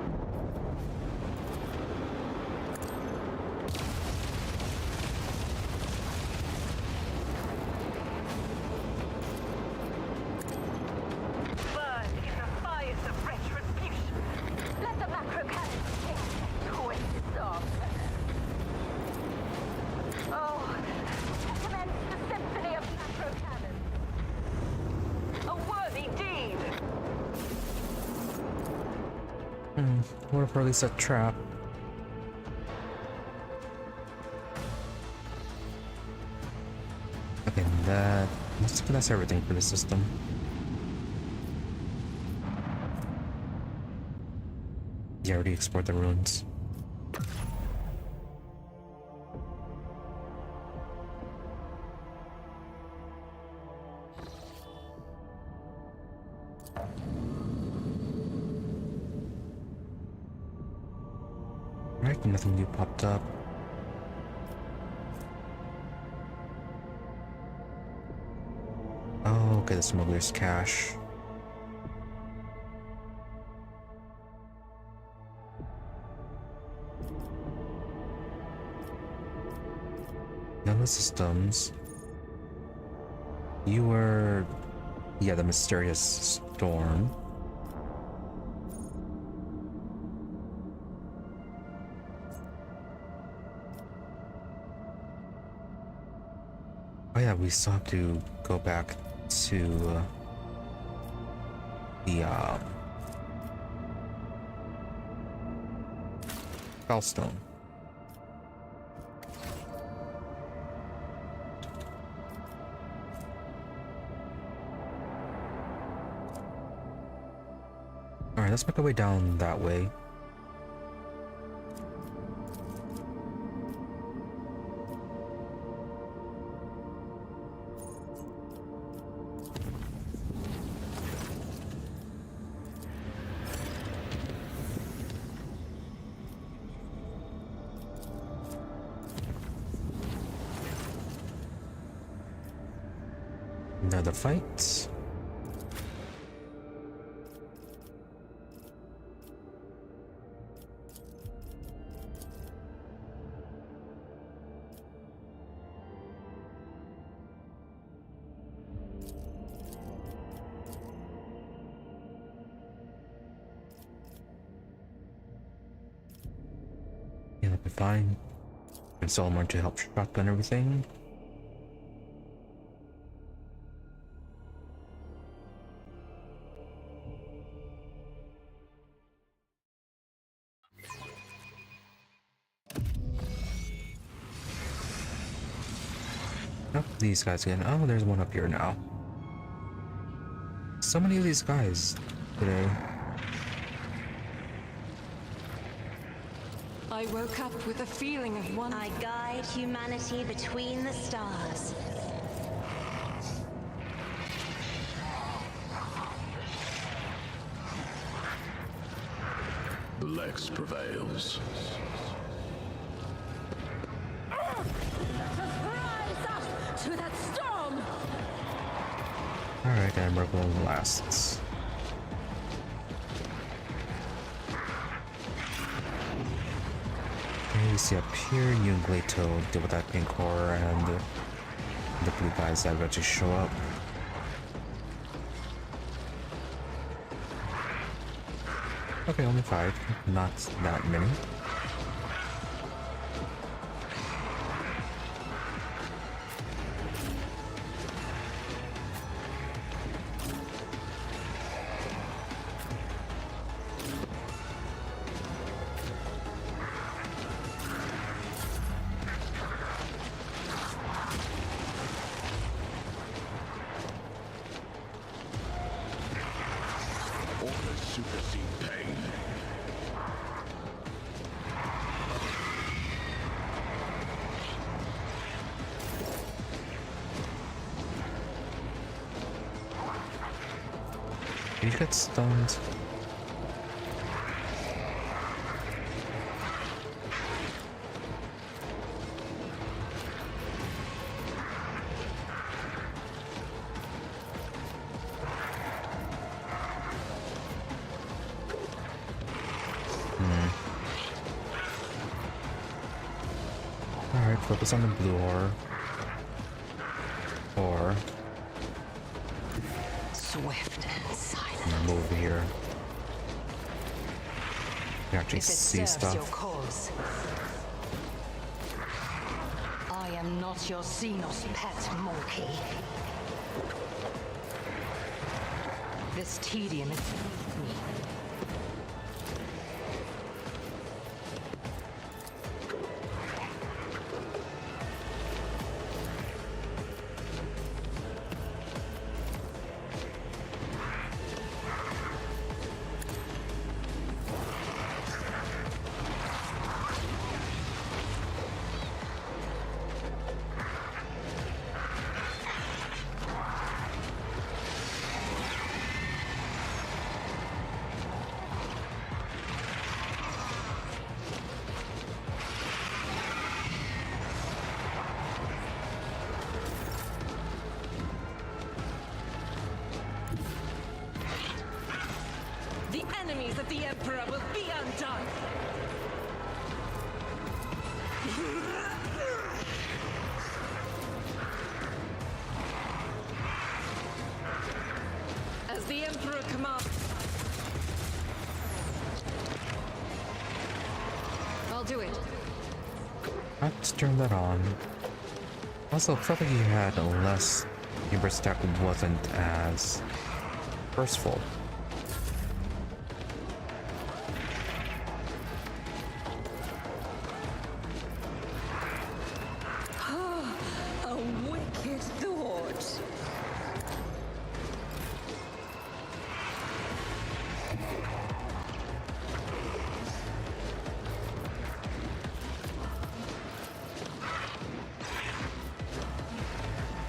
C: Burn in the fires of retribution.
B: Let the macro cannon take twist off. Oh, commence the symphony of macro cannon.
C: A worthy deed.
A: What if release a trap? Okay, that's everything for the system. Yeah, already explored the ruins. Right, nothing new popped up. Oh, okay, the smuggler's cache. None of the systems. You were... yeah, the mysterious storm. Oh yeah, we still have to go back to the Fellstone. Alright, let's make our way down that way. Another fight. Yeah, that'll be fine. And Solomon to help shotgun everything. Oh, these guys again. Oh, there's one up here now. So many of these guys today.
I: I woke up with a feeling of wonder.
D: I guide humanity between the stars.
G: Lex prevails.
B: To that storm!
A: Alright, and we're going lasts. Okay, you see up here, you and Glato deal with that pink horror and the blue guys that eventually show up. Okay, only 5, not that many.
G: Orders supersede pain.
A: Did you get stunned? focus on the blue ore. Or
F: Swift and silent.
A: move over here. You can actually
F: If it
A: see
F: serves
A: stuff.
F: your cause. I am not your Xenos pet monkey. This tedium is me.
I: The enemies of the Emperor will be undone! As the Emperor commands... I'll do it.
A: Let's turn that on. Also, felt like he had a less. Your stack wasn't as burstful.
I: A wicked thought.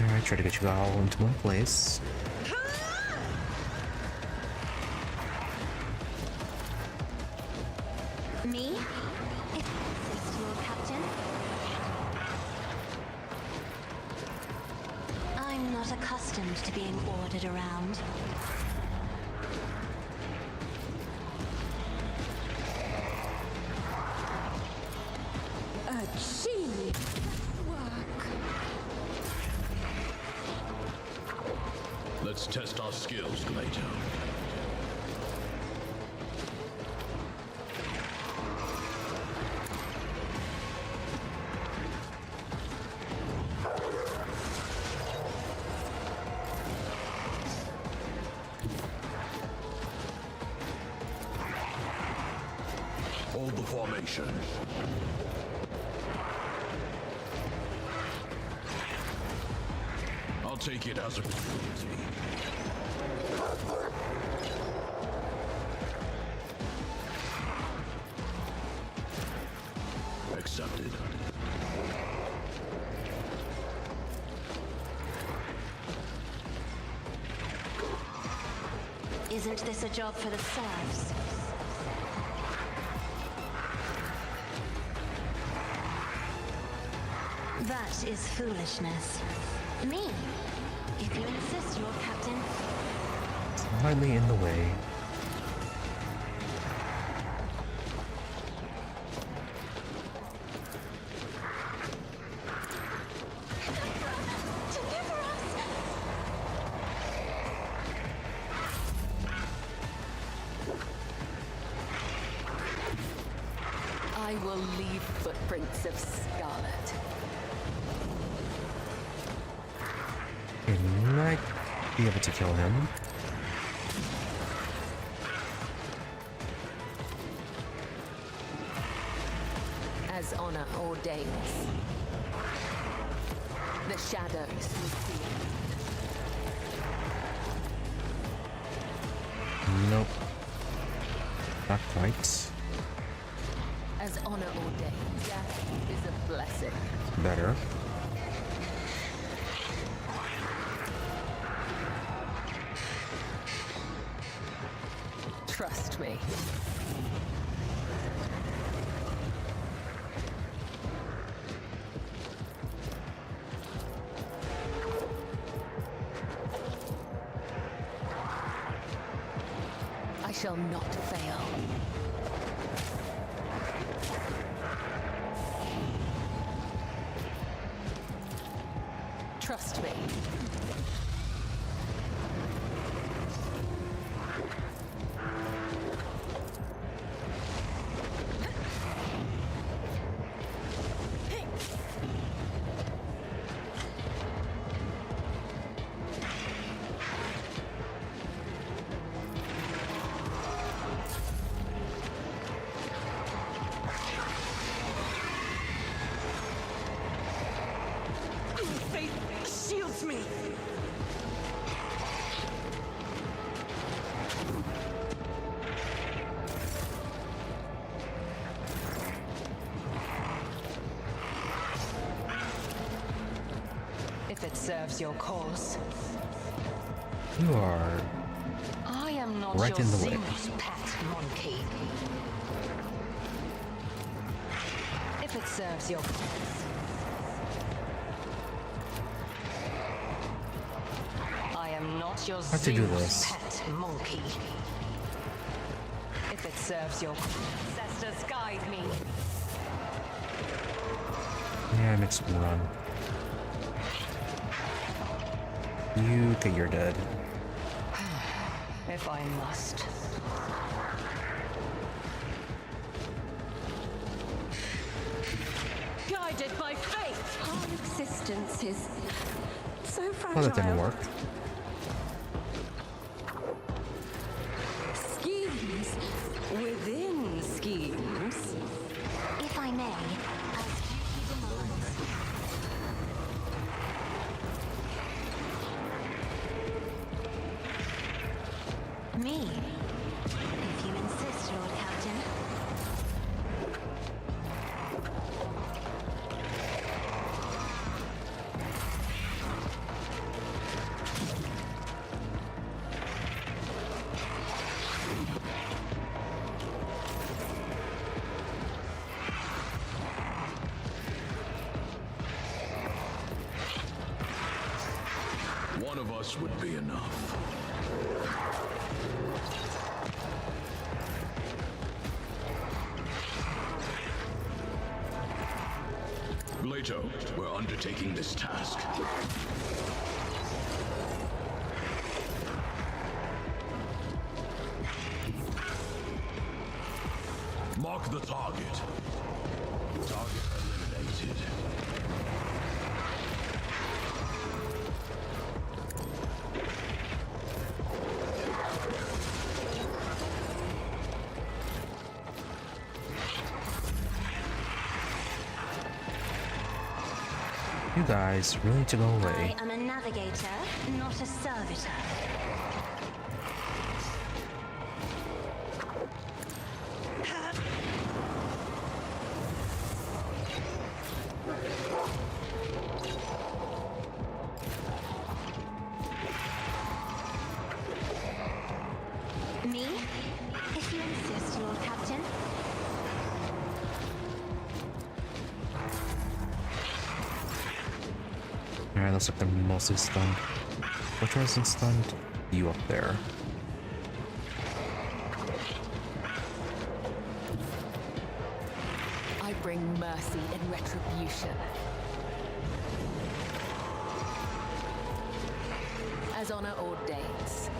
A: Alright, try to get you all into one place.
D: Me? Assist your captain? I'm not accustomed to being ordered around.
I: A genius work.
G: Let's test our skills, Glato. Hold the formation. I'll take it as a opportunity. Accepted.
D: Isn't this a job for the serfs? That is foolishness. Me? If you insist, your captain.
A: Slightly in the way.
D: Deliver us!
E: I will leave footprints of scarlet.
A: You might be able to kill him.
E: As honor ordains. The shadows will see.
A: Nope. Not quite.
E: As honor ordains, death is a blessing.
A: Better.
E: Trust me. I shall not fail.
I: Faith shields me.
F: If it serves your cause.
A: You are
F: I am not
A: right
F: your
A: in the way.
F: Zeus pet monkey. If it serves your cause. I am not your
A: How to do
F: Zeus
A: this?
F: pet monkey. If it serves your ancestors guide me.
A: Yeah, makes me run. You think you're dead.
F: If I must.
I: Guided by faith.
B: Our existence is so fragile.
A: Well, that didn't work.
B: Schemes within schemes. If I may, as duty demands. Me, if you insist, Lord Captain.
G: One of us would be enough. Leto, we're undertaking this task. Mark the target. Target eliminated.
A: You guys really need to go away.
B: I am a navigator, not a servitor. Me? If you insist, Lord Captain.
A: Alright, looks like they're mostly stunned. Which one isn't stunned? You up there.
E: I bring mercy and retribution. As honor ordains.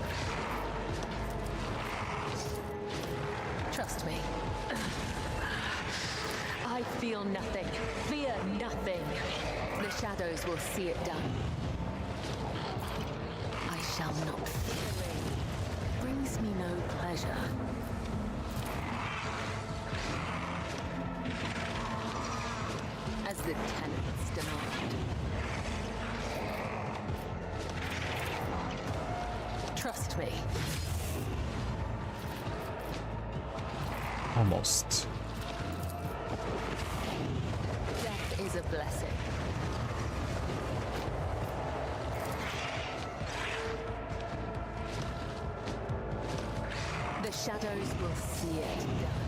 E: Trust me. I feel nothing, fear nothing. The shadows will see it done. I shall not fear. Brings me no pleasure. As the tenants demand. Trust me.
A: Almost.
E: Death is a blessing. The shadows will see it done.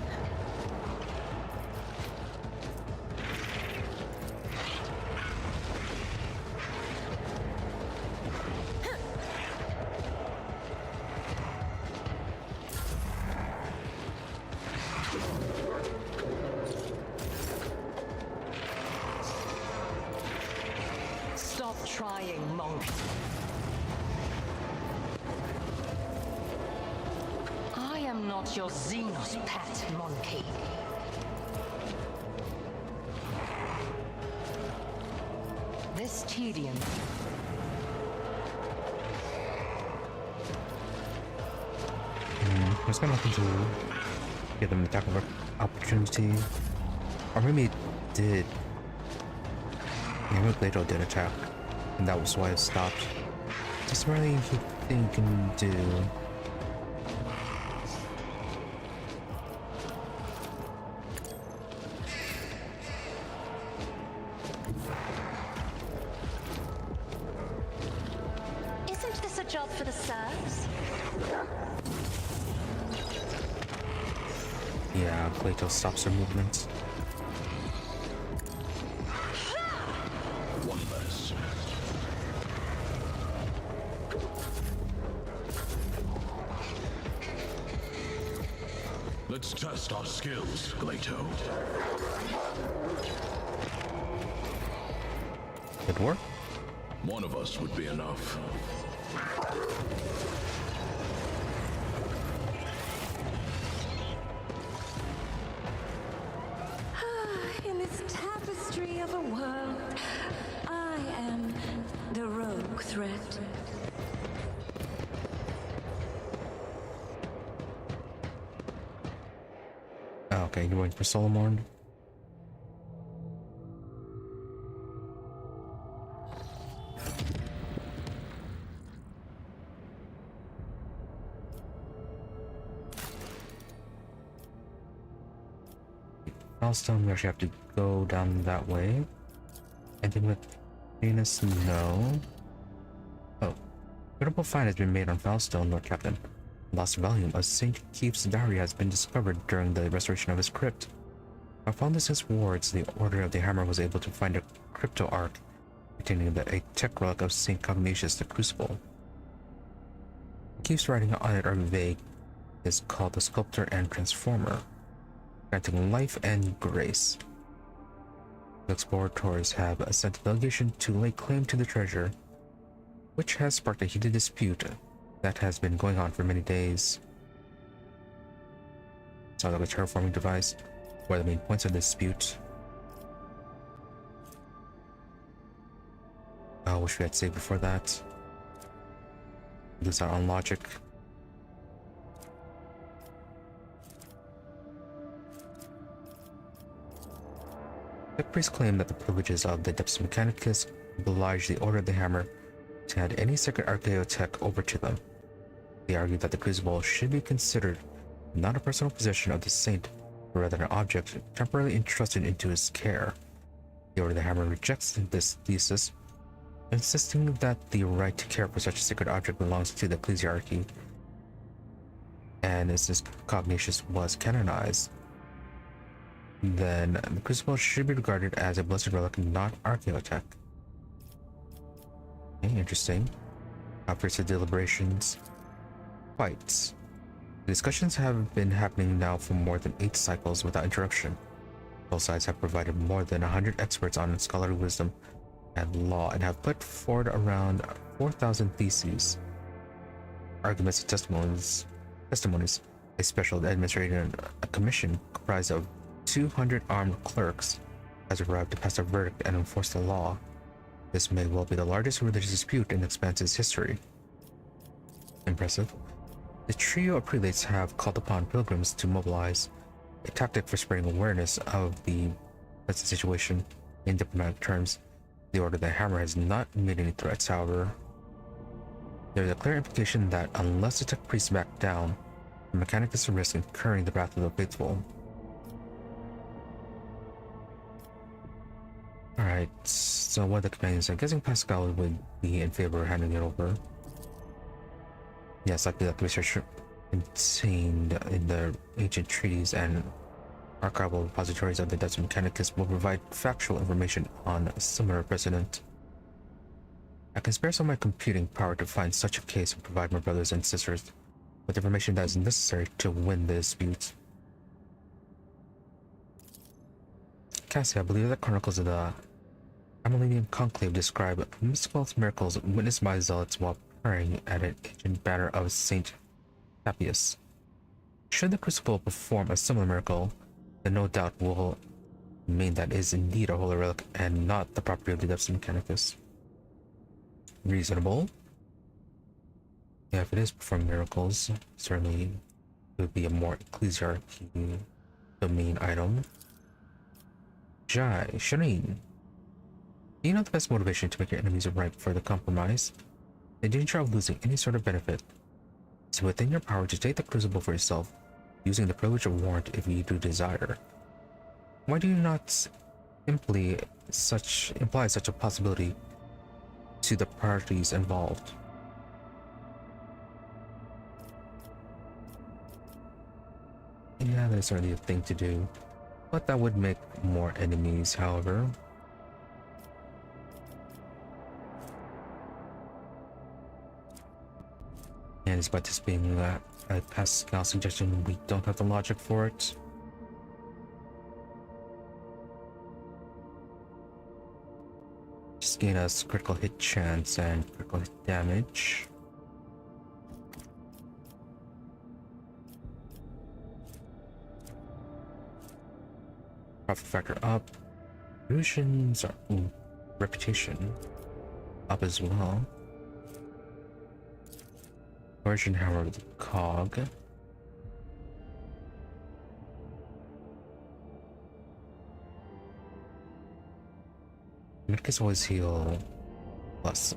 F: Stop trying, monkey. I am not your Xenos pet, monkey. This tedium.
A: I was kind of hoping to get them an attack of opportunity. Or maybe it did. Maybe Plato did attack. And that was why it stopped. Just really anything you can do.
D: Isn't this a job for the serfs?
A: Yeah, Plato stops her movement.
G: One less. Let's test our skills, Glato.
A: Good work.
G: One of us would be enough.
I: In this tapestry of a world, I am the rogue thread.
A: Okay, you're waiting for Solomon. Milestone, we actually have to go down that way. Ending with Venus, no. Oh. Critical find has been made on Foulstone, Lord Captain. Lost volume of St. Keith's diary has been discovered during the restoration of his crypt. By Foundless's wards, the Order of the Hammer was able to find a crypto arc containing a tech relic of St. Cognatus the Crucible. Keith's writing on it are vague. It is called the Sculptor and Transformer, granting life and grace. The explorers have sent a delegation to lay claim to the treasure, which has sparked a heated dispute that has been going on for many days. Sounds like a terraforming device. What are the main points of the dispute? I wish we had saved before that. Lose out on logic. The priests claim that the privileges of the Depths Mechanicus oblige the Order of the Hammer to hand any sacred archaeotech over to them. They argue that the Crucible should be considered not a personal possession of the saint, but rather an object temporarily entrusted into his care. The Order of the Hammer rejects this thesis, insisting that the right to care for such a sacred object belongs to the ecclesiarchy, and since Cognatus was canonized, then the Crucible should be regarded as a blessed relic, not archaeotech. Okay, interesting. After the deliberations, fights. The discussions have been happening now for more than 8 cycles without interruption. Both sides have provided more than 100 experts on scholarly wisdom and law and have put forward around 4,000 theses, arguments, and testimonies. A special administrative commission comprised of 200 armed clerks has arrived to pass a verdict and enforce the law. This may well be the largest religious dispute in Expanse's history. Impressive. The trio of prelates have called upon pilgrims to mobilize, a tactic for spreading awareness of the present situation. In diplomatic terms, the Order of the Hammer has not made any threats, however. There is a clear implication that unless the tech priests back down, the Mechanicus risk incurring the wrath of the faithful. Alright, so what are the companions? I'm guessing Pascal would be in favor of handing it over. Yes, likely that the research contained in the ancient treaties and archival repositories of the Depths Mechanicus will provide factual information on a similar precedent. I can spare some of my computing power to find such a case and provide my brothers and sisters with information that is necessary to win the dispute. Cassie, I believe that chronicles of the Amylinian Conclave describe mystical miracles witnessed by zealots while praying at an ancient banner of Saint Papias. Should the Crucible perform a similar miracle, then no doubt will mean that it is indeed a holy relic and not the property of the Deus Mechanicus. Reasonable. Yeah, if it is performing miracles, certainly it would be a more ecclesiarchy domain item. Jai, Shireen. Do you know the best motivation to make your enemies ripe for the compromise? In danger of losing any sort of benefit, it's within your power to take the Crucible for yourself, using the privilege of warrant if you do desire. Why do you not imply such a possibility to the parties involved? Yeah, that's certainly a thing to do, but that would make more enemies, however. And despite this being a Pascal suggestion, we don't have the logic for it. Just gain us critical hit chance and critical hit damage. Profit factor up. Illusions are reputation up as well. Origin hammer with the cog. Medkits always heal plus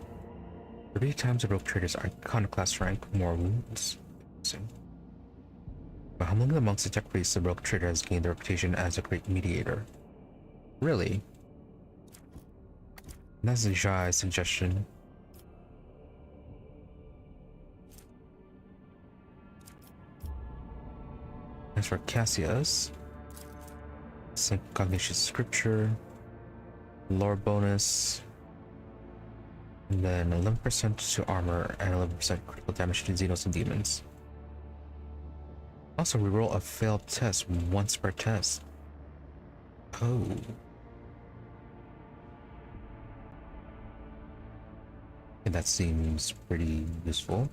A: 3 times the rogue trader's iconoclast rank, more wounds. By humbling the monks and tech priests, the rogue trader has gained the reputation as a great mediator. Really? That's a Jai's suggestion. As for Cassius, Sync Cognition Scripture, lore bonus, and then 11% to armor and 11% critical damage to Xenos and demons. Also, reroll a failed test once per test. Oh. And that seems pretty useful.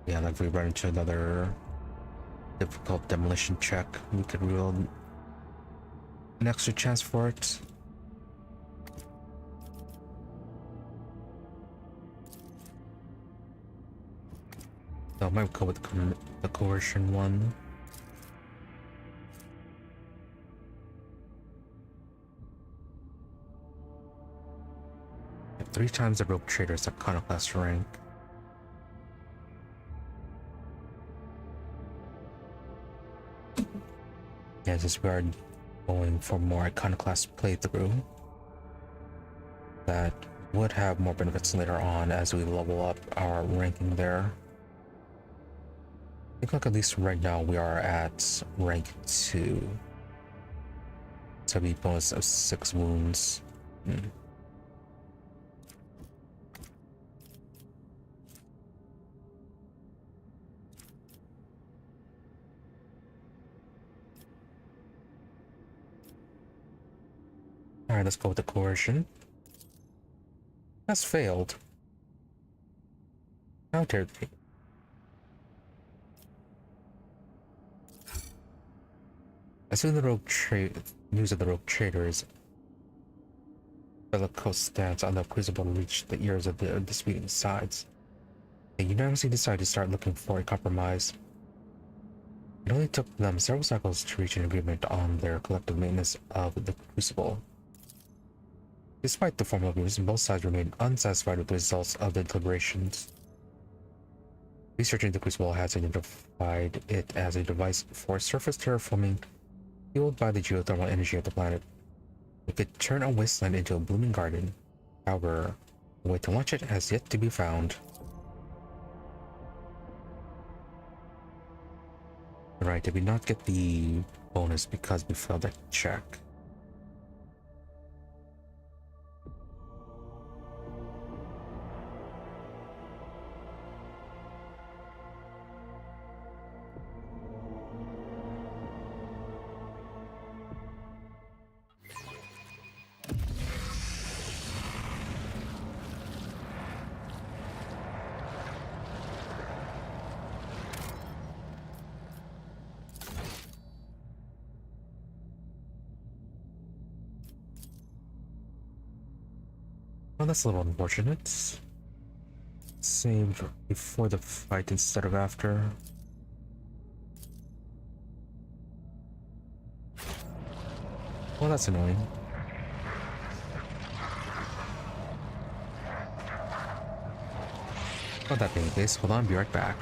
A: Yeah, like if we run into another difficult demolition check, we could roll an extra chance for it. So I might go with the coercion one. Yeah, 3 times the rogue trader's iconoclast rank. Yeah, since we are going for more iconoclast playthrough, that would have more benefits later on as we level up our ranking there. I think like at least right now we are at rank 2. So we bonus of 6 wounds. Alright, let's go with the coercion. That's failed. How dare they? As soon as the news of the rogue traders, bellicose stance on the Crucible reached the ears of the disputing sides, they unanimously decided to start looking for a compromise. It only took them several cycles to reach an agreement on their collective maintenance of the Crucible. Despite the formal agreements, both sides remained unsatisfied with the results of the deliberations. Researching the Crucible has identified it as a device for surface terraforming fueled by the geothermal energy of the planet. It could turn a wasteland into a blooming garden. However, the way to launch it has yet to be found. Right, did we not get the bonus because we failed that check? Well, that's a little unfortunate. Saved before the fight instead of after. Well, that's annoying. Well, that being the case, hold on, be right back.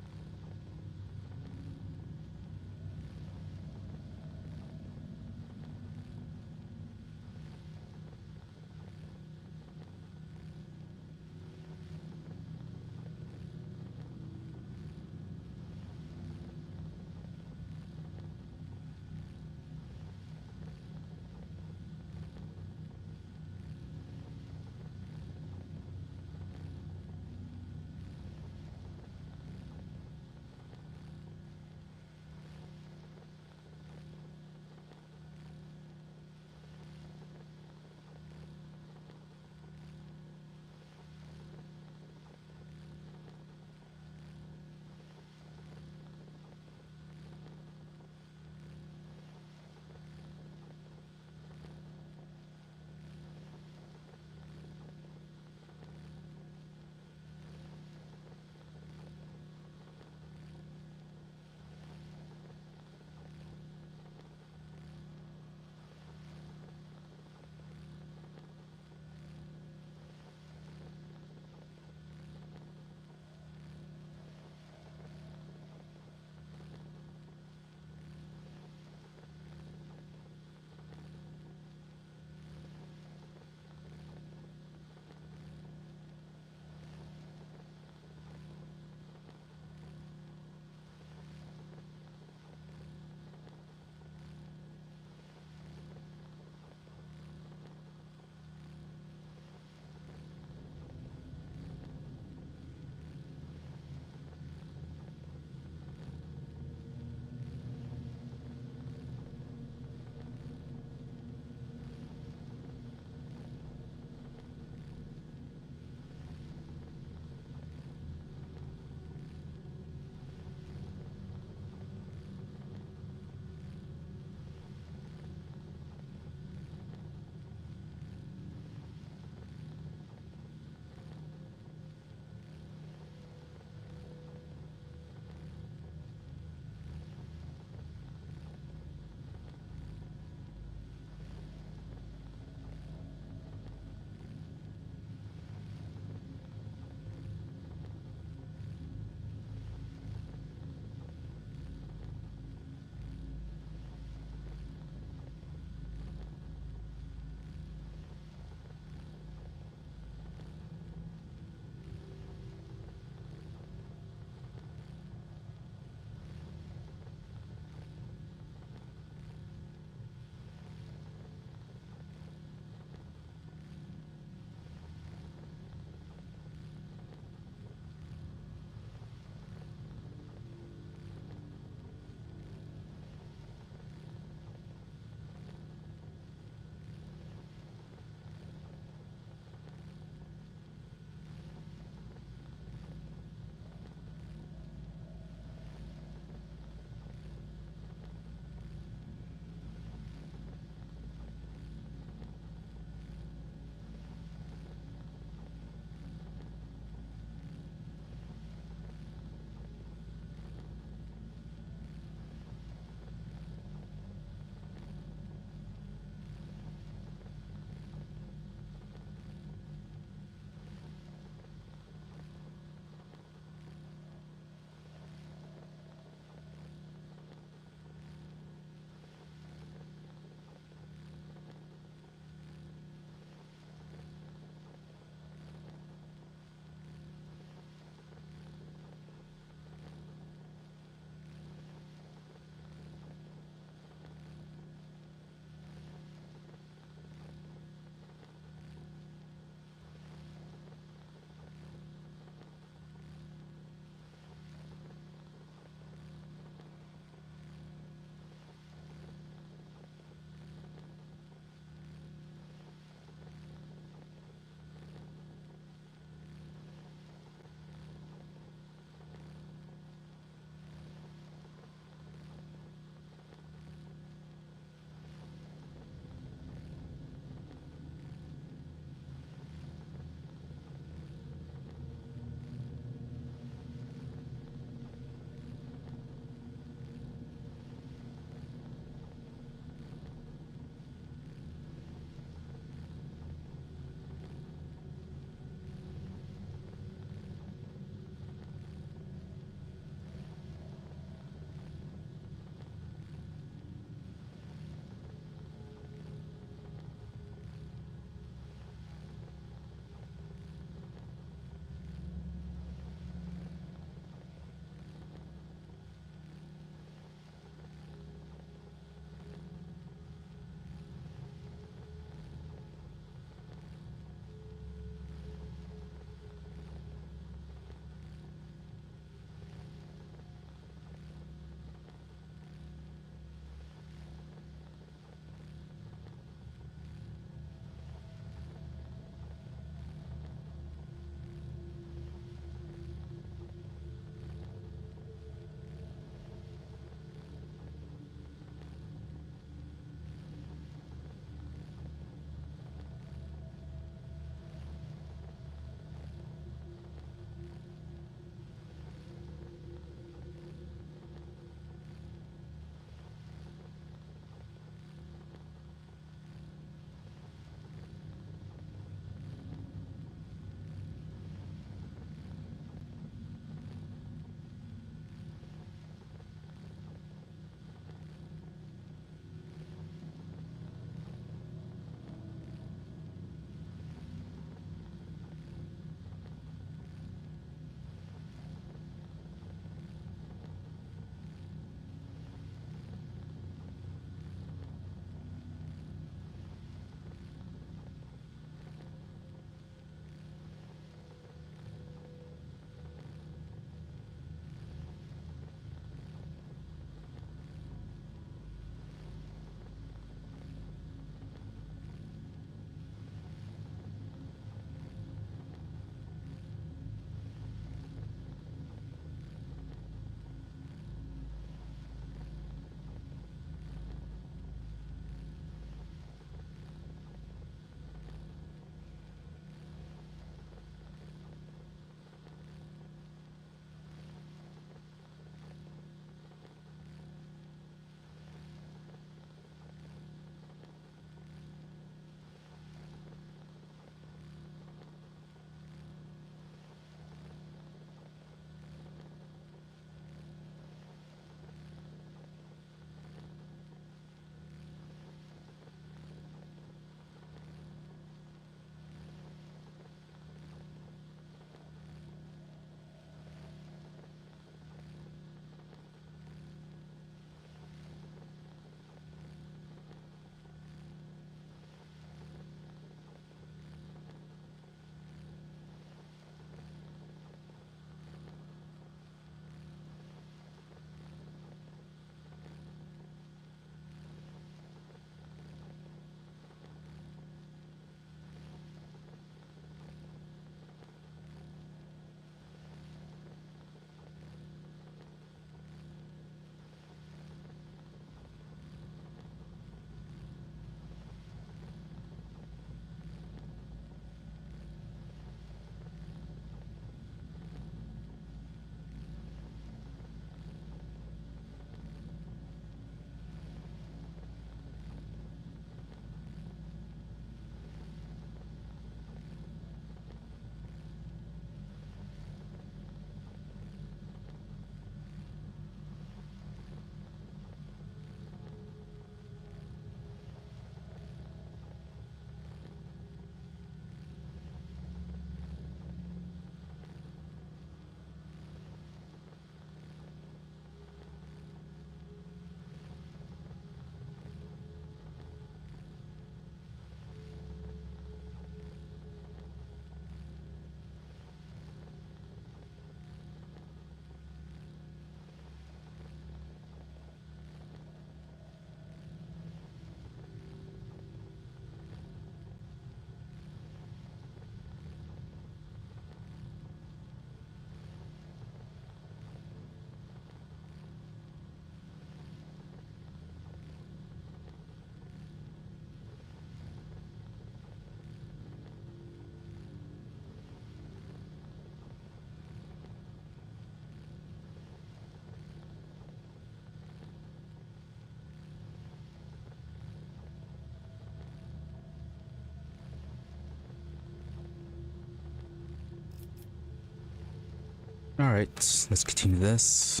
A: Alright, let's continue this.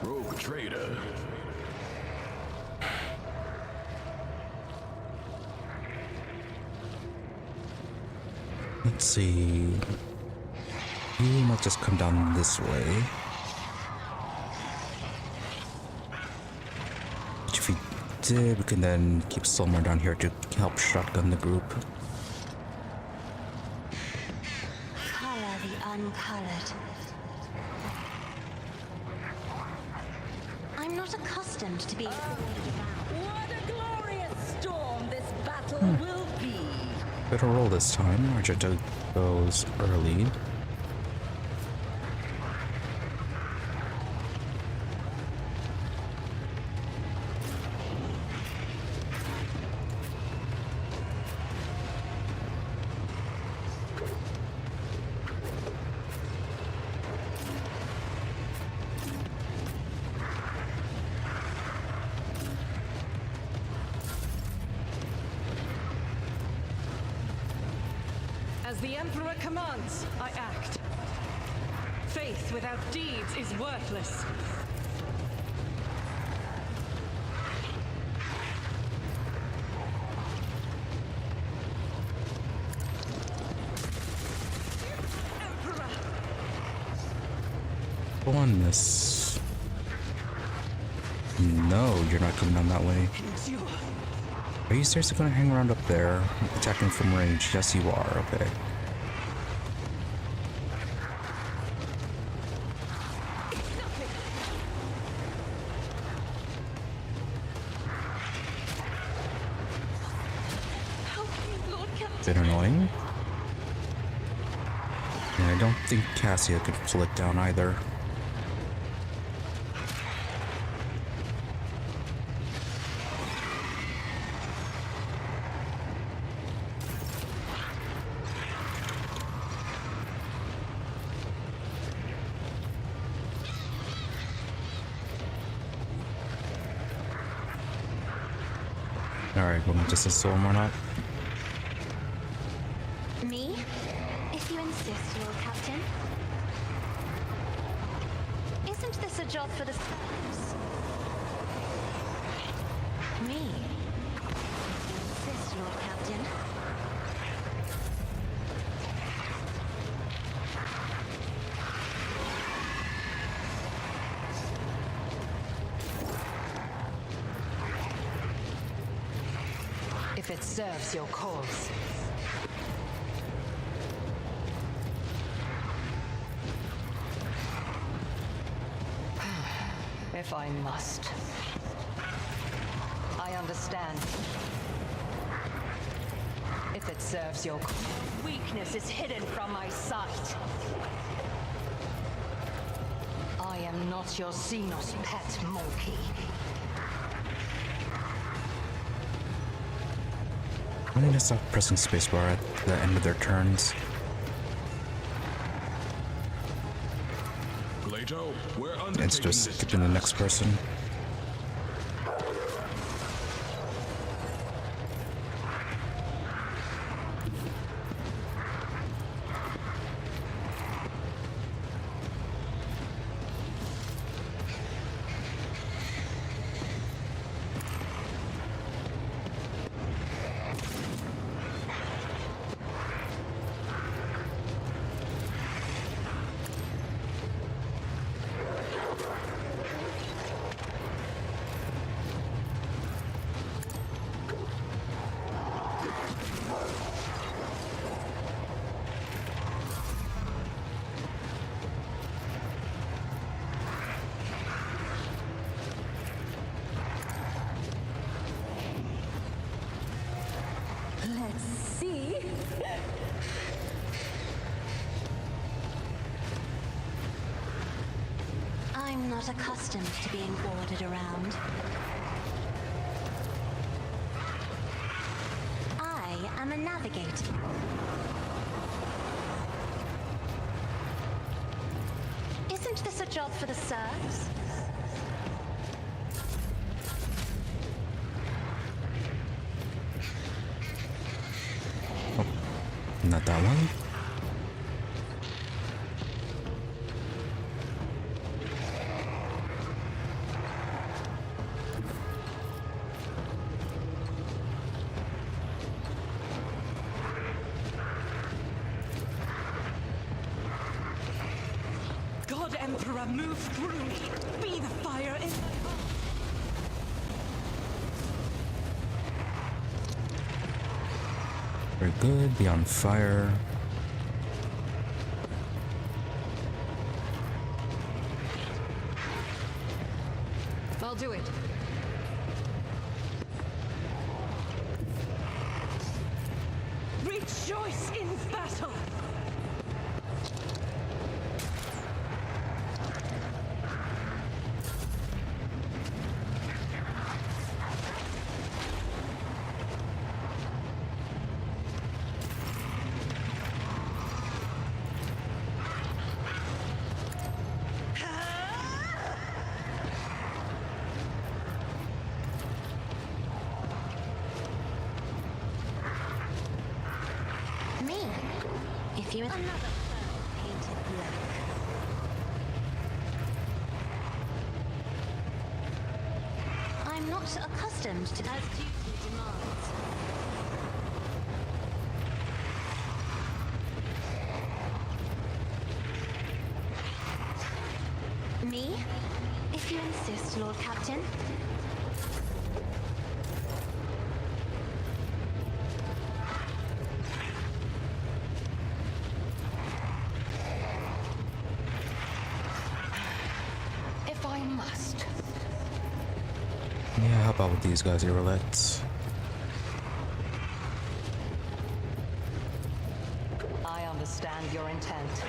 G: Rogue trader.
A: Let's see. You might just come down this way. Which if we did, we can then keep Solmar down here to help shotgun the group.
D: Color the uncolored. I'm not accustomed to being ordered around.
I: What a glorious storm this battle will be.
A: Better roll this time. Argento goes early.
K: As the Emperor commands, I act. Faith without deeds is worthless. Emperor!
A: Go on, miss. No, you're not coming down that way.
K: Endure.
A: Are you seriously gonna hang around up there, attacking from range? Yes, you are. Okay. Bit annoying. And I don't think Cassia could pull it down either. Alright, well, just a soul or not.
D: Me? If you insist, Lord Captain. Isn't this a job for the serfs? Me? If you insist, Lord Captain.
F: If it serves your cause. If I must. I understand. If it serves your cause. Weakness is hidden from my sight. I am not your Xenos pet monkey.
A: I need to stop pressing spacebar at the end of their turns.
G: Plato, we're
A: It's
G: undertaking
A: just
G: this
A: skipping the next person.
I: Let's see.
D: I'm not accustomed to being ordered around. I am a navigator. Isn't this a job for the serfs?
A: Not that one.
K: Emperor, move through me. Be the fire in my heart.
A: Very good. Be on fire.
K: I'll do it. Rejoice in battle!
D: If you another foe painted black. I'm not accustomed to as duty demands. Me? If you insist, Lord Captain.
A: Yeah, how about with these guys here, roulette?
F: I understand your intent.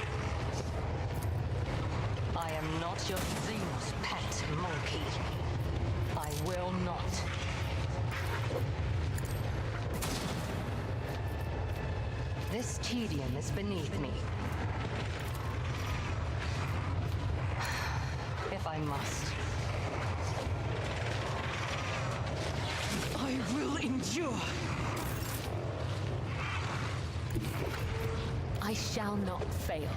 F: I am not your Zeus pet monkey. I will not. This tedium is beneath me. If I must.
K: I will endure.
E: I shall not fail.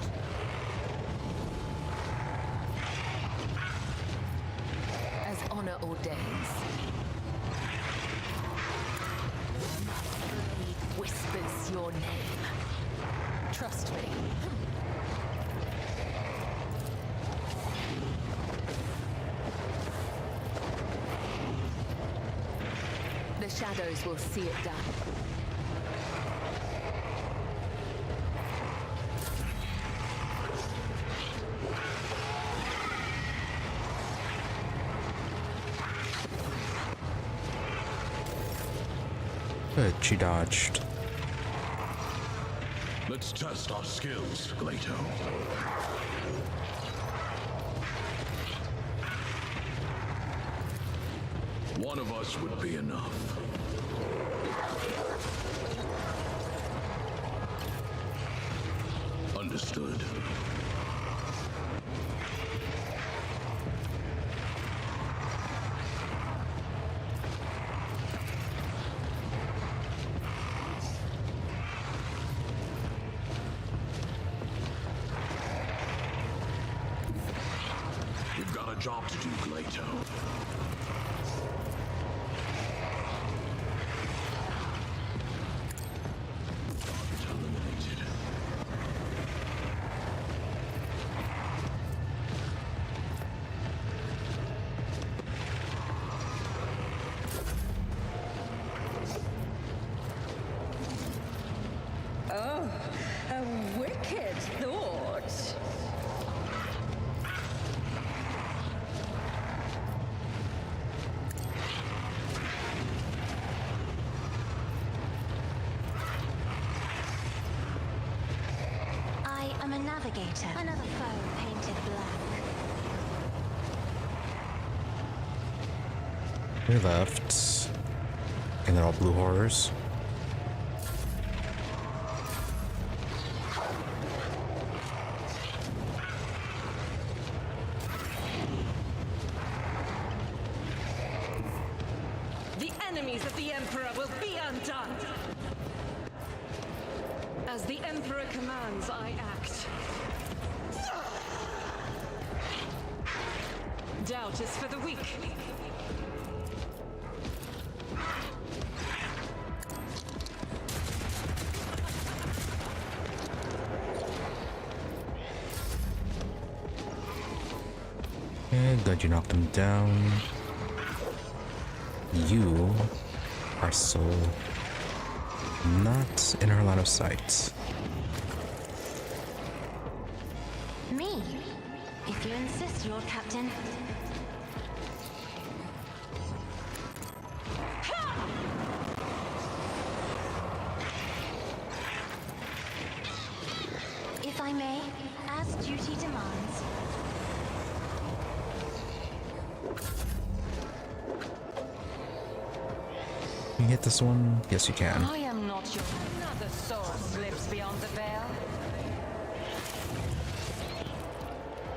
E: As honor ordains. He whispers your name. Trust me. The shadows will see it done.
A: Good, she dodged.
G: Let's test our skills, Glato. One of us would be enough. Understood. You've got a job to do, Glato.
I: Oh, a wicked thought.
D: I am a navigator. Another foe painted black.
A: We left. And they're all blue horrors.
K: The enemies of the Emperor will be undone. As the Emperor commands, I act. Doubt is for the weak.
A: Okay, good, you knocked him down. You are so not in our line of sight.
D: Me? If you insist, Lord Captain. If I may, as duty demands.
A: Can you hit this one? Yes, you can.
K: I am not your... Another source lives beyond the veil.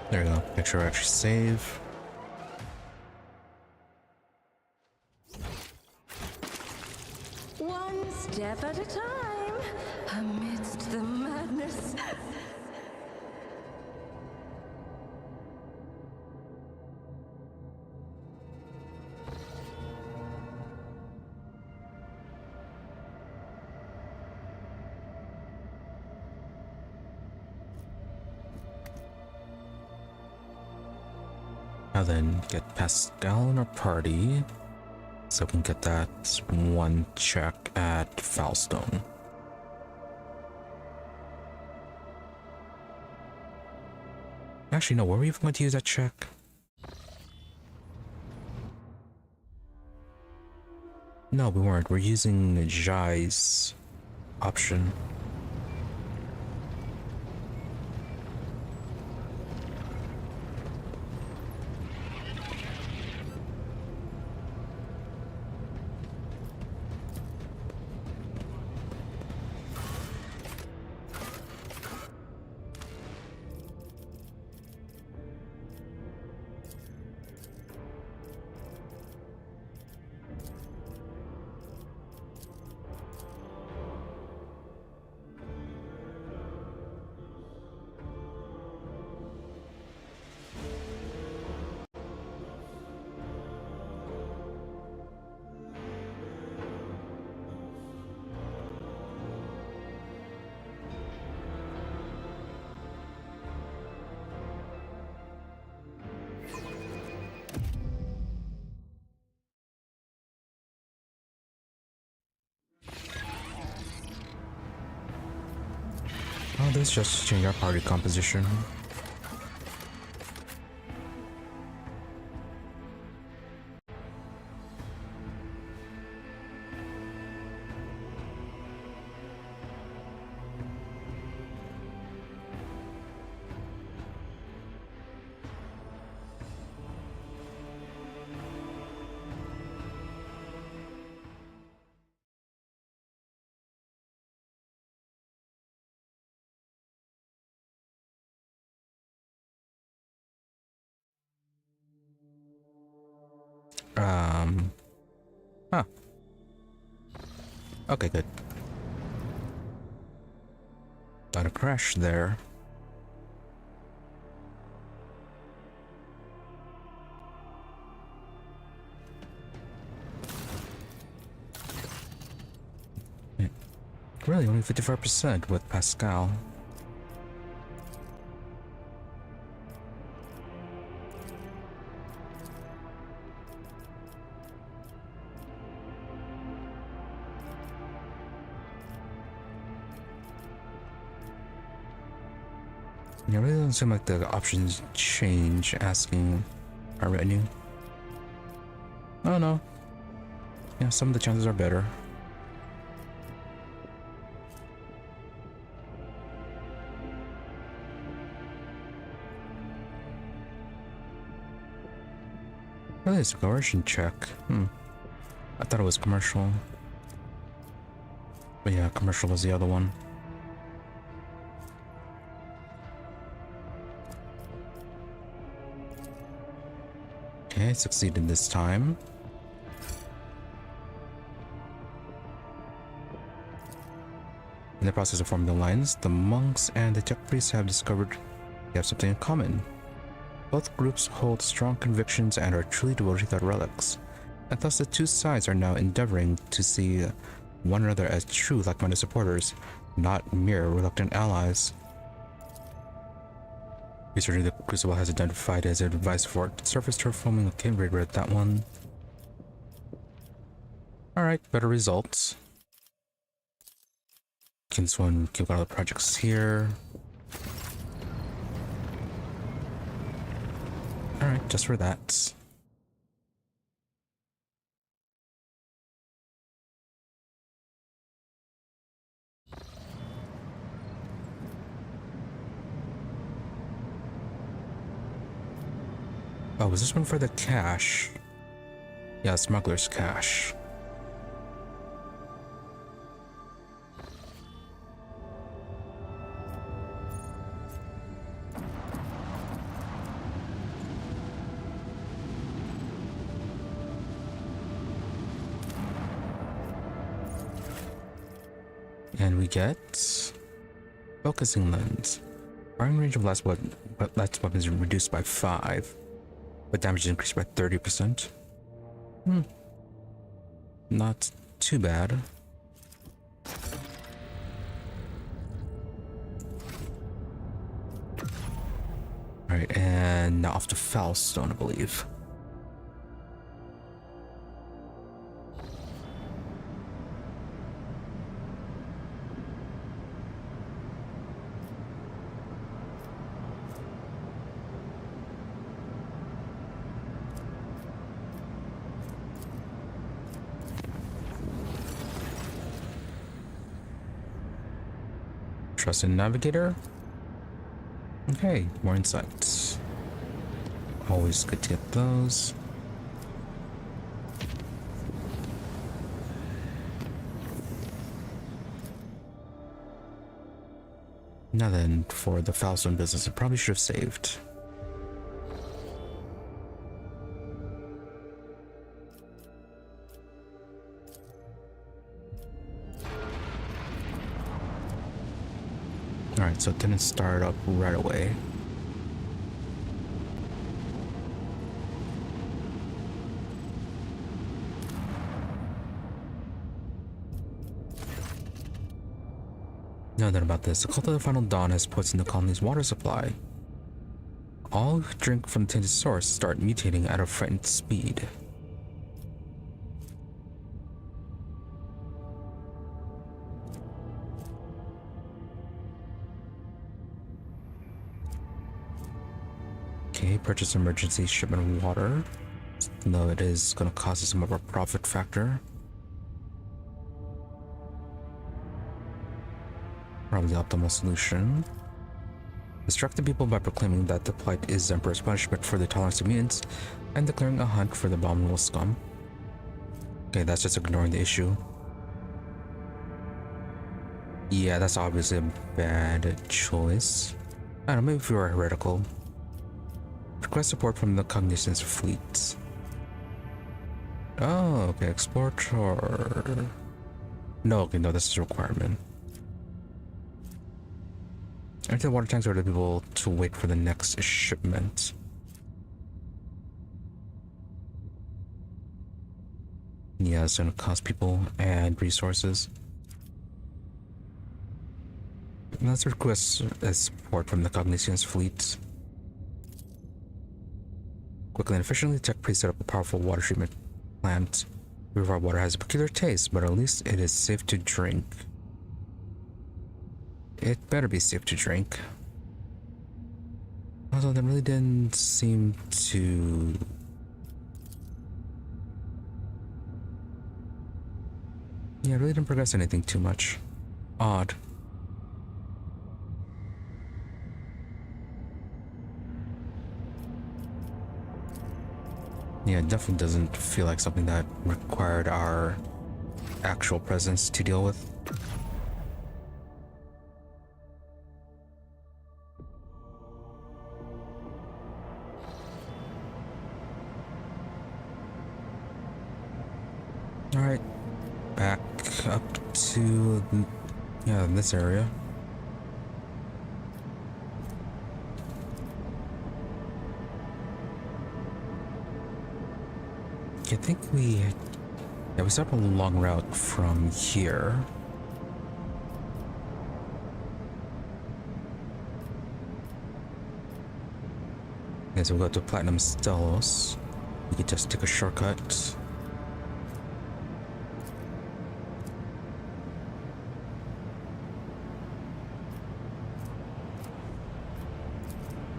A: There you go. Make sure I actually save.
I: One step at a time, amidst the madness.
A: Now then, get Pascal in our party so we can get that one check at Foulstone. Actually, no, were we even going to use that check? No, we weren't. We're using Jai's option. Oh, this just change our party composition. Huh. Okay, good. Got a crash there. Really, only 55% with Pascal. Yeah, it really doesn't seem like the options change asking our retinue. Oh no. Yeah, some of the chances are better. Really, it's a coercion check. I thought it was commercial. But yeah, commercial was the other one. Okay, succeeded this time. In the process of forming the alliance, the monks and the tech priests have discovered they have something in common. Both groups hold strong convictions and are truly devoted to their relics, and thus the two sides are now endeavoring to see one another as true like-minded supporters, not mere reluctant allies. Researching the Crucible has identified as a device for surface terraforming. Okay, read that one. Alright, better results. Okay, this one, give out all the projects here. Alright, just for that. Oh, was this one for the cache? Yeah, smuggler's cache. And we get focusing lens. Firing range of last weapons is reduced by 5, but damage is increased by 30%. Not too bad. Alright, and now off to Foulstone, I believe. Trusted navigator. Okay, more insights. Always good to get those. Now then, for the Foulstone business, I probably should have saved. Alright, so it didn't start up right away. Now then about this, the cult of the Final Dawn has poisoned the colony's water supply. All who drink from the tainted source start mutating at a frightened speed. Okay, purchase emergency shipment of water. Though it is going to cost us some of our profit factor. Probably the optimal solution. Distract the people by proclaiming that the plight is Emperor's punishment for the tolerance of mutants, and declaring a hunt for the abominable scum. Okay, that's just ignoring the issue. Yeah, that's obviously a bad choice. I don't know, maybe if you are heretical. Request support from the Cognizance fleet. Oh, okay, explorer. No, okay, no, this is a requirement. Empty the water tanks or the people to wait for the next shipment. Yeah, it's gonna cost people and resources. And let's request support from the Cognizance fleet. Quickly and efficiently, tech priest set up a powerful water treatment plant. River water has a peculiar taste, but at least it is safe to drink. It better be safe to drink. Although that really didn't seem to... Yeah, it really didn't progress anything too much. Odd. Yeah, it definitely doesn't feel like something that required our actual presence to deal with. Alright, back up to, this area. I think we set up a long route from here. Okay, so we go to Platinum Stelos. We could just take a shortcut.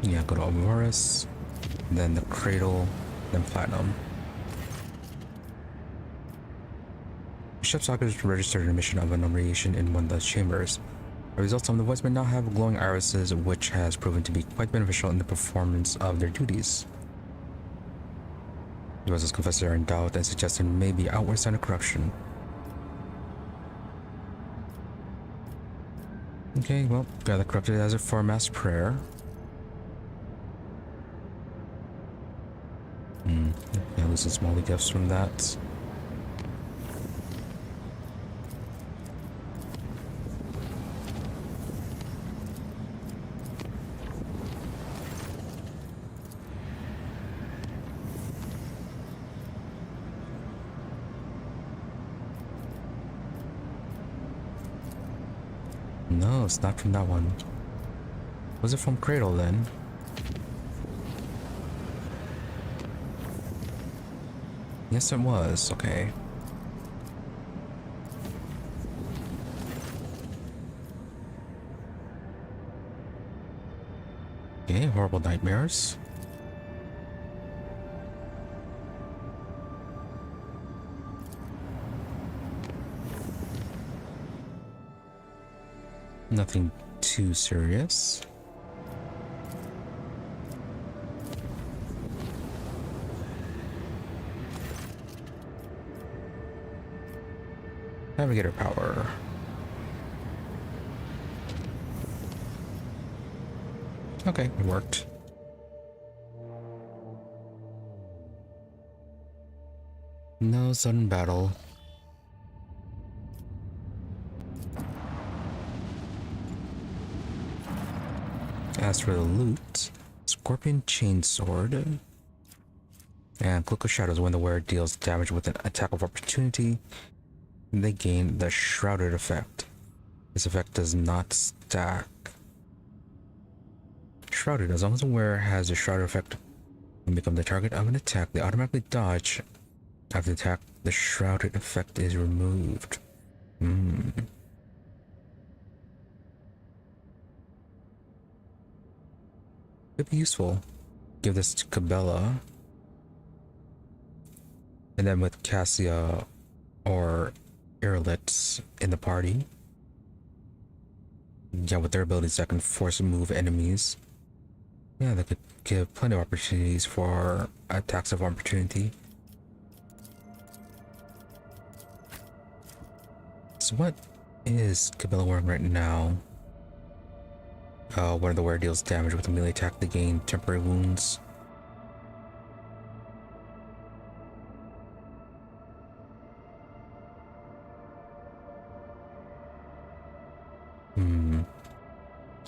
A: Yeah, go to Alvarez, then the Cradle, then Platinum. Ship's occupants registered an emission of enumeration in one of the chambers. The results of the voice may now have glowing irises, which has proven to be quite beneficial in the performance of their duties. The voices confessed they are in doubt and suggested maybe outward sign of corruption. Okay, well, gather corrupted as it for mass prayer. Yeah, losing small gifts from that. No, it's not from that one. Was it from Cradle then? Yes, it was. Okay. Okay, horrible nightmares. Nothing too serious. Navigator power. Okay, it worked. No sudden battle. As for the loot, Scorpion Chainsword and Cloak of Shadows. When the wearer deals damage with an attack of opportunity, they gain the Shrouded effect. This effect does not stack. Shrouded, as long as the wearer has the Shrouded effect and become the target of an attack, they automatically dodge. After the attack, the Shrouded effect is removed. Could be useful. Give this to Cabela. And then with Cassia or Irlit in the party. Yeah, with their abilities that can force move enemies. Yeah, that could give plenty of opportunities for attacks of opportunity. So what is Cabela wearing right now? One of the wearer deals damage with a melee attack to gain temporary wounds.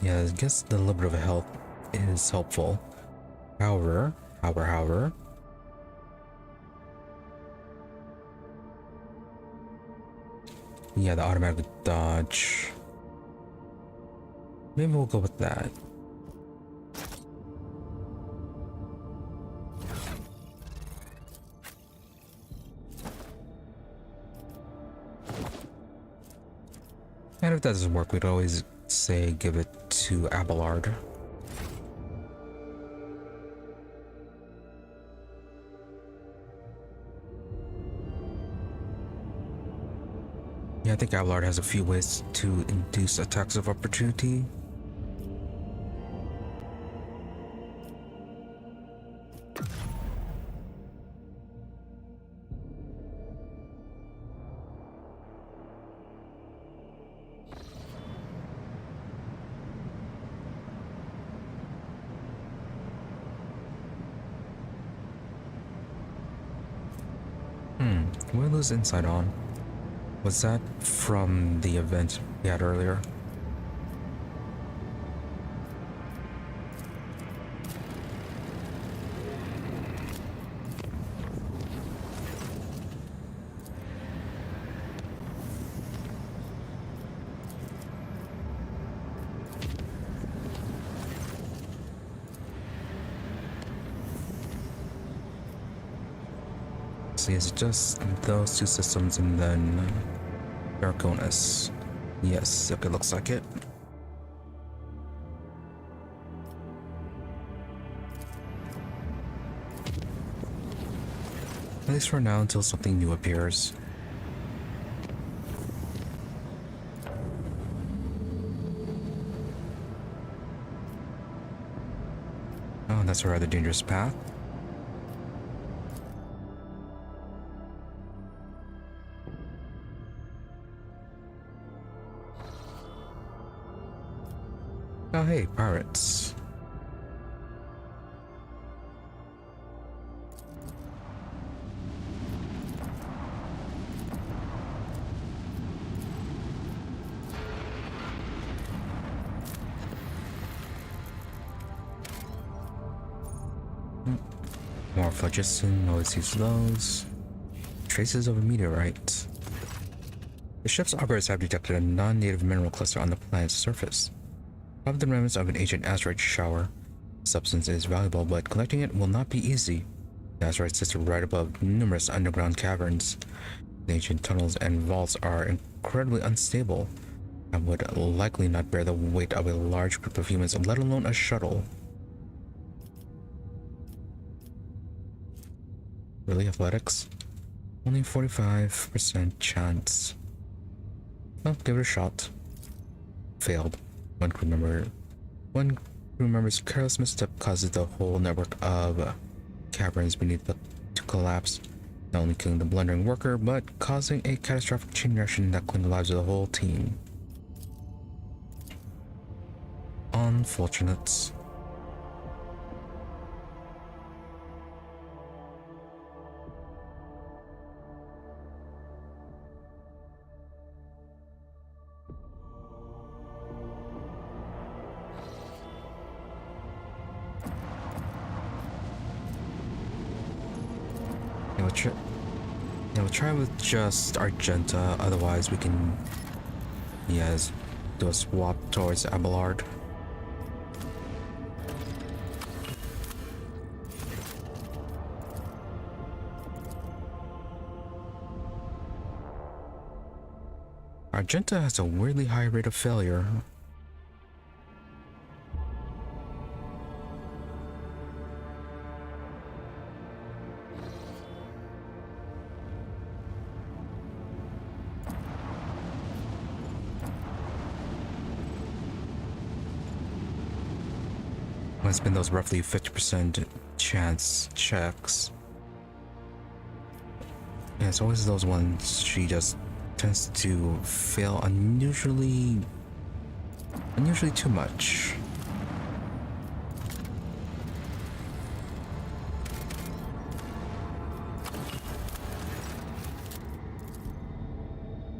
A: Yeah, I guess the little bit of health is helpful. However. Yeah, the automatic dodge. Maybe we'll go with that. And if that doesn't work, we'd always say give it to Abelard. Yeah, I think Abelard has a few ways to induce attacks of opportunity. Can we lose insight on? Was that from the event we had earlier? See, is it just those two systems and then Dargonus? Yes, okay, looks like it. At least for now, until something new appears. Oh, that's a rather dangerous path. Oh hey, pirates. More phlogiston, noise these lows. Traces of a meteorite. The ship's operators have detected a non-native mineral cluster on the planet's surface. Probably the remnants of an ancient asteroid shower. The substance is valuable, but collecting it will not be easy. The asteroid sits right above numerous underground caverns. The ancient tunnels and vaults are incredibly unstable and would likely not bear the weight of a large group of humans, let alone a shuttle. Really, athletics? Only 45% chance. Well, give it a shot. Failed. One crew member's careless misstep causes the whole network of caverns beneath to collapse, not only killing the blundering worker, but causing a catastrophic chain reaction that claimed the lives of the whole team. Unfortunate. We'll try with just Argenta, otherwise we can, yes, do a swap towards Abelard. Argenta has a weirdly high rate of failure. It's been those roughly 50% chance checks. Yeah, it's always those ones she just tends to fail unusually too much.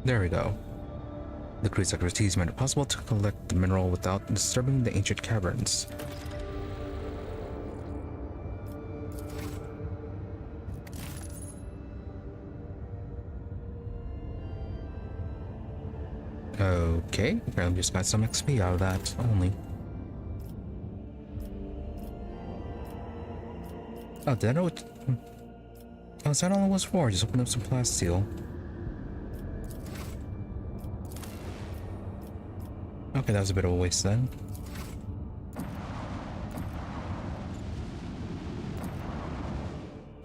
A: There we go. The crew's expertise made it possible to collect the mineral without disturbing the ancient caverns. Okay, apparently just got some XP out of that only. Oh, did I know what? Oh, is that all it was for? Just open up some plasteel. Okay, that was a bit of a waste then.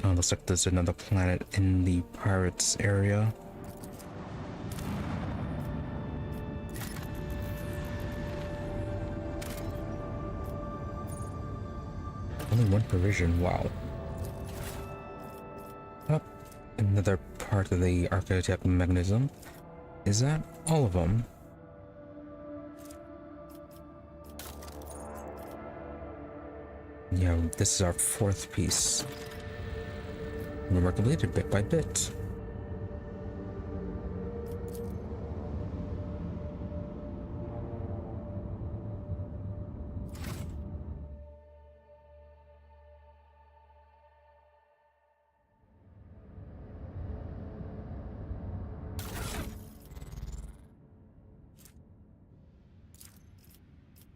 A: Oh, looks like there's another planet in the pirates area. Only one provision, wow. Oh, another part of the architect mechanism. Is that all of them? Yeah, this is our fourth piece. We're completed bit by bit.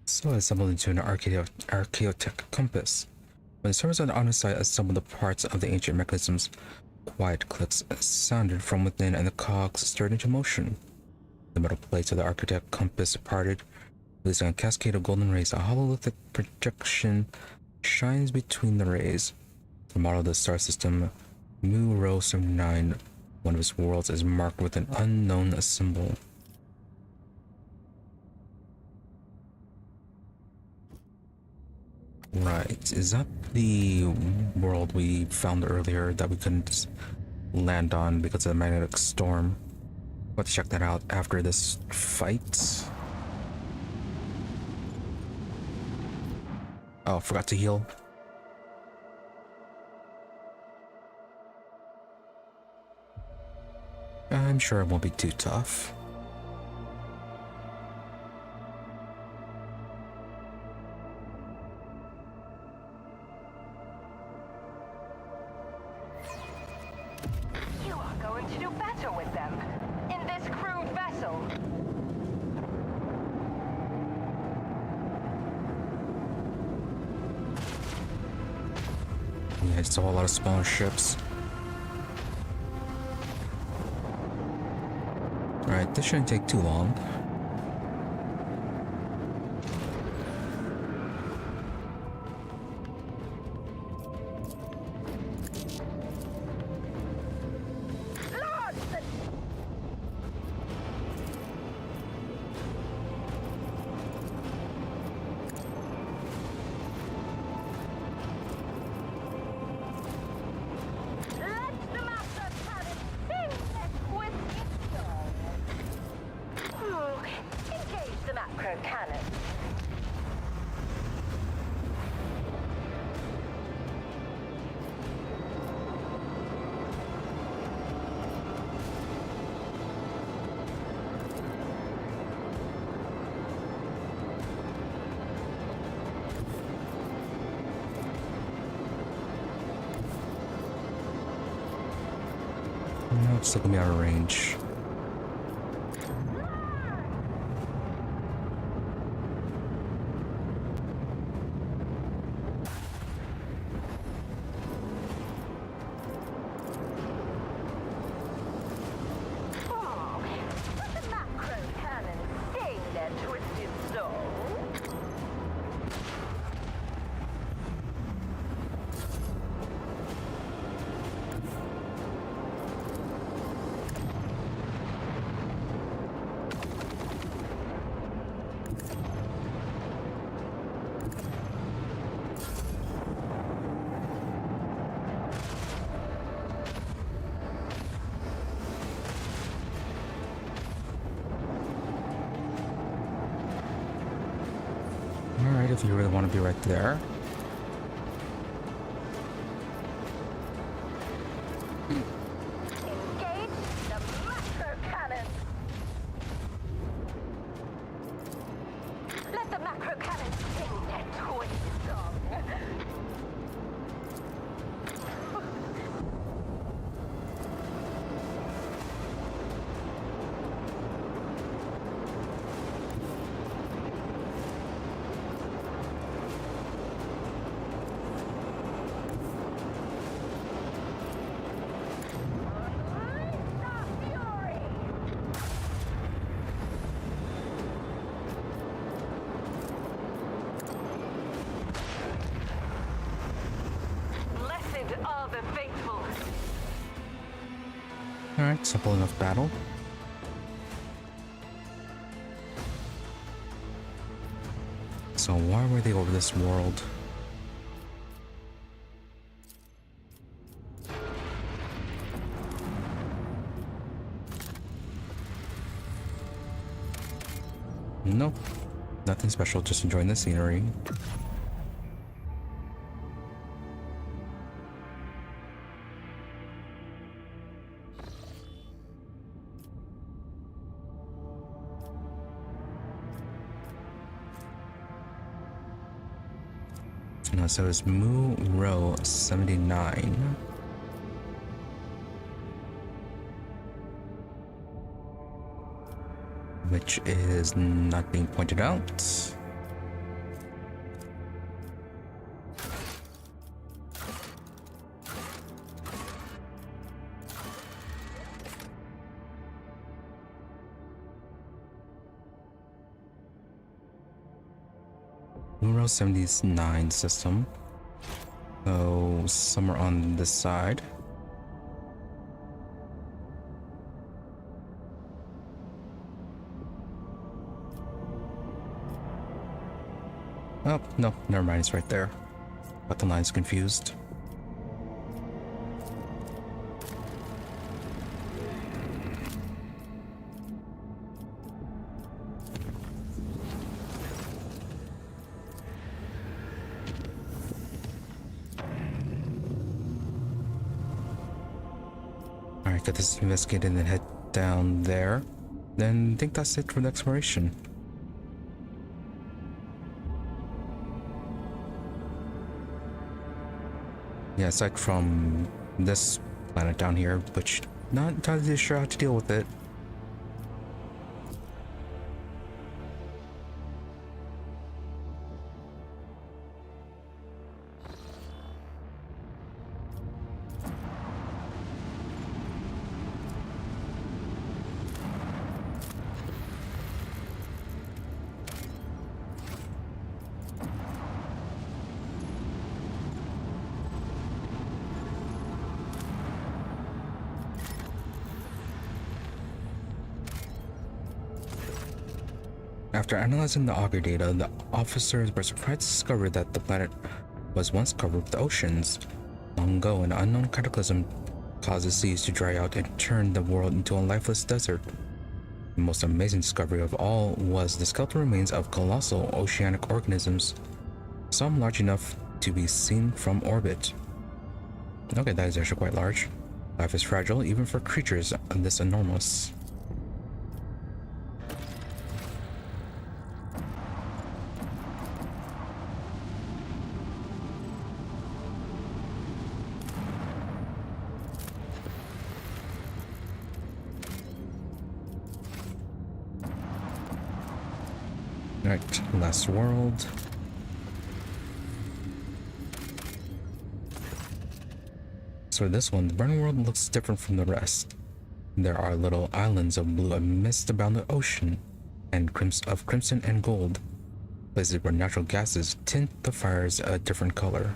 A: So assembled into an archaeotech compass. When the servers on the honor site assemble the parts of the ancient mechanisms, quiet clicks sounded from within and the cogs stirred into motion. The metal plates of the architect compass parted, releasing a cascade of golden rays. A hololithic projection shines between the rays. The model of the star system, Mu Rho 79, one of its worlds, is marked with an unknown symbol. Right, is that the world we found earlier that we couldn't land on because of the magnetic storm? Let's check that out after this fight. Oh, forgot to heal. I'm sure it won't be too tough.
B: You are going to do better with them. In this crude vessel.
A: Yeah, it's a whole lot of smaller ships. Alright, this shouldn't take too long. No, it's still gonna be out of range. Alright, if you really want to be right there.
B: Engage the macro cannon. Let the macro cannon sing their twisted song.
A: Alright, simple enough battle. So why were they over this world? Nope, nothing special, just enjoying the scenery. So it's Mu Rho 79. Which is not being pointed out. Euro 79 system. So somewhere on this side. Oh, no, never mind, it's right there. But the line's confused. Alright, get this investigated and head down there. Then I think that's it for the exploration. Yeah, aside from this planet down here, which not entirely sure how to deal with it. After analyzing the auger data, the officers were surprised to discover that the planet was once covered with oceans. Long ago, an unknown cataclysm caused the seas to dry out and turned the world into a lifeless desert. The most amazing discovery of all was the skeletal remains of colossal oceanic organisms, some large enough to be seen from orbit. Okay, that is actually quite large. Life is fragile even for creatures this enormous. Right, last world. So this one, the burning world looks different from the rest. There are little islands of blue amidst the boundless ocean, and of crimson and gold, places where natural gases tint the fires a different color.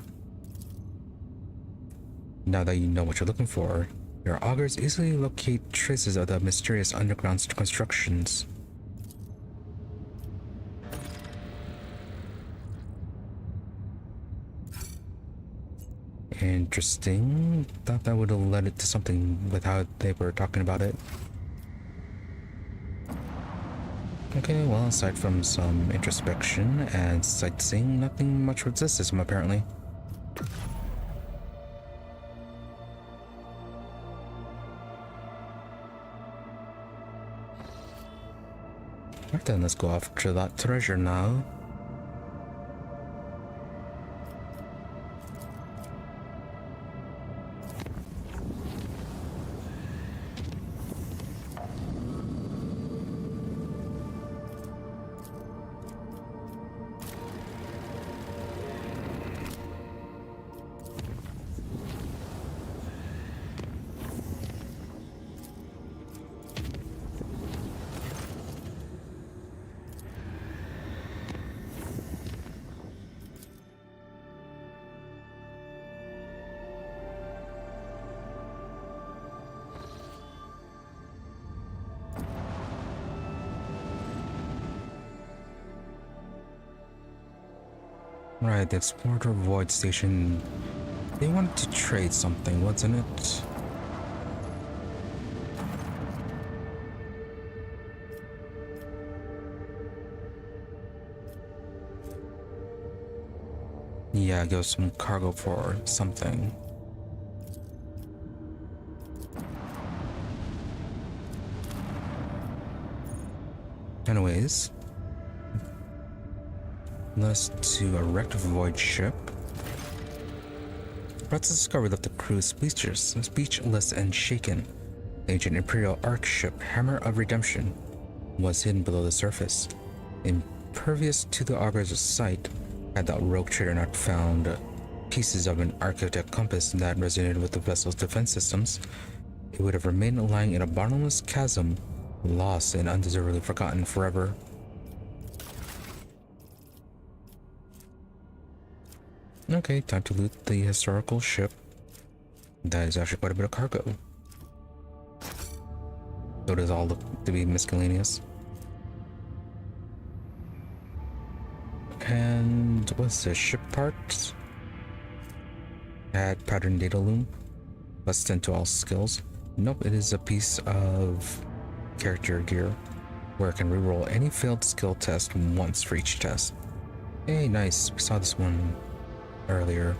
A: Now that you know what you're looking for, your augers easily locate traces of the mysterious underground constructions. Interesting. Thought that would have led it to something with how they were talking about it. Okay, well, aside from some introspection and sightseeing, nothing much with this system apparently. Alright then, let's go after that treasure now. Right, the Explorer Void Station. They wanted to trade something, wasn't it? Yeah, give some cargo for something. Anyways, let's to erect void ship. Let's discover that the crew is speechless and shaken. The ancient Imperial Ark ship, Hammer of Redemption, was hidden below the surface. Impervious to the auger's sight, had the rogue trader not found pieces of an architect compass that resonated with the vessel's defense systems, it would have remained lying in a bottomless chasm, lost and undeservedly forgotten forever. Okay, time to loot the historical ship. That is actually quite a bit of cargo. So does all look to be miscellaneous. And what's this? Ship parts? Add pattern data loom. Plus 10 to all skills. Nope, it is a piece of character gear where it can reroll any failed skill test once for each test. Hey, nice. We saw this one earlier,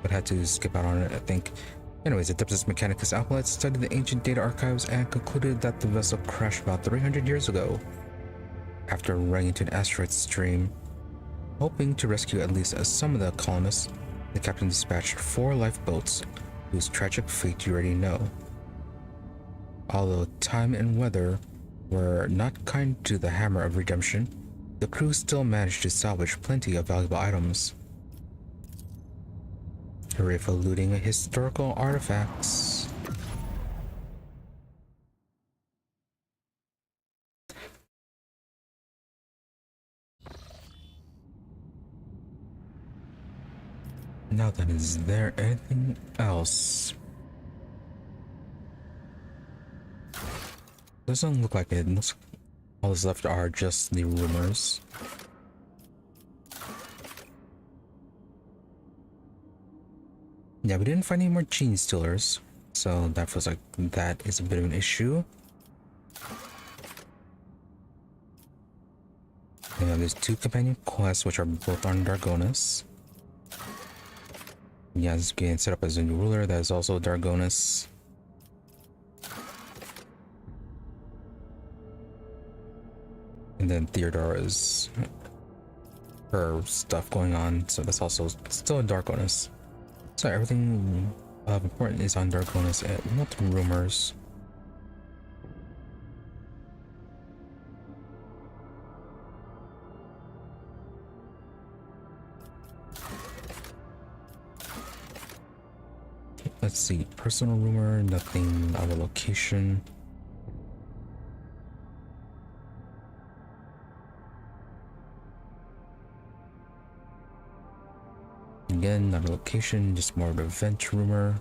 A: but had to skip out on it, I think. Anyways, Adeptus Mechanicus Alphalite studied the ancient data archives and concluded that the vessel crashed about 300 years ago after running into an asteroid stream. Hoping to rescue at least some of the colonists, the captain dispatched 4 lifeboats whose tragic fate you already know. Although time and weather were not kind to the Hammer of Redemption, the crew still managed to salvage plenty of valuable items. Hooray for looting historical artifacts. Now then, is there anything else? Doesn't look like it. Looks all that's left are just the rumors. Yeah, we didn't find any more genestealers, so that feels like that is a bit of an issue. Yeah, there's 2 companion quests which are both on Dargonus. Yeah, this is getting set up as a new ruler. That is also Dargonus. And then Theodora's her stuff going on, so that's also still a Dargonus. So everything of importance is on Dargonus and not rumors. Let's see, personal rumor, nothing out of location. Again, not a location, just more of an event rumor.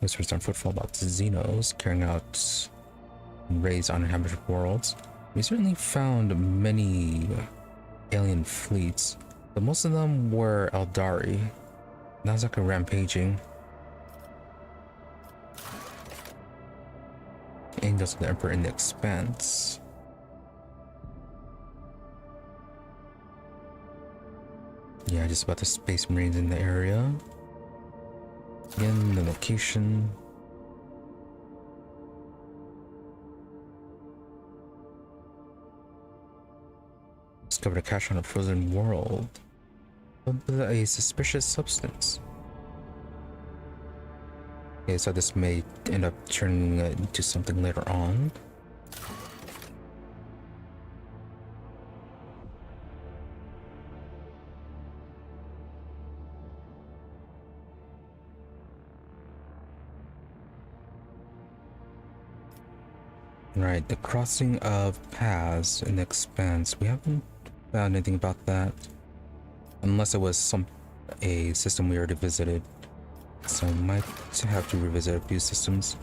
A: Whispers on Footfall about Xenos carrying out raids on inhabited worlds. We certainly found many alien fleets, but most of them were Eldari. Nazaka rampaging. Angels of the Emperor in the Expanse. Yeah, just about the Space Marines in the area. Again, the location. Discovered a cache on a frozen world. A suspicious substance. Okay, so this may end up turning into something later on. Right, the crossing of paths in the Expanse. We haven't found anything about that, unless it was a system we already visited. So might have to revisit a few systems.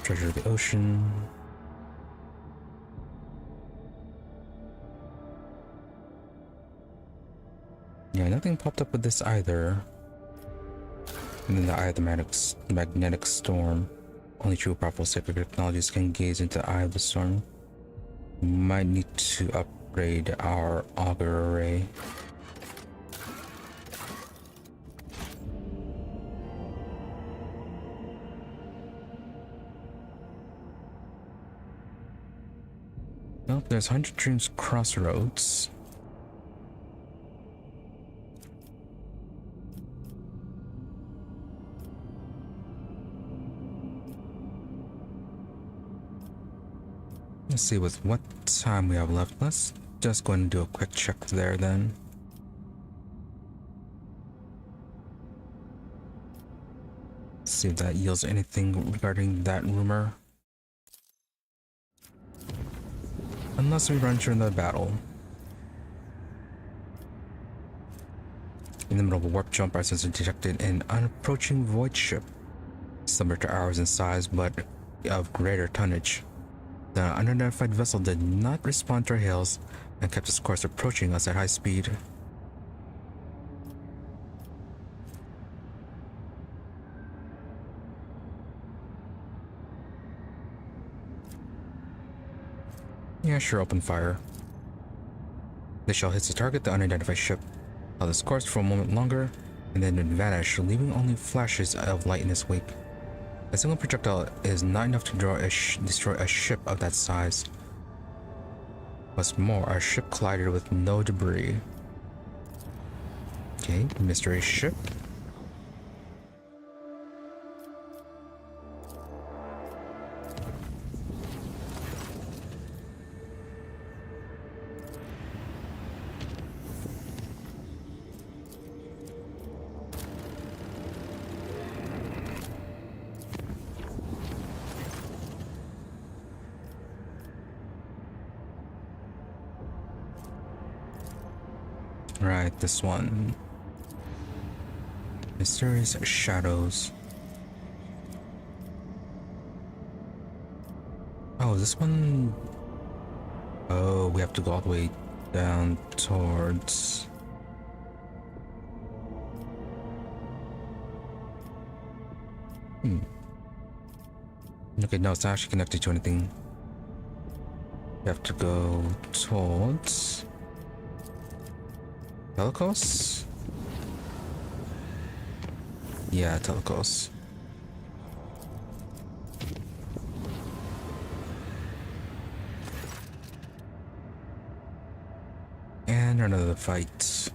A: Treasure of the Ocean. Yeah, nothing popped up with this either. And then the Eye of the Magnetic Storm. Only true powerful sacred technologies can gaze into the Eye of the Storm. Might need to upgrade our auger array. Nope, there's 100 Dreams Crossroads. Let's see with what time we have left. Let's just go and do a quick check there then. See if that yields anything regarding that rumor. Unless we run during the battle. In the middle of a warp jump, our sensor detected an approaching void ship, similar to ours in size but of greater tonnage. The unidentified vessel did not respond to our hails and kept its course, approaching us at high speed. Yeah, sure, open fire. The shell hits the target, the unidentified ship held its course for a moment longer, and then it vanished, leaving only flashes of light in its wake. A single projectile is not enough to destroy a ship of that size. What's more, our ship collided with no debris. Okay, mystery ship. Right, this one. Mysterious shadows. Oh, this one. Oh, we have to go all the way down towards. Okay, no, it's not actually connected to anything. We have to go towards Telecos? Yeah, Telecos. And another fight.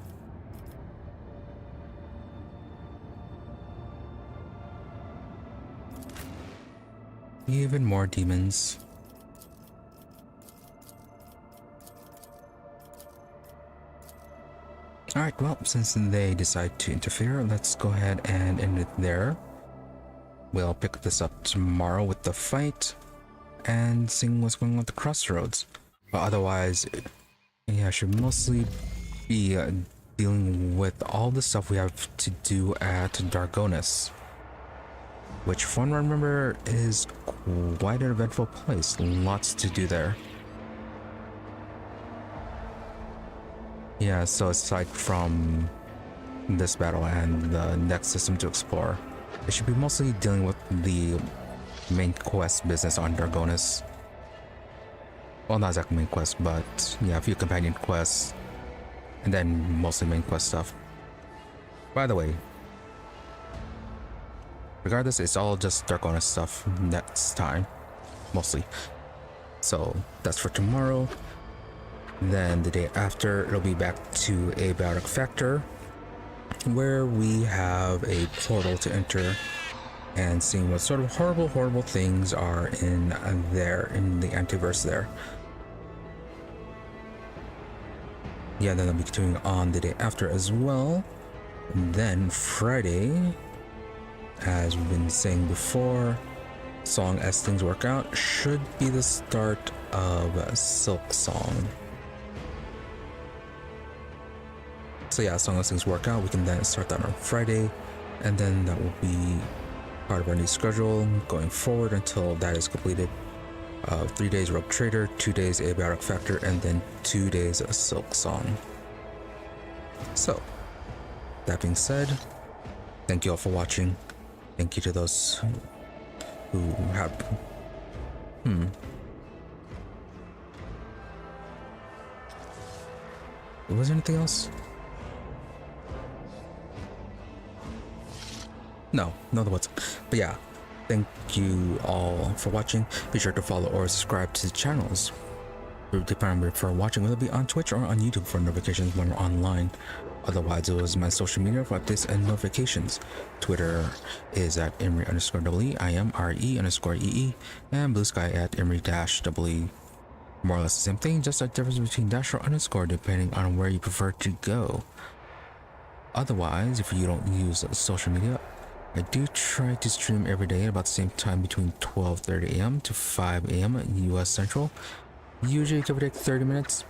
A: Even more demons. Alright, well, since they decide to interfere, let's go ahead and end it there. We'll pick this up tomorrow with the fight and seeing what's going on at the crossroads. But otherwise, yeah, I should mostly be dealing with all the stuff we have to do at Dargonus, which, from what I remember, is quite an eventful place. Lots to do there. Yeah, so aside from this battle and the next system to explore, it should be mostly dealing with the main quest business on Dargonus. Well, not exactly main quest, but yeah, a few companion quests, and then mostly main quest stuff. By the way, regardless, it's all just Dargonus stuff next time, mostly. So that's for tomorrow. Then the day after, it'll be back to a Biotic Factor, where we have a portal to enter and seeing what sort of horrible things are in there, in the antiverse there. Yeah, then I'll be continuing on the day after as well. And then Friday, as we've been saying before, Song As Things Work Out should be the start of Silk Song. So yeah, as long as things work out, we can then start that on Friday, and then that will be part of our new schedule going forward until that is completed. 3 days Rogue Trader, 2 days Abiotic Factor, and then 2 days of Silk Song. So, that being said, thank you all for watching. Thank you to those who have... Was there anything else? No, there wasn't. But yeah, thank you all for watching. Be sure to follow or subscribe to the channels. Depending for watching, whether it be on Twitch or on YouTube for notifications when we're online. Otherwise, it was my social media for updates and notifications. Twitter is at Emery_EE, I am RE_EE, and Blue Sky at Emery-EE. More or less the same thing, just a difference between dash or underscore depending on where you prefer to go. Otherwise, if you don't use social media, I do try to stream every day at about the same time between 12:30 a.m. to 5 a.m. US Central. usually give or take 30 minutes.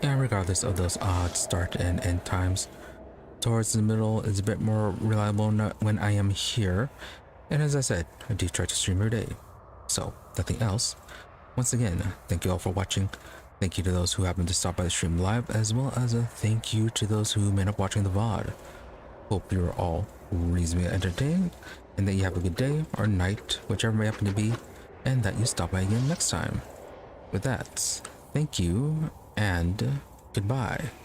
A: And regardless of those odd start and end times, towards the middle is a bit more reliable when I am here. And as I said, I do try to stream every day. So, nothing else. Once again, thank you all for watching. Thank you to those who happen to stop by the stream live, as well as a thank you to those who may end up watching the VOD. Hope you are all reasonably entertained, and that you have a good day or night, whichever may happen to be, and that you stop by again next time. With that, thank you, and goodbye.